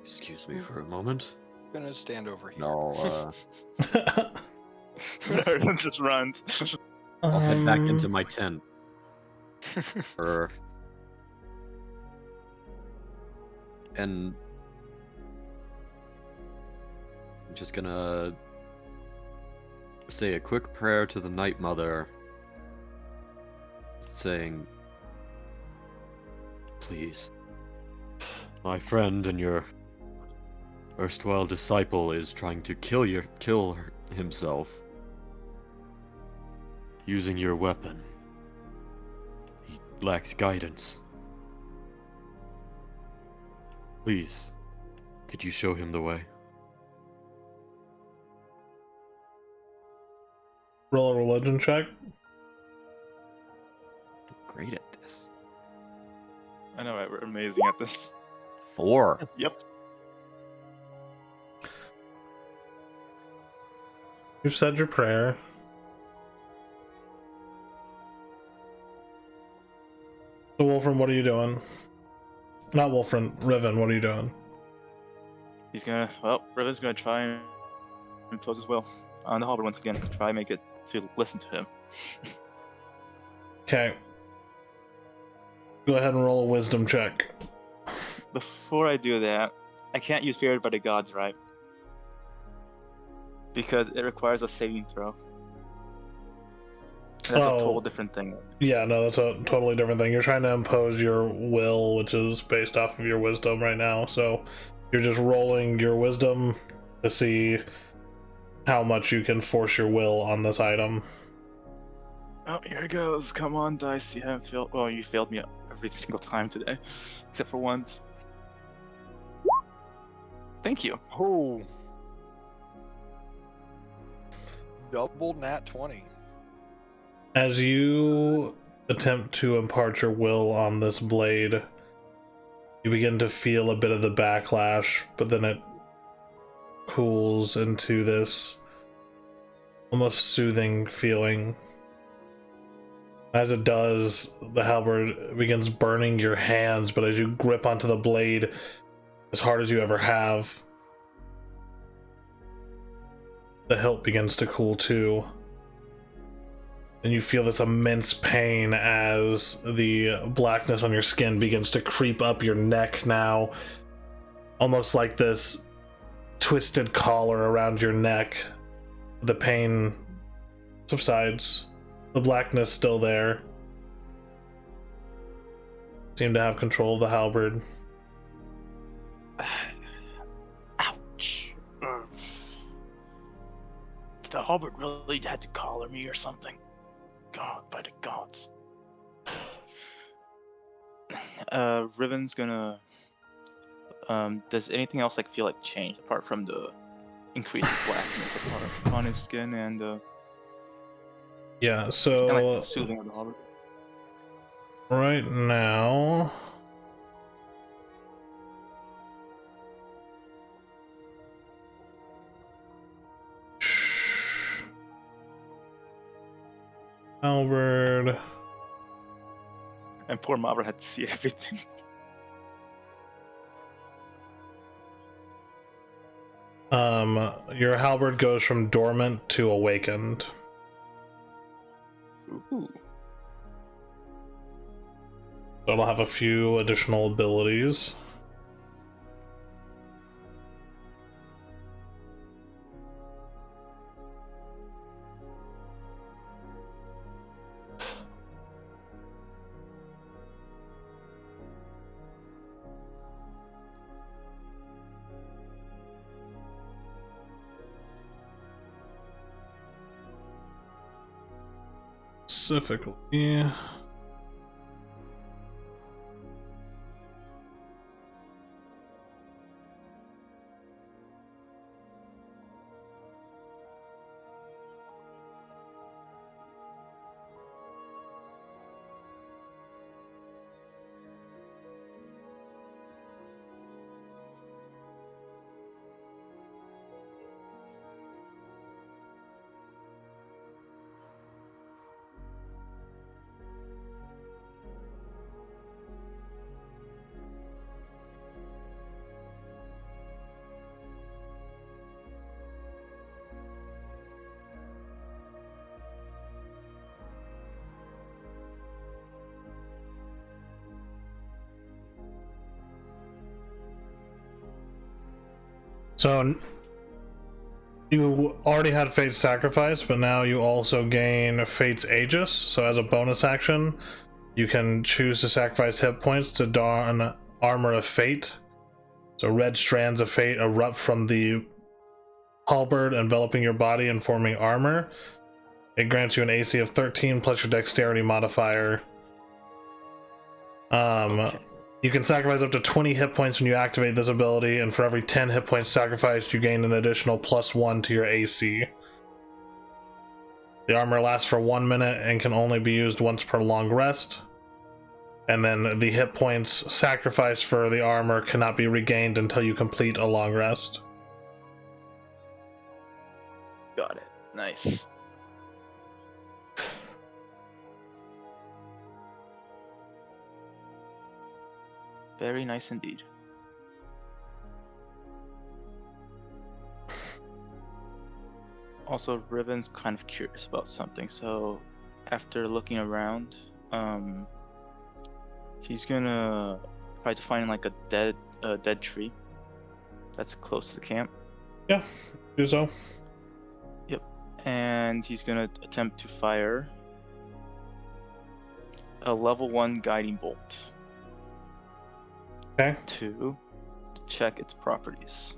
Excuse me for a moment. Gonna stand over here. No, Riven just runs. I'll head back into my tent. And I'm just gonna say a quick prayer to the Night Mother, saying, please, my friend and your erstwhile disciple is trying to kill himself using your weapon. He lacks guidance. Please, could you show him the way? Roll a religion check. I'm great at this. I know, right? We're amazing at this. 4. Yep. You've said your prayer. So Wolfram, what are you doing? Not Wolfram, Riven, what are you doing? He's gonna, well, Riven's gonna try and impose his will on the halberd once again, to try and make it to listen to him. Okay. Go ahead and roll a wisdom check. Before I do that, I can't use Favored by the Gods, right? Because it requires a saving throw. That's a total different thing. Yeah, no, that's a totally different thing. You're trying to impose your will, which is based off of your wisdom right now. So you're just rolling your wisdom to see how much you can force your will on this item. Oh, here it goes. Come on, dice. You haven't failed. Well, you failed me every single time today, except for once. Thank you. Oh. Double nat 20. As you attempt to impart your will on this blade, you begin to feel a bit of the backlash, but then it cools into this almost soothing feeling. As it does, the halberd begins burning your hands, but as you grip onto the blade as hard as you ever have, the hilt begins to cool too. and you feel this immense pain as the blackness on your skin begins to creep up your neck now, almost like this twisted collar around your neck. The pain subsides. The blackness still there. Seem to have control of the halberd. Ouch. The halberd really had to collar me or something. God, by the gods. Riven's gonna. Does anything else like feel like change apart from the increased blackness on his skin and Yeah, and, so like the soothing of the halberd? right now, halberd. And poor Mavra had to see everything. Your halberd goes from dormant to awakened. Ooh. So it'll have a few additional abilities. Specifically, so you already had Fate's Sacrifice, but now you also gain Fate's Aegis. So as a bonus action, you can choose to sacrifice hit points to don Armor of Fate. So red strands of fate erupt from the halberd, enveloping your body and forming armor. It grants you an AC of 13 plus your dexterity modifier. Okay. You can sacrifice up to 20 hit points when you activate this ability, and for every 10 hit points sacrificed, you gain an additional +1 to your AC. The armor lasts for 1 minute and can only be used once per long rest. And then the hit points sacrificed for the armor cannot be regained until you complete a long rest. Got it. Nice. Very nice indeed. Also, Riven's kind of curious about something, so after looking around, he's gonna try to find like a dead tree that's close to the camp. Yeah, do so. Yep. And he's gonna attempt to fire a level 1 guiding bolt. Okay. To check its properties.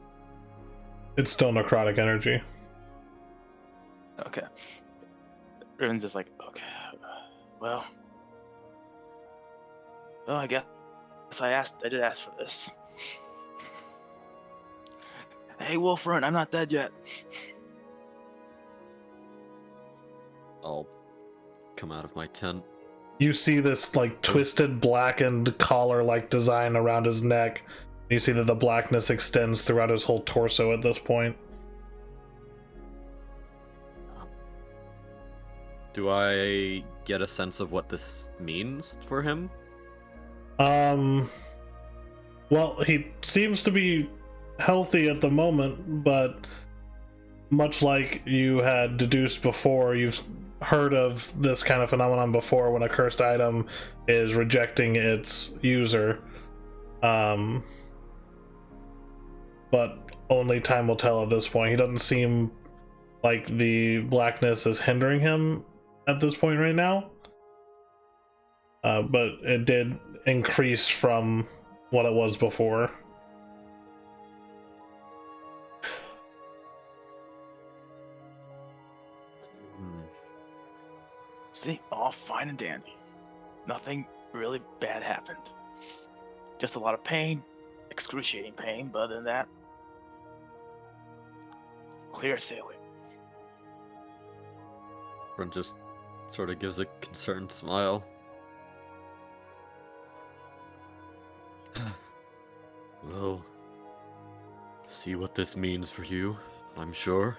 It's still necrotic energy. Okay. Riven's just like, okay, well, I guess I did ask for this. Hey, Wolfrun, I'm not dead yet. I'll come out of my tent. You see this like twisted blackened collar like design around his neck. You see that the blackness extends throughout his whole torso at this point. Do I get a sense of what this means for him? Well, he seems to be healthy at the moment, but much like you had deduced before, you've heard of this kind of phenomenon before when a cursed item is rejecting its user. But only time will tell at this point. He doesn't seem like the blackness is hindering him at this point right now. But it did increase from what it was before. See, all fine and dandy. Nothing really bad happened. Just a lot of pain, excruciating pain, but other than that, clear sailing. Ren just sort of gives a concerned smile. Well, see what this means for you, I'm sure.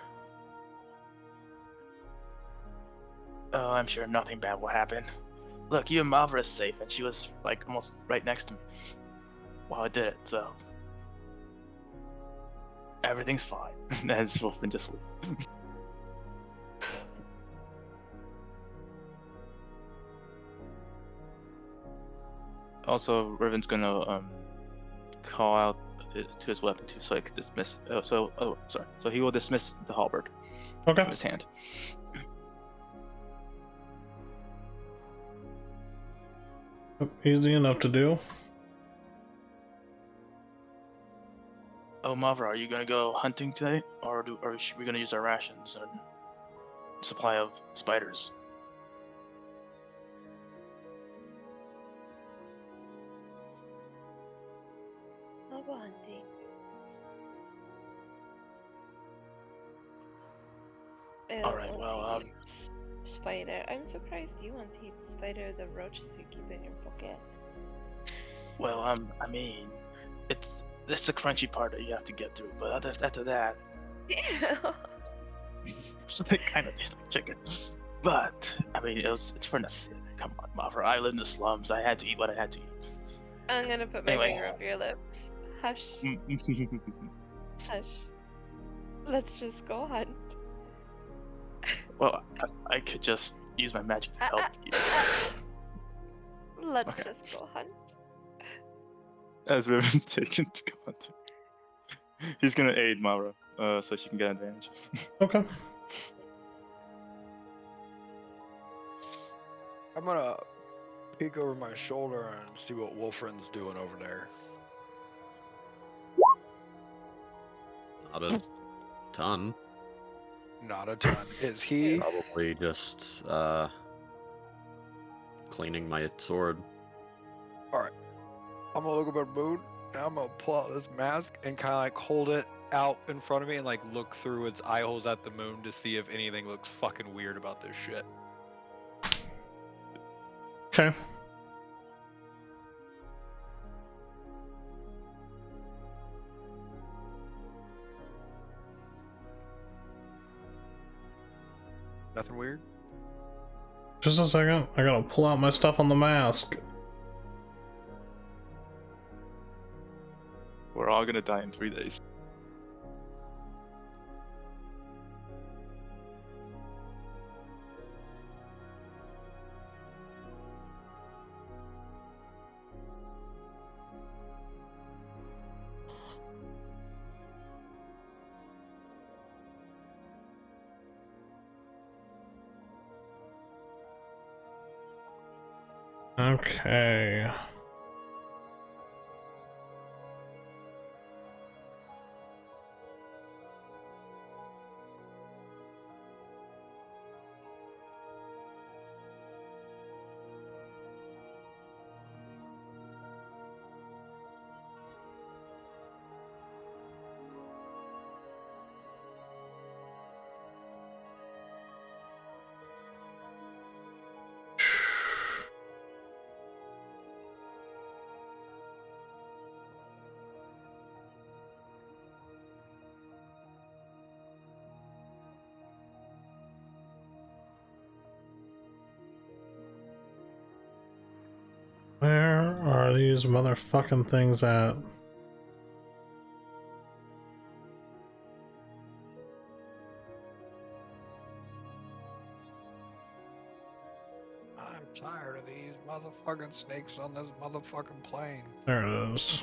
Oh, I'm sure nothing bad will happen. Look, you and Malvra is safe, and she was like almost right next to me while I did it, so everything's fine. As Wolfman just leaves. Also, Riven's gonna call out to his weapon too, so I could dismiss. So he will dismiss the halberd Okay. from his hand. Easy enough to do. Oh, Mavra, are you gonna go hunting today, or are we gonna use our rations and supply of spiders? I'll go hunting. All right, well, Spider. I'm surprised you want to eat spider, the roaches you keep in your pocket. well, I mean, it's the crunchy part that you have to get through, but after that, so they kind of taste like chicken. But I mean, it's for necessity. Come on, Mavra. I live in the slums. I had to eat what I had to eat. I'm gonna put my Anyway. finger up your lips. Hush, hush. Let's just go hunt. Well, I could just use my magic to help you. Let's Okay. just go hunt. As Riven's taken to go hunting. He's gonna aid Mavra, so she can get advantage. Okay. I'm gonna peek over my shoulder and see what Wolfren's doing over there. Not a ton. Not a ton. Is he? Probably just cleaning my sword. Alright. I'm gonna look up at Moon and I'm gonna pull out this mask and kinda like hold it out in front of me and like look through its eye holes at the moon to see if anything looks fucking weird about this shit. Okay. Nothing weird? Just a second. I gotta pull out my stuff on the mask. We're all gonna die in 3 days. Okay. Where are these motherfucking things at? Tired of these motherfucking snakes on this motherfucking plane. There it is.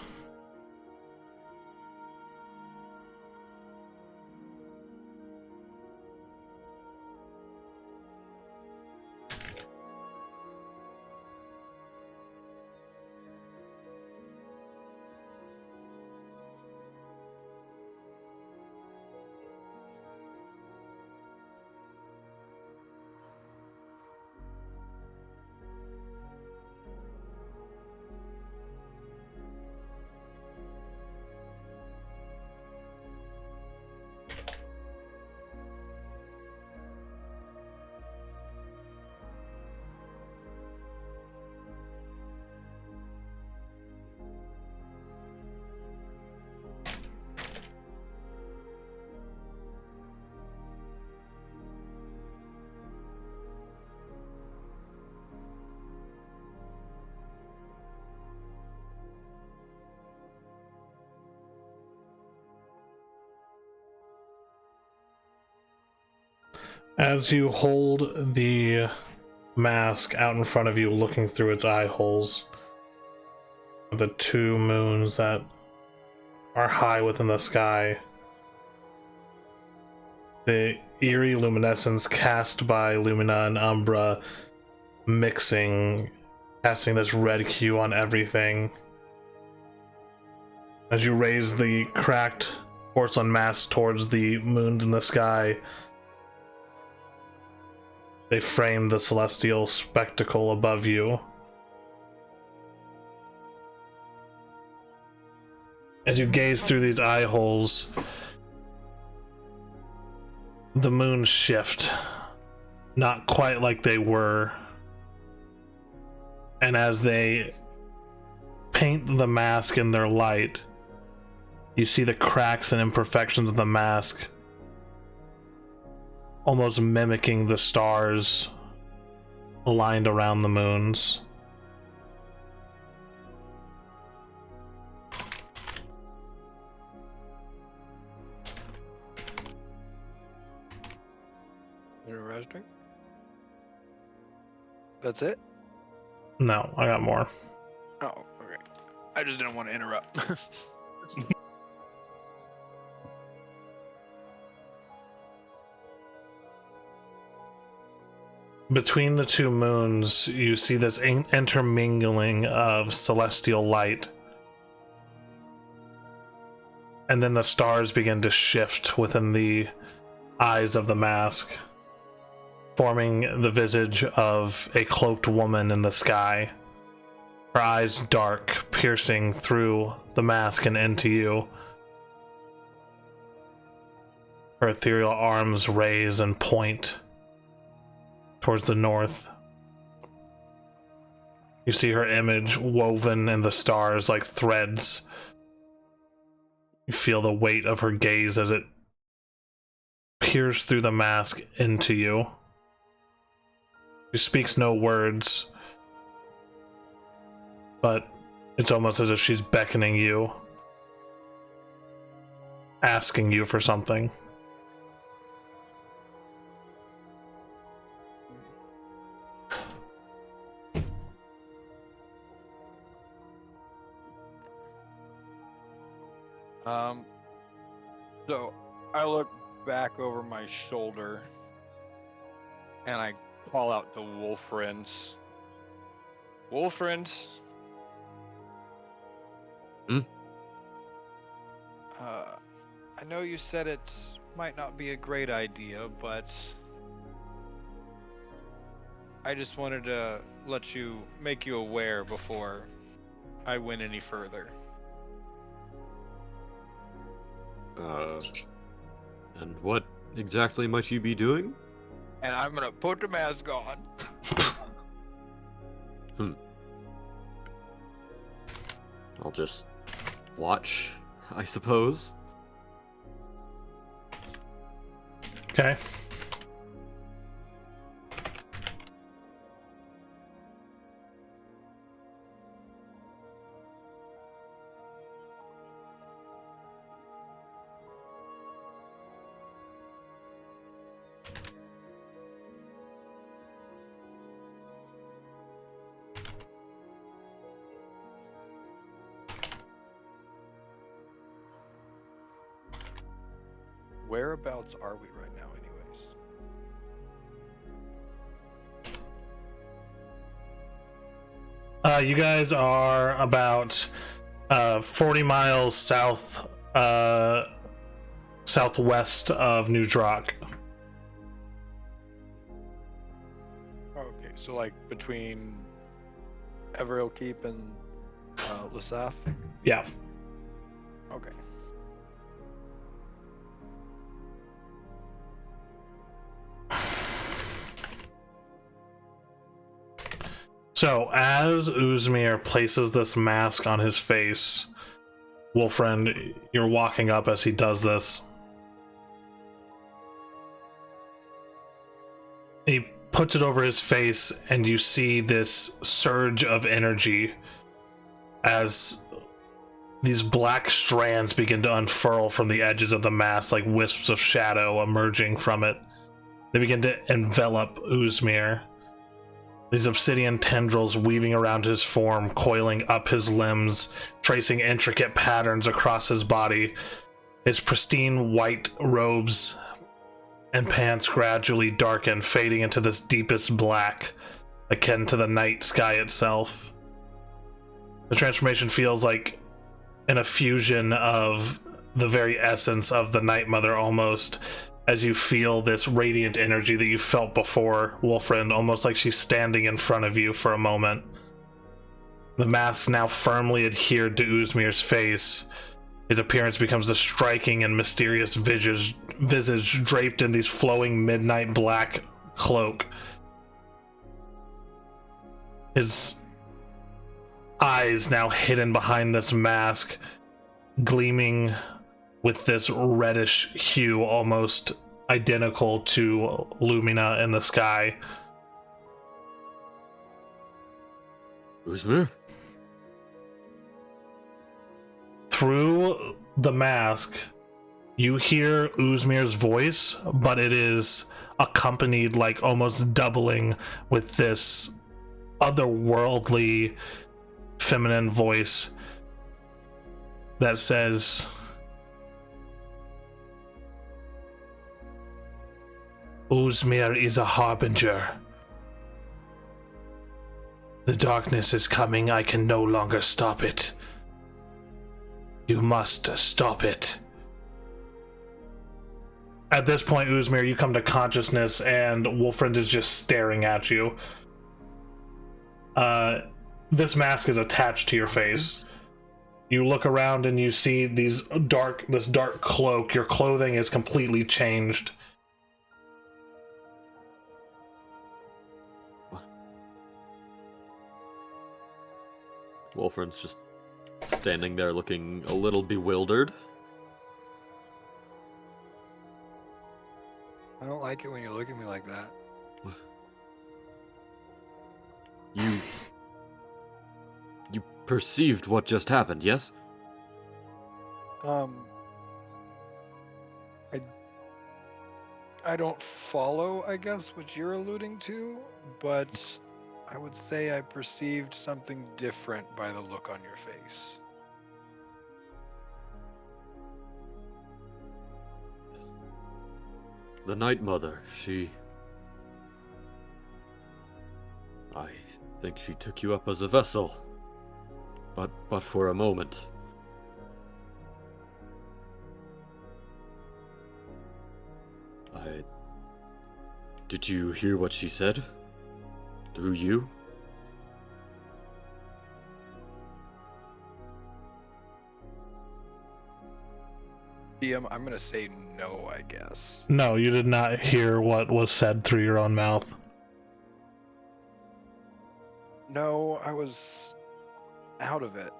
As you hold the mask out in front of you, looking through its eye holes, the two moons that are high within the sky, the eerie luminescence cast by Lumina and Umbra mixing, casting this red hue on everything. As you raise the cracked porcelain mask towards the moons in the sky, they frame the celestial spectacle above you. As you gaze through these eye holes, the moons shift, not quite like they were. And as they paint the mask in their light, you see the cracks and imperfections of the mask almost mimicking the stars aligned around the moons. Interesting. That's it? No, I got more. Oh, okay. I just didn't want to interrupt. Between the two moons, you see this intermingling of celestial light. And then the stars begin to shift within the eyes of the mask, forming the visage of a cloaked woman in the sky. Her eyes dark, piercing through the mask and into you. Her ethereal arms raise and point towards the north. You see her image woven in the stars like threads. You feel the weight of her gaze as it peers through the mask into you. She speaks no words, but it's almost as if she's beckoning you, asking you for something. So I look back over my shoulder and I call out to Wolfrins. Wolfrins? I know you said it might not be a great idea, but I just wanted to make you aware before I went any further. And what exactly might you be doing? And I'm gonna put the mask on. I'll just watch, I suppose. Okay. whereabouts are we right now, anyways? You guys are about 40 miles south southwest of New Drock. Okay, so like between Everill Keep and Lysaf? Yeah. Okay. So as Uzmir places this mask on his face, Wolfriend, you're walking up as he does this. He puts it over his face, and you see this surge of energy as these black strands begin to unfurl from the edges of the mask like wisps of shadow emerging from it. They begin to envelop Uzmir. These obsidian tendrils weaving around his form, coiling up his limbs, tracing intricate patterns across his body. His pristine white robes and pants gradually darken, fading into this deepest black, akin to the night sky itself. The transformation feels like an effusion of the very essence of the Night Mother almost, as you feel this radiant energy that you felt before, Wolfriend, almost like she's standing in front of you for a moment. The mask now firmly adhered to Uzmir's face. His appearance becomes a striking and mysterious visage draped in these flowing midnight black cloak. His eyes now hidden behind this mask, gleaming with this reddish hue almost identical to Lumina in the sky. Uzmir? Through the mask, you hear Uzmir's voice, but it is accompanied, like almost doubling, with this otherworldly feminine voice that says, Uzmir is a harbinger. The darkness is coming. I can no longer stop it. You must stop it. At this point, Uzmir, you come to consciousness, and Wolfriend is just staring at you. This mask is attached to your face. You look around and you see this dark cloak. Your clothing is completely changed. Wolfriend's just standing there looking a little bewildered. I don't like it when you look at me like that. You perceived what just happened, yes? I don't follow, I guess, what you're alluding to, but I would say I perceived something different by the look on your face. The Night Mother, I think she took you up as a vessel. But for a moment. Did you hear what she said? Through you? DM, I'm gonna say no, I guess. No, you did not hear what was said through your own mouth. No, I was out of it.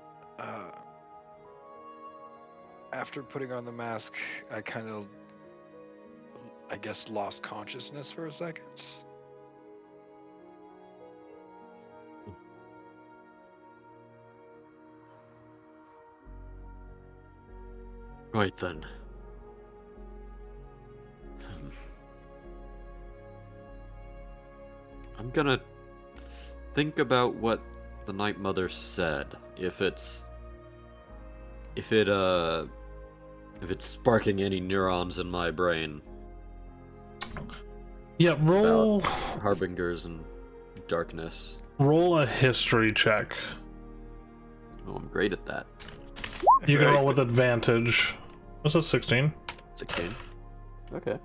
After putting on the mask, I kind of, I guess, lost consciousness for a second. Right then. I'm gonna think about what the Night Mother said. If it if it's sparking any neurons in my brain. Yeah, roll Harbingers and darkness. roll a history check. Oh, I'm great at that. You can roll with advantage. What's that, 16? 16. Okay.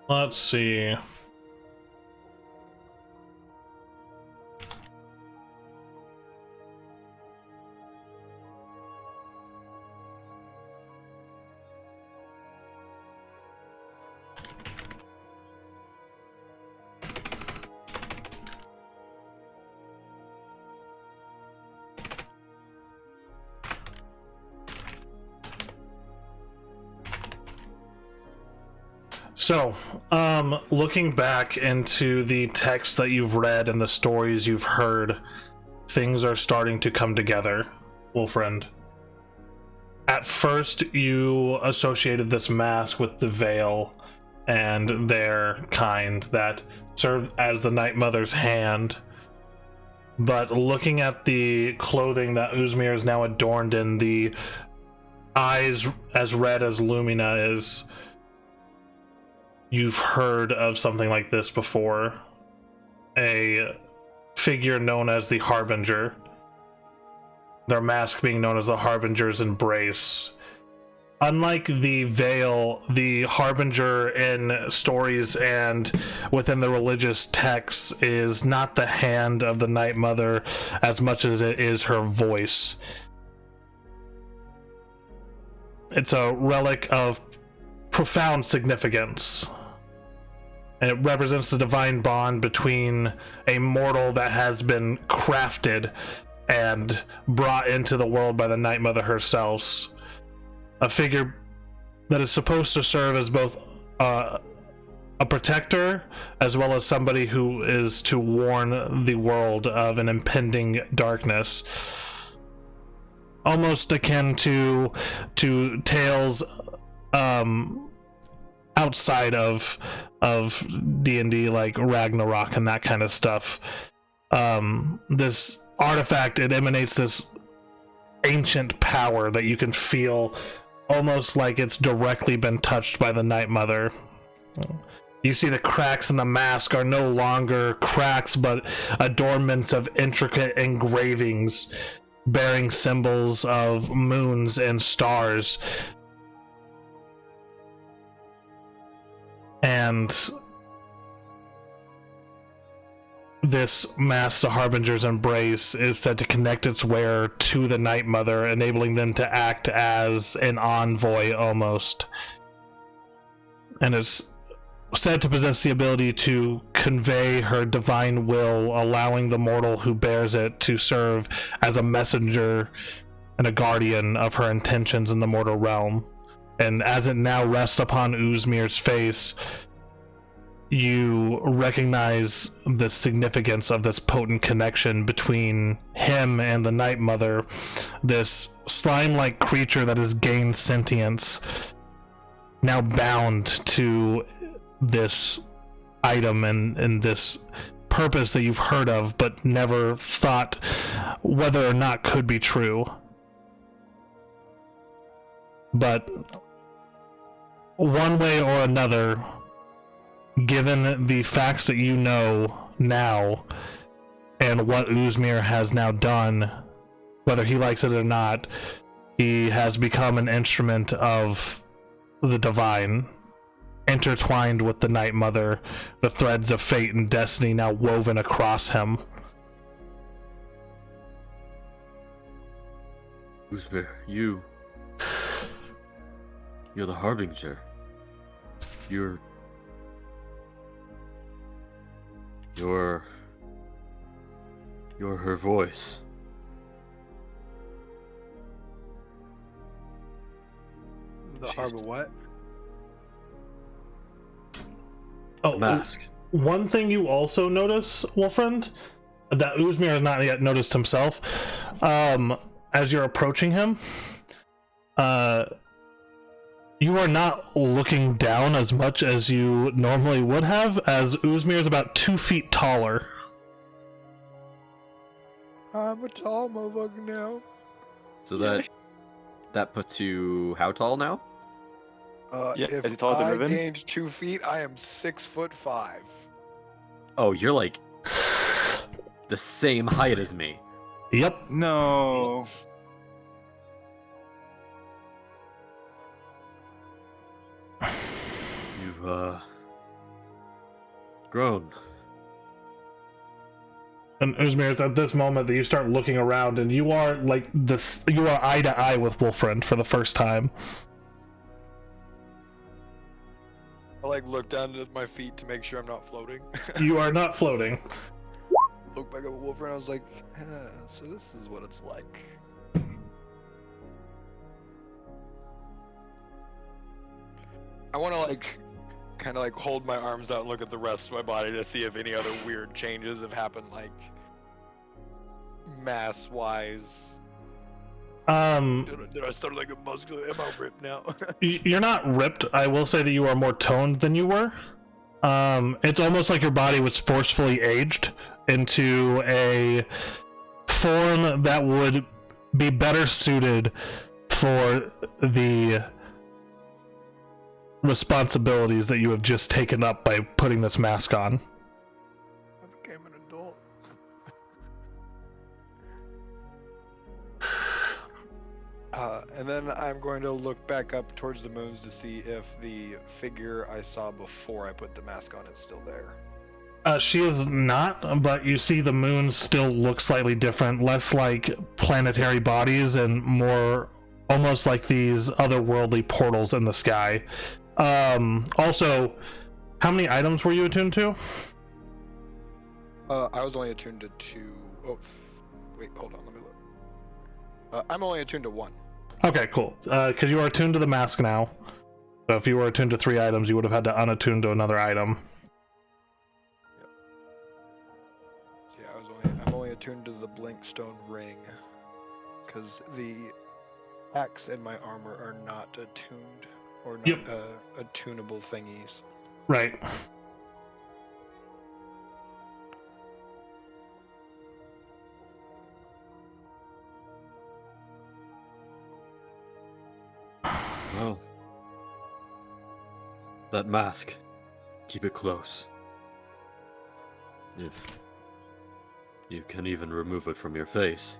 Let's see. So, looking back into the text that you've read and the stories you've heard, things are starting to come together, Wolfriend. At first, you associated this mask with the Veil and their kind that served as the Night Mother's hand. But looking at the clothing that Uzmir is now adorned in, the eyes as red as Lumina is, you've heard of something like this before. A figure known as the Harbinger. Their mask being known as the Harbinger's Embrace. Unlike the Veil, the Harbinger in stories and within the religious texts is not the hand of the Night Mother as much as it is her voice. It's a relic of profound significance. And it represents the divine bond between a mortal that has been crafted and brought into the world by the Night Mother herself. A figure that is supposed to serve as both a protector as well as somebody who is to warn the world of an impending darkness. Almost akin to tales outside of D&D, like Ragnarok and that kind of stuff. This artifact, it emanates this ancient power that you can feel almost like it's directly been touched by the Night Mother. You see the cracks in the mask are no longer cracks, but adornments of intricate engravings bearing symbols of moons and stars. And this mask, the Harbinger's Embrace, is said to connect its wearer to the Night Mother, enabling them to act as an envoy almost. And is said to possess the ability to convey her divine will, allowing the mortal who bears it to serve as a messenger and a guardian of her intentions in the mortal realm. And as it now rests upon Uzmir's face, you recognize the significance of this potent connection between him and the Night Mother, this slime-like creature that has gained sentience, now bound to this item and this purpose that you've heard of but never thought whether or not could be true. But one way or another, given the facts that you know now and what Uzmir has now done, whether he likes it or not, he has become an instrument of the divine, intertwined with the Night Mother, the threads of fate and destiny now woven across him. Uzmir, you're the Harbinger. You're her voice. The harbor what? Oh, Mask. one thing you also notice, Wolfriend, that Uzmir has not yet noticed himself. As you're approaching him, you are not looking down as much as you normally would have, as Uzmir is about 2 feet taller. I'm a tall motherfucker now. So that puts you how tall now? Yeah, is he If taller than I Riven? gained 2 feet, I am 6'5". Oh, you're like the same height as me. Yep. No. You've grown. And Uzmir, it's at this moment that you start looking around, and you are like this. You are eye to eye with Wolfriend for the first time. I like look down at my feet to make sure I'm not floating. You are not floating. Look back at Wolfriend, and I was like, so this is what it's like. I want to kind of hold my arms out and look at the rest of my body to see if any other weird changes have happened, mass wise. Did I start like a muscular? Am I ripped now? You're not ripped. I will say that you are more toned than you were. It's almost like your body was forcefully aged into a form that would be better suited for the responsibilities that you have just taken up by putting this mask on. I became an adult. And then I'm going to look back up towards the moons to see if the figure I saw before I put the mask on is still there. She is not, but you see the moons still look slightly different, less like planetary bodies and more almost like these otherworldly portals in the sky. Also, how many items were you attuned to? I was only attuned to 2. Oh, wait, hold on, let me look. I'm only attuned to 1. Okay, cool. Because you are attuned to the mask now. So if you were attuned to 3 items, you would have had to unattune to another item. Yeah, I'm only attuned to the Blinkstone ring, because the axe and my armor are not attuned, or not Yep. attunable thingies. Right. Well, that mask, keep it close. If you can even remove it from your face.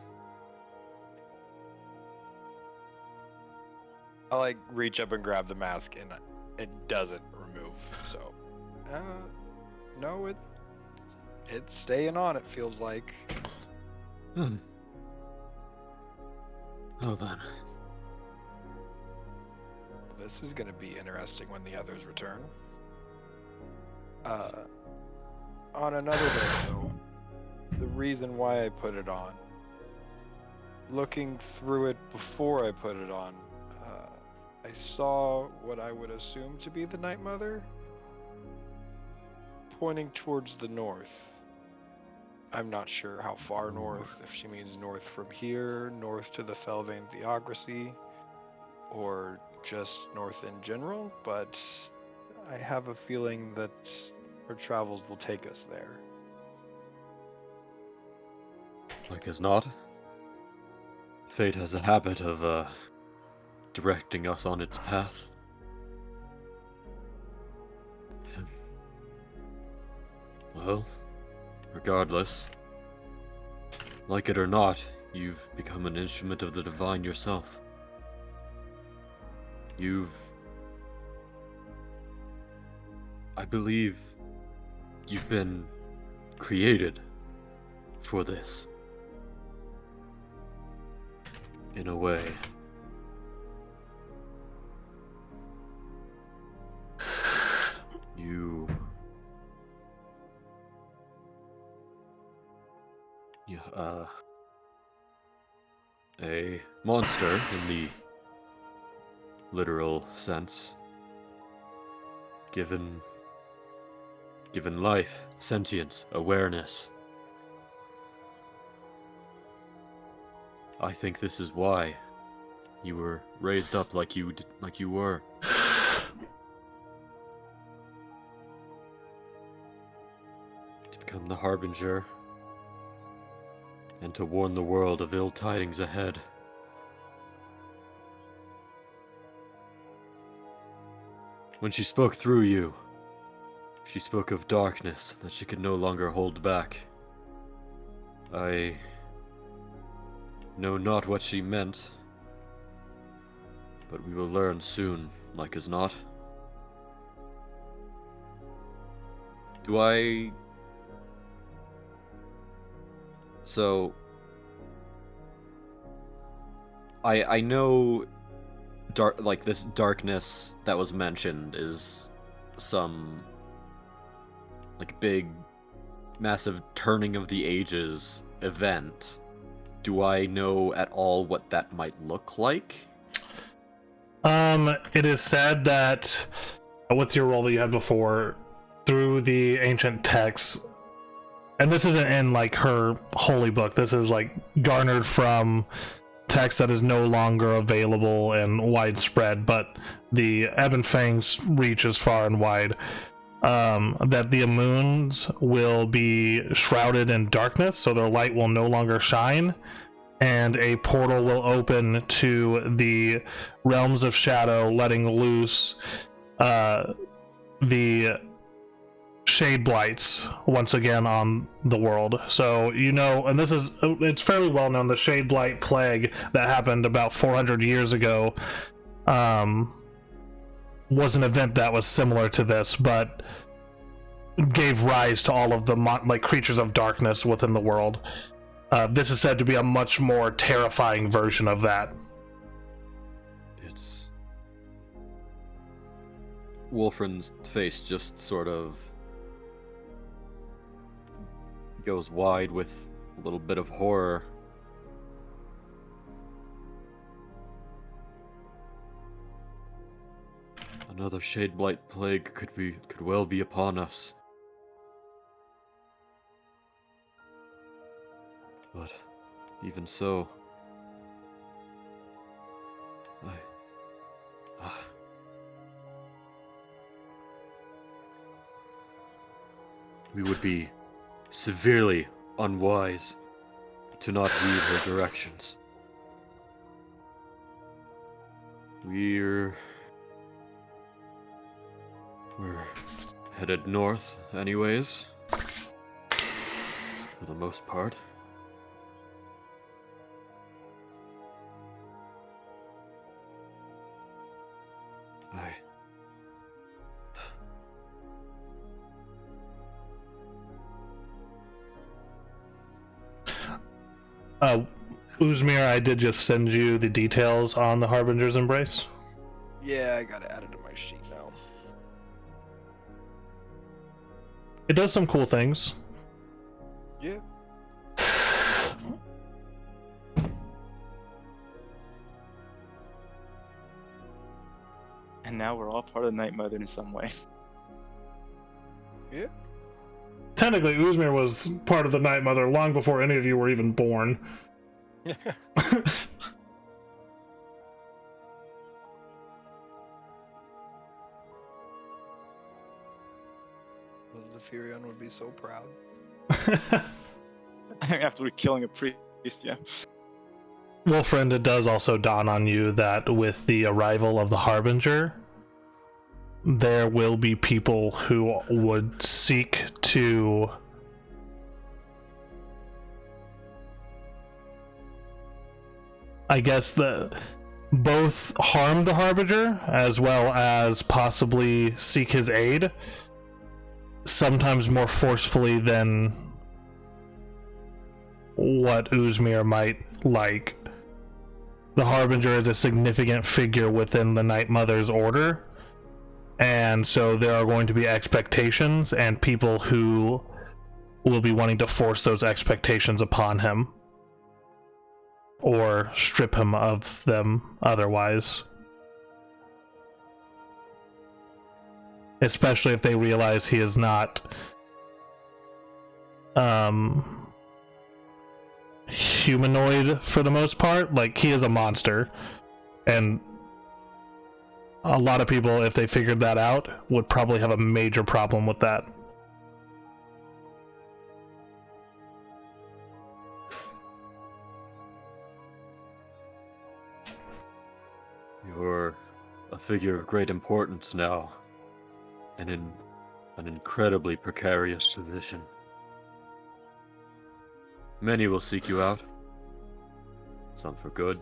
I reach up and grab the mask, and it doesn't remove. So, no, it's staying on. It feels like. Oh then. This is gonna be interesting when the others return. On another day, though, the reason why I put it on, looking through it before I put it on, I saw what I would assume to be the Night Mother, pointing towards the north. I'm not sure how far north, if she means north from here, north to the Felvain Theocracy, or just north in general, but I have a feeling that her travels will take us there. Like as not. Fate has a habit of, directing us on its path. Well, regardless, like it or not, you've become an instrument of the divine yourself. I believe you've been created for this. In a way. A monster in the literal sense. Given life, sentience, awareness. I think this is why you were raised up like you were. To become the Harbinger, and to warn the world of ill tidings ahead. When she spoke through you, she spoke of darkness that she could no longer hold back. I know not what she meant, but we will learn soon, like as not. So, I know this darkness that was mentioned is some like big massive turning of the ages event. Do I know at all what that might look like? It is said that with your role that you had before, through the ancient texts, and this isn't in like her holy book, this is like garnered from text that is no longer available and widespread, but the Ebon Fang's reach is far and wide. That the moons will be shrouded in darkness, so their light will no longer shine, and a portal will open to the realms of shadow, letting loose the shade blights once again on the world. So and it's fairly well known, the shade blight plague that happened about 400 years ago was an event that was similar to this, but gave rise to all of the creatures of darkness within the world. This is said to be a much more terrifying version of that. It's... Wolfrin's face just sort of goes wide with a little bit of horror. Another shade blight plague could well be upon us. But even so, we would be severely unwise to not heed her directions. We're headed north anyways, for the most part. Uzmir, I did just send you the details on the Harbinger's Embrace. Yeah, I got it added to my sheet now. It does some cool things. Yeah. And now we're all part of the Night Mother in some way. Yeah. Technically, Uzmir was part of the Night Mother long before any of you were even born. Well, Zephyrion would be so proud. After killing a priest, yeah. Well, friend, it does also dawn on you that with the arrival of the Harbinger, there will be people who would seek to both harm the Harbinger as well as possibly seek his aid, sometimes more forcefully than what Uzmir might like. The Harbinger is a significant figure within the Night Mother's order, and so there are going to be expectations and people who will be wanting to force those expectations upon him or strip him of them otherwise, especially if they realize he is not humanoid for the most part. Like, he is a monster, and a lot of people, if they figured that out, would probably have a major problem with that. You're a figure of great importance now, and in an incredibly precarious position. Many will seek you out. Some for good,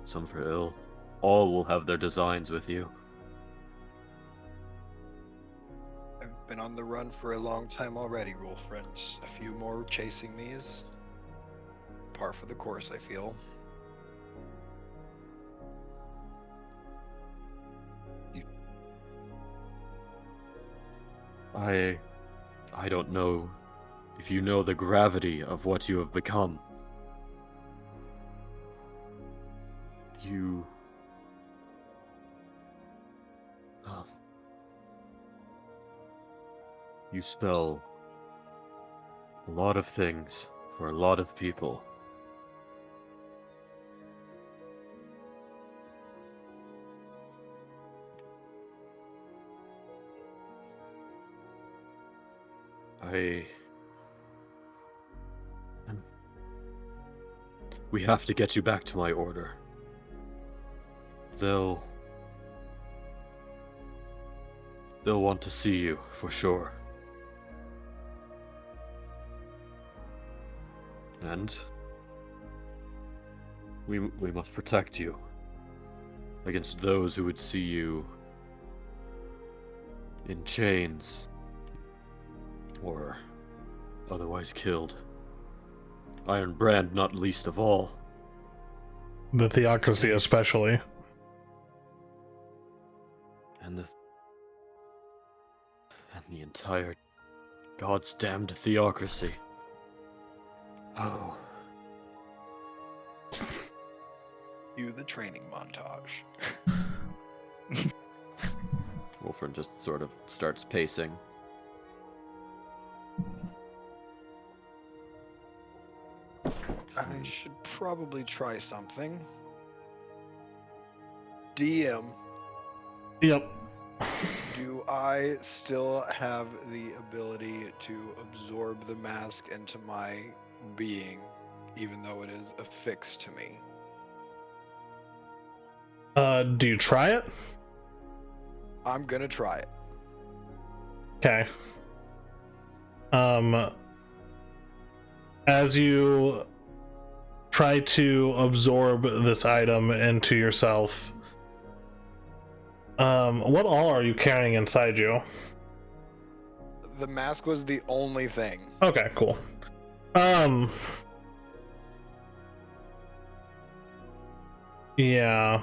some for ill. All will have their designs with you. I've been on the run for a long time already, rule friends. A few more chasing me is par for the course, I feel. I don't know if you know the gravity of what you have become. You... You spell a lot of things for a lot of people. We have to get you back to my order. They'll want to see you, for sure. And we must protect you against those who would see you in chains or otherwise killed. Iron Brand not least of all. The theocracy especially. And the entire God's damned theocracy. Oh. Cue the training montage. Wolfram just sort of starts pacing. I should probably try something. DM, Yep. do I still have the ability to absorb the mask into my being, even though it is affixed to me? Do you try it? I'm gonna try it. Okay. As you try to absorb this item into yourself, what all are you carrying inside you? The mask was the only thing. Okay, cool. Yeah.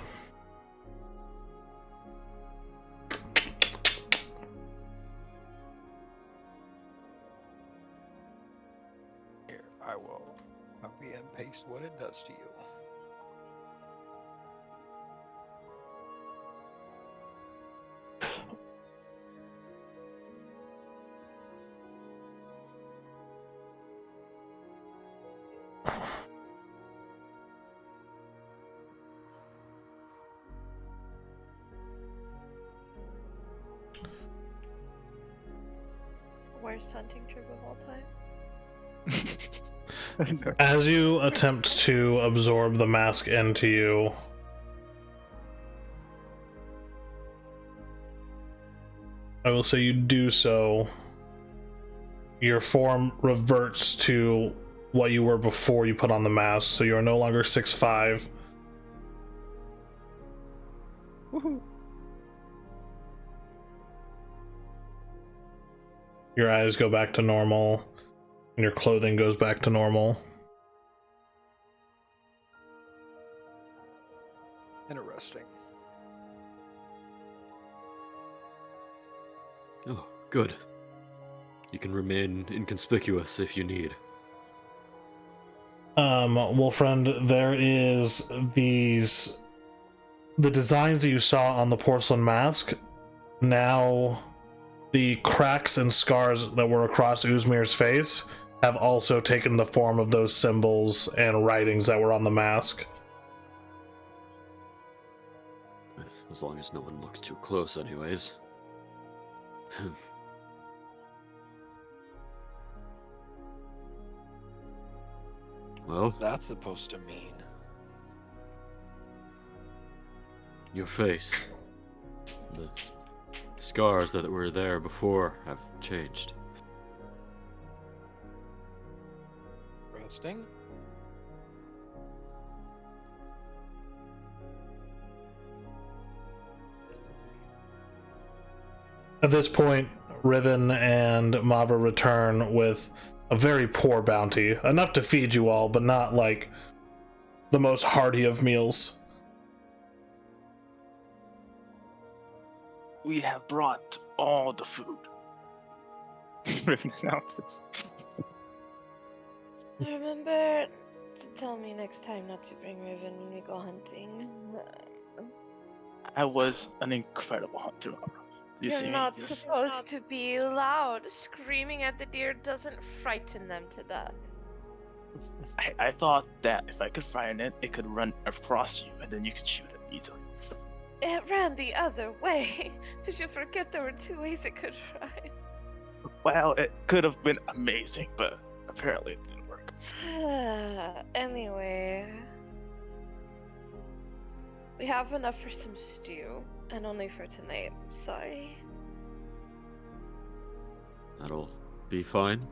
Here, I will copy and paste what it does to you. Worst hunting trip of all time. As you attempt to absorb the mask into you, I will say you do so. Your form reverts to what you were before you put on the mask, so you are no longer 6'5". Woohoo. Your eyes go back to normal, and your clothing goes back to normal. Interesting. Oh, good. You can remain inconspicuous if you need. Well, friend, there is the designs that you saw on the porcelain mask. Now, the cracks and scars that were across Uzmir's face have also taken the form of those symbols and writings that were on the mask. As long as no one looks too close, anyways. Well, That's supposed to mean. your face. The scars that were there before have changed. Interesting. At this point, Riven and Mavra return with a very poor bounty. Enough to feed you all, but not like the most hearty of meals. We have brought all the food. Riven announces. Remember to tell me next time not to bring Riven when we go hunting. I was an incredible hunter. You see You're me? not Just- supposed to be loud. Screaming at the deer doesn't frighten them to death. I thought that if I could frighten it, it could run across you, and then you could shoot it easily. It ran the other way. Did you forget there were two ways it could run? Well, it could have been amazing, but apparently it didn't work. Anyway, we have enough for some stew, and only for tonight. Sorry. That'll be fine.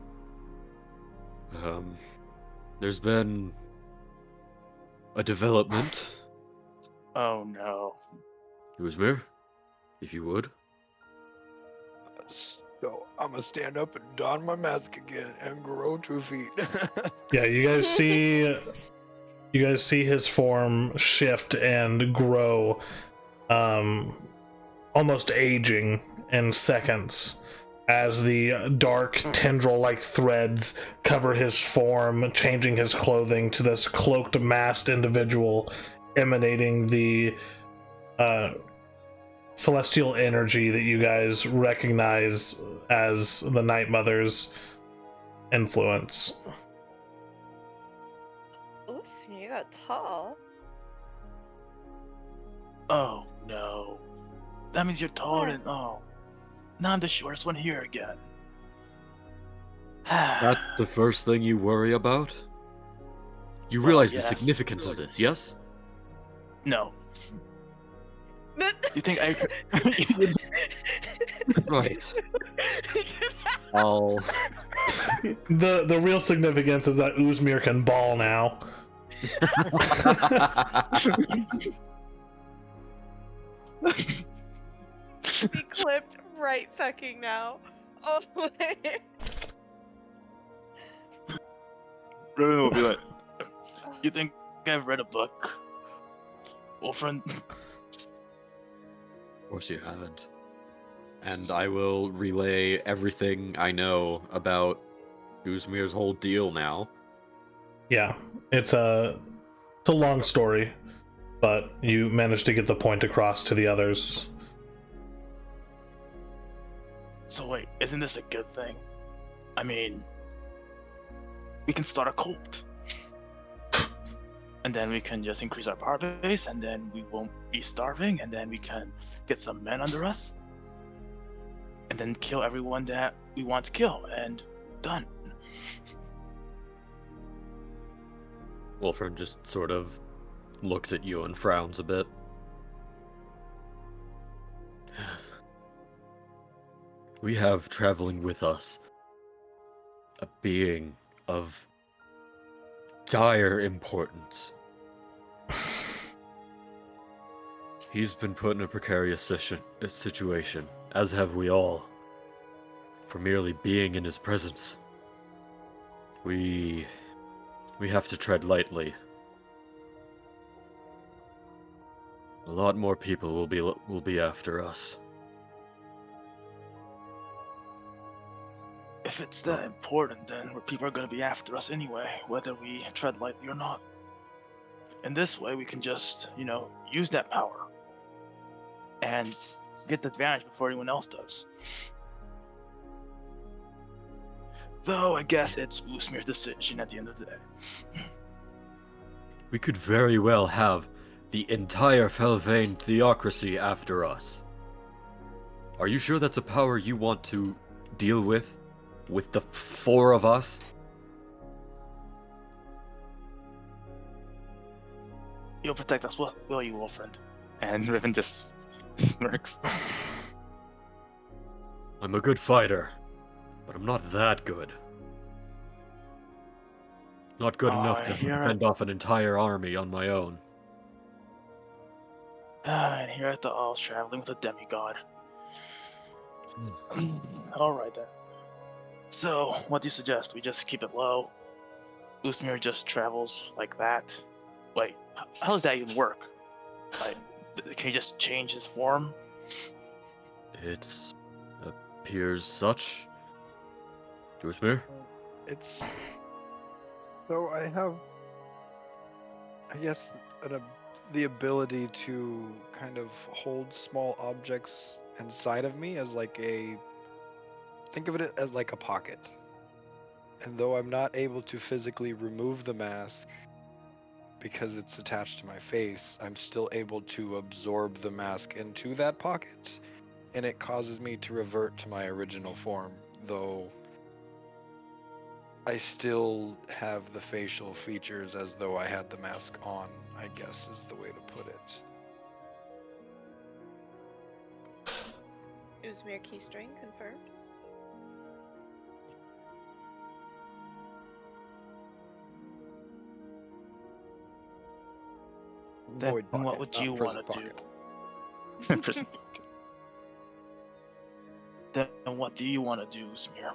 There's been a development. Oh no. Uzmir, if you would. So I'm gonna stand up and don my mask again and grow 2 feet. Yeah, you guys see his form shift and grow, almost aging in seconds as the dark tendril-like threads cover his form, changing his clothing to this cloaked, masked individual emanating the celestial energy that you guys recognize as the Night Mother's influence. Oops, you got tall. Oh no. That means you're taller What? than. Oh. Now I'm the shortest one here again. That's the first thing you worry about? You Well, realize yes. the significance of this, yes? No. You think I. Right. I'll... The real significance is that Uzmir can ball now. Be clipped right fucking now. Oh wait. Riven will be like, you think I've read a book? Well, friend. Of course you haven't. And I will relay everything I know about Uzmir's whole deal now. Yeah, it's a long story, but you managed to get the point across to the others. So wait, isn't this a good thing? I mean, we can start a cult. And then we can just increase our power base, and then we won't be starving, and then we can get some men under us. And then kill everyone that we want to kill, and done. Wolfram just sort of looks at you and frowns a bit. We have traveling with us a being of dire importance. He's been put in a precarious situation, as have we all, for merely being in his presence. We have to tread lightly. A lot more people will be after us. If it's that important, then people are going to be after us anyway, whether we tread lightly or not. And this way, we can just, use that power and get the advantage before anyone else does. Though I guess it's Usmir's decision at the end of the day. We could very well have the entire Felvain theocracy after us. Are you sure that's a power you want to deal with? With the 4 of us? You'll protect us, will you, Wolfriend? And Riven just smirks. I'm a good fighter, but I'm not that good. Not good enough to fend off an entire army on my own. And here at the Isles, traveling with a demigod. Alright then. So, what do you suggest? We just keep it low? Usmir just travels like that? Wait, how does that even work? Like, can he just change his form? It appears such. Usmir? It's so I have, I guess, the ability to kind of hold small objects inside of me as like think of it as like a pocket. And though I'm not able to physically remove the mask because it's attached to my face, I'm still able to absorb the mask into that pocket, and it causes me to revert to my original form, though I still have the facial features as though I had the mask on, I guess is the way to put it. Usmir keystring confirmed. Then Void pocket, what would not you prison want to do? pocket. Prison pocket. Then what do you want to do, Usmir?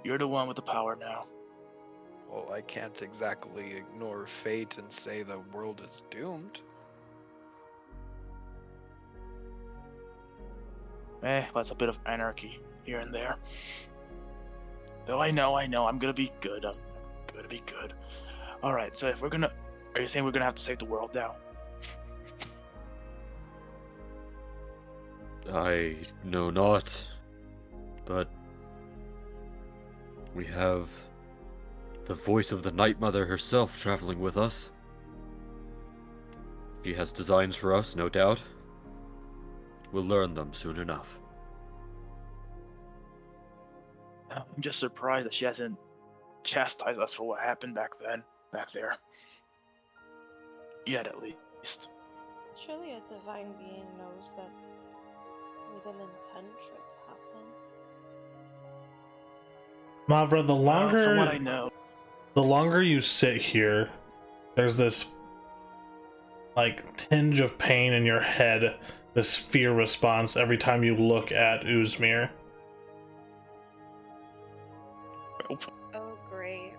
You're the one with the power now. Well, I can't exactly ignore fate and say the world is doomed. That's a bit of anarchy here and there. Though I know, I'm gonna be good. I'm gonna be good. Alright, so if are you saying we're gonna have to save the world now? I know not, but we have the voice of the Night Mother herself traveling with us. She has designs for us, no doubt. We'll learn them soon enough. I'm just surprised that she hasn't chastised us for what happened back there. Yet, at least. Surely a divine being knows that we didn't intend for it to happen. Mavra, From what I know, the longer you sit here, there's this like tinge of pain in your head, this fear response every time you look at Usmir. Oh, great.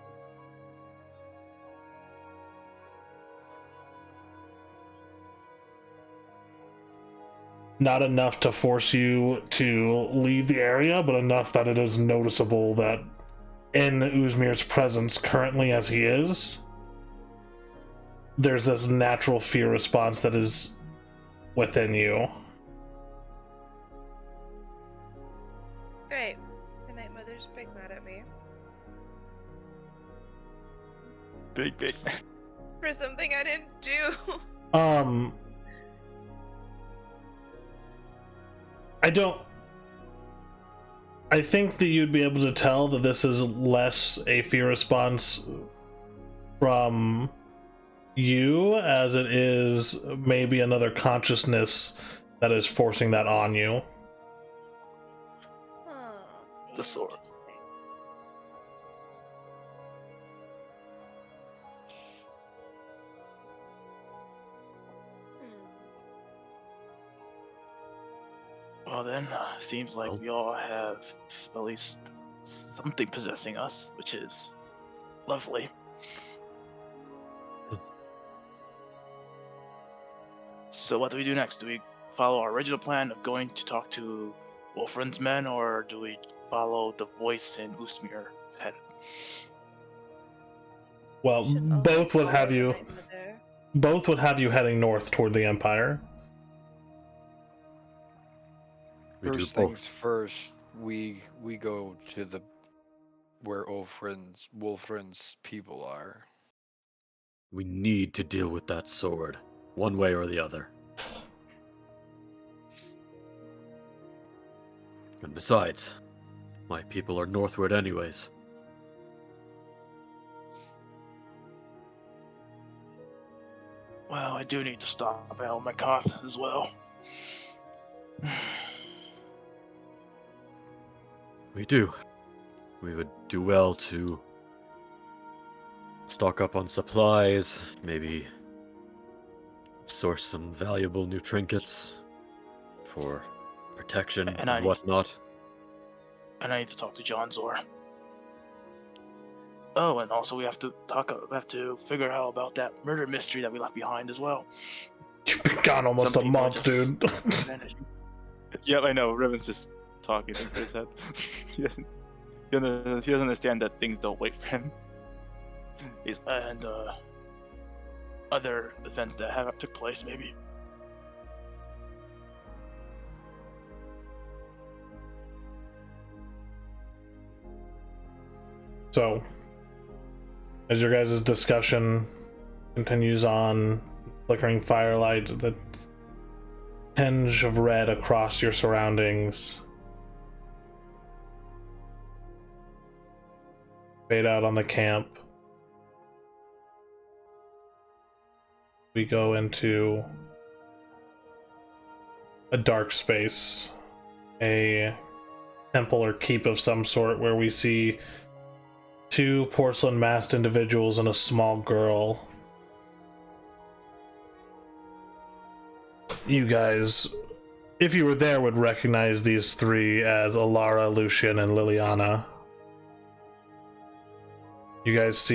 Not enough to force you to leave the area, but enough that it is noticeable that in Usmir's presence currently as he is, there's this natural fear response that is within you. Great. The Night Mother's big mad at me. big. For something I didn't do. I think that you'd be able to tell that this is less a fear response from you as it is maybe another consciousness that is forcing that on you. Oh, The sword. interesting. Well then, seems like we all have at least something possessing us, which is lovely. So what do we do next? Do we follow our original plan of going to talk to Wolfrand's men, or do we follow the voice in Usmir's head? Well, Should always both would follow have the you Night Mother. both would have you heading north toward the Empire. We do First both. things first, we go to the where Wolfrin's people are. We need to deal with that sword, one way or the other. And besides, my people are northward anyways. Well, I do need to stop Elmakoth as well. We do. We would do well to stock up on supplies, maybe source some valuable new trinkets for protection And and I- whatnot. And I need to talk to John Zor. Oh, and also we have to figure out about that murder mystery that we left behind as well. You've been gone almost Some a people month, just dude. vanish. Yep, I know. Riven's just talking in his head. he doesn't understand that things don't wait for him. And other events that have took place, maybe. So, as your guys' discussion continues on, flickering firelight, the tinge of red across your surroundings fade out on the camp. We go into a dark space, a temple or keep of some sort, where we see two porcelain masked individuals and a small girl. You guys, if you were there, would recognize these three as Alara, Lucian, and Liliana. You guys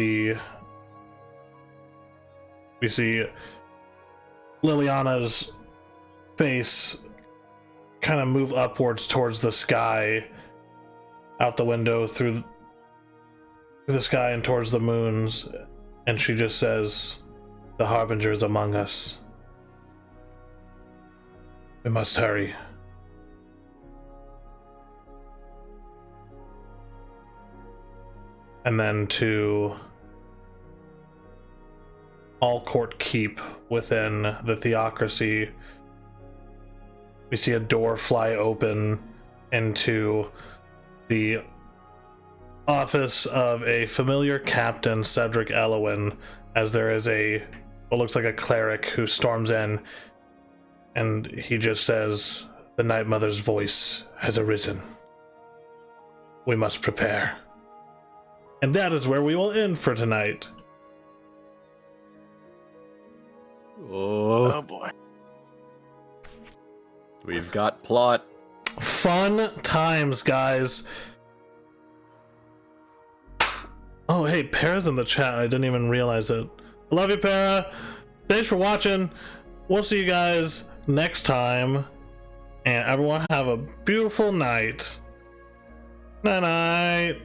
we see Liliana's face kind of move upwards towards the sky, out the window through the sky and towards the moons, and she just says, "The Harbinger is among us. We must hurry." And then to Allcourt Keep within the Theocracy, we see a door fly open into the office of a familiar captain, Cedric Elowin, as there is what looks like a cleric who storms in, and he just says, "The Night Mother's voice has arisen. We must prepare." And that is where we will end for tonight. Oh boy. We've got plot. Fun times, guys. Oh, hey, Para's in the chat. I didn't even realize it. I love you, Para. Thanks for watching. We'll see you guys next time. And everyone have a beautiful night. Night night.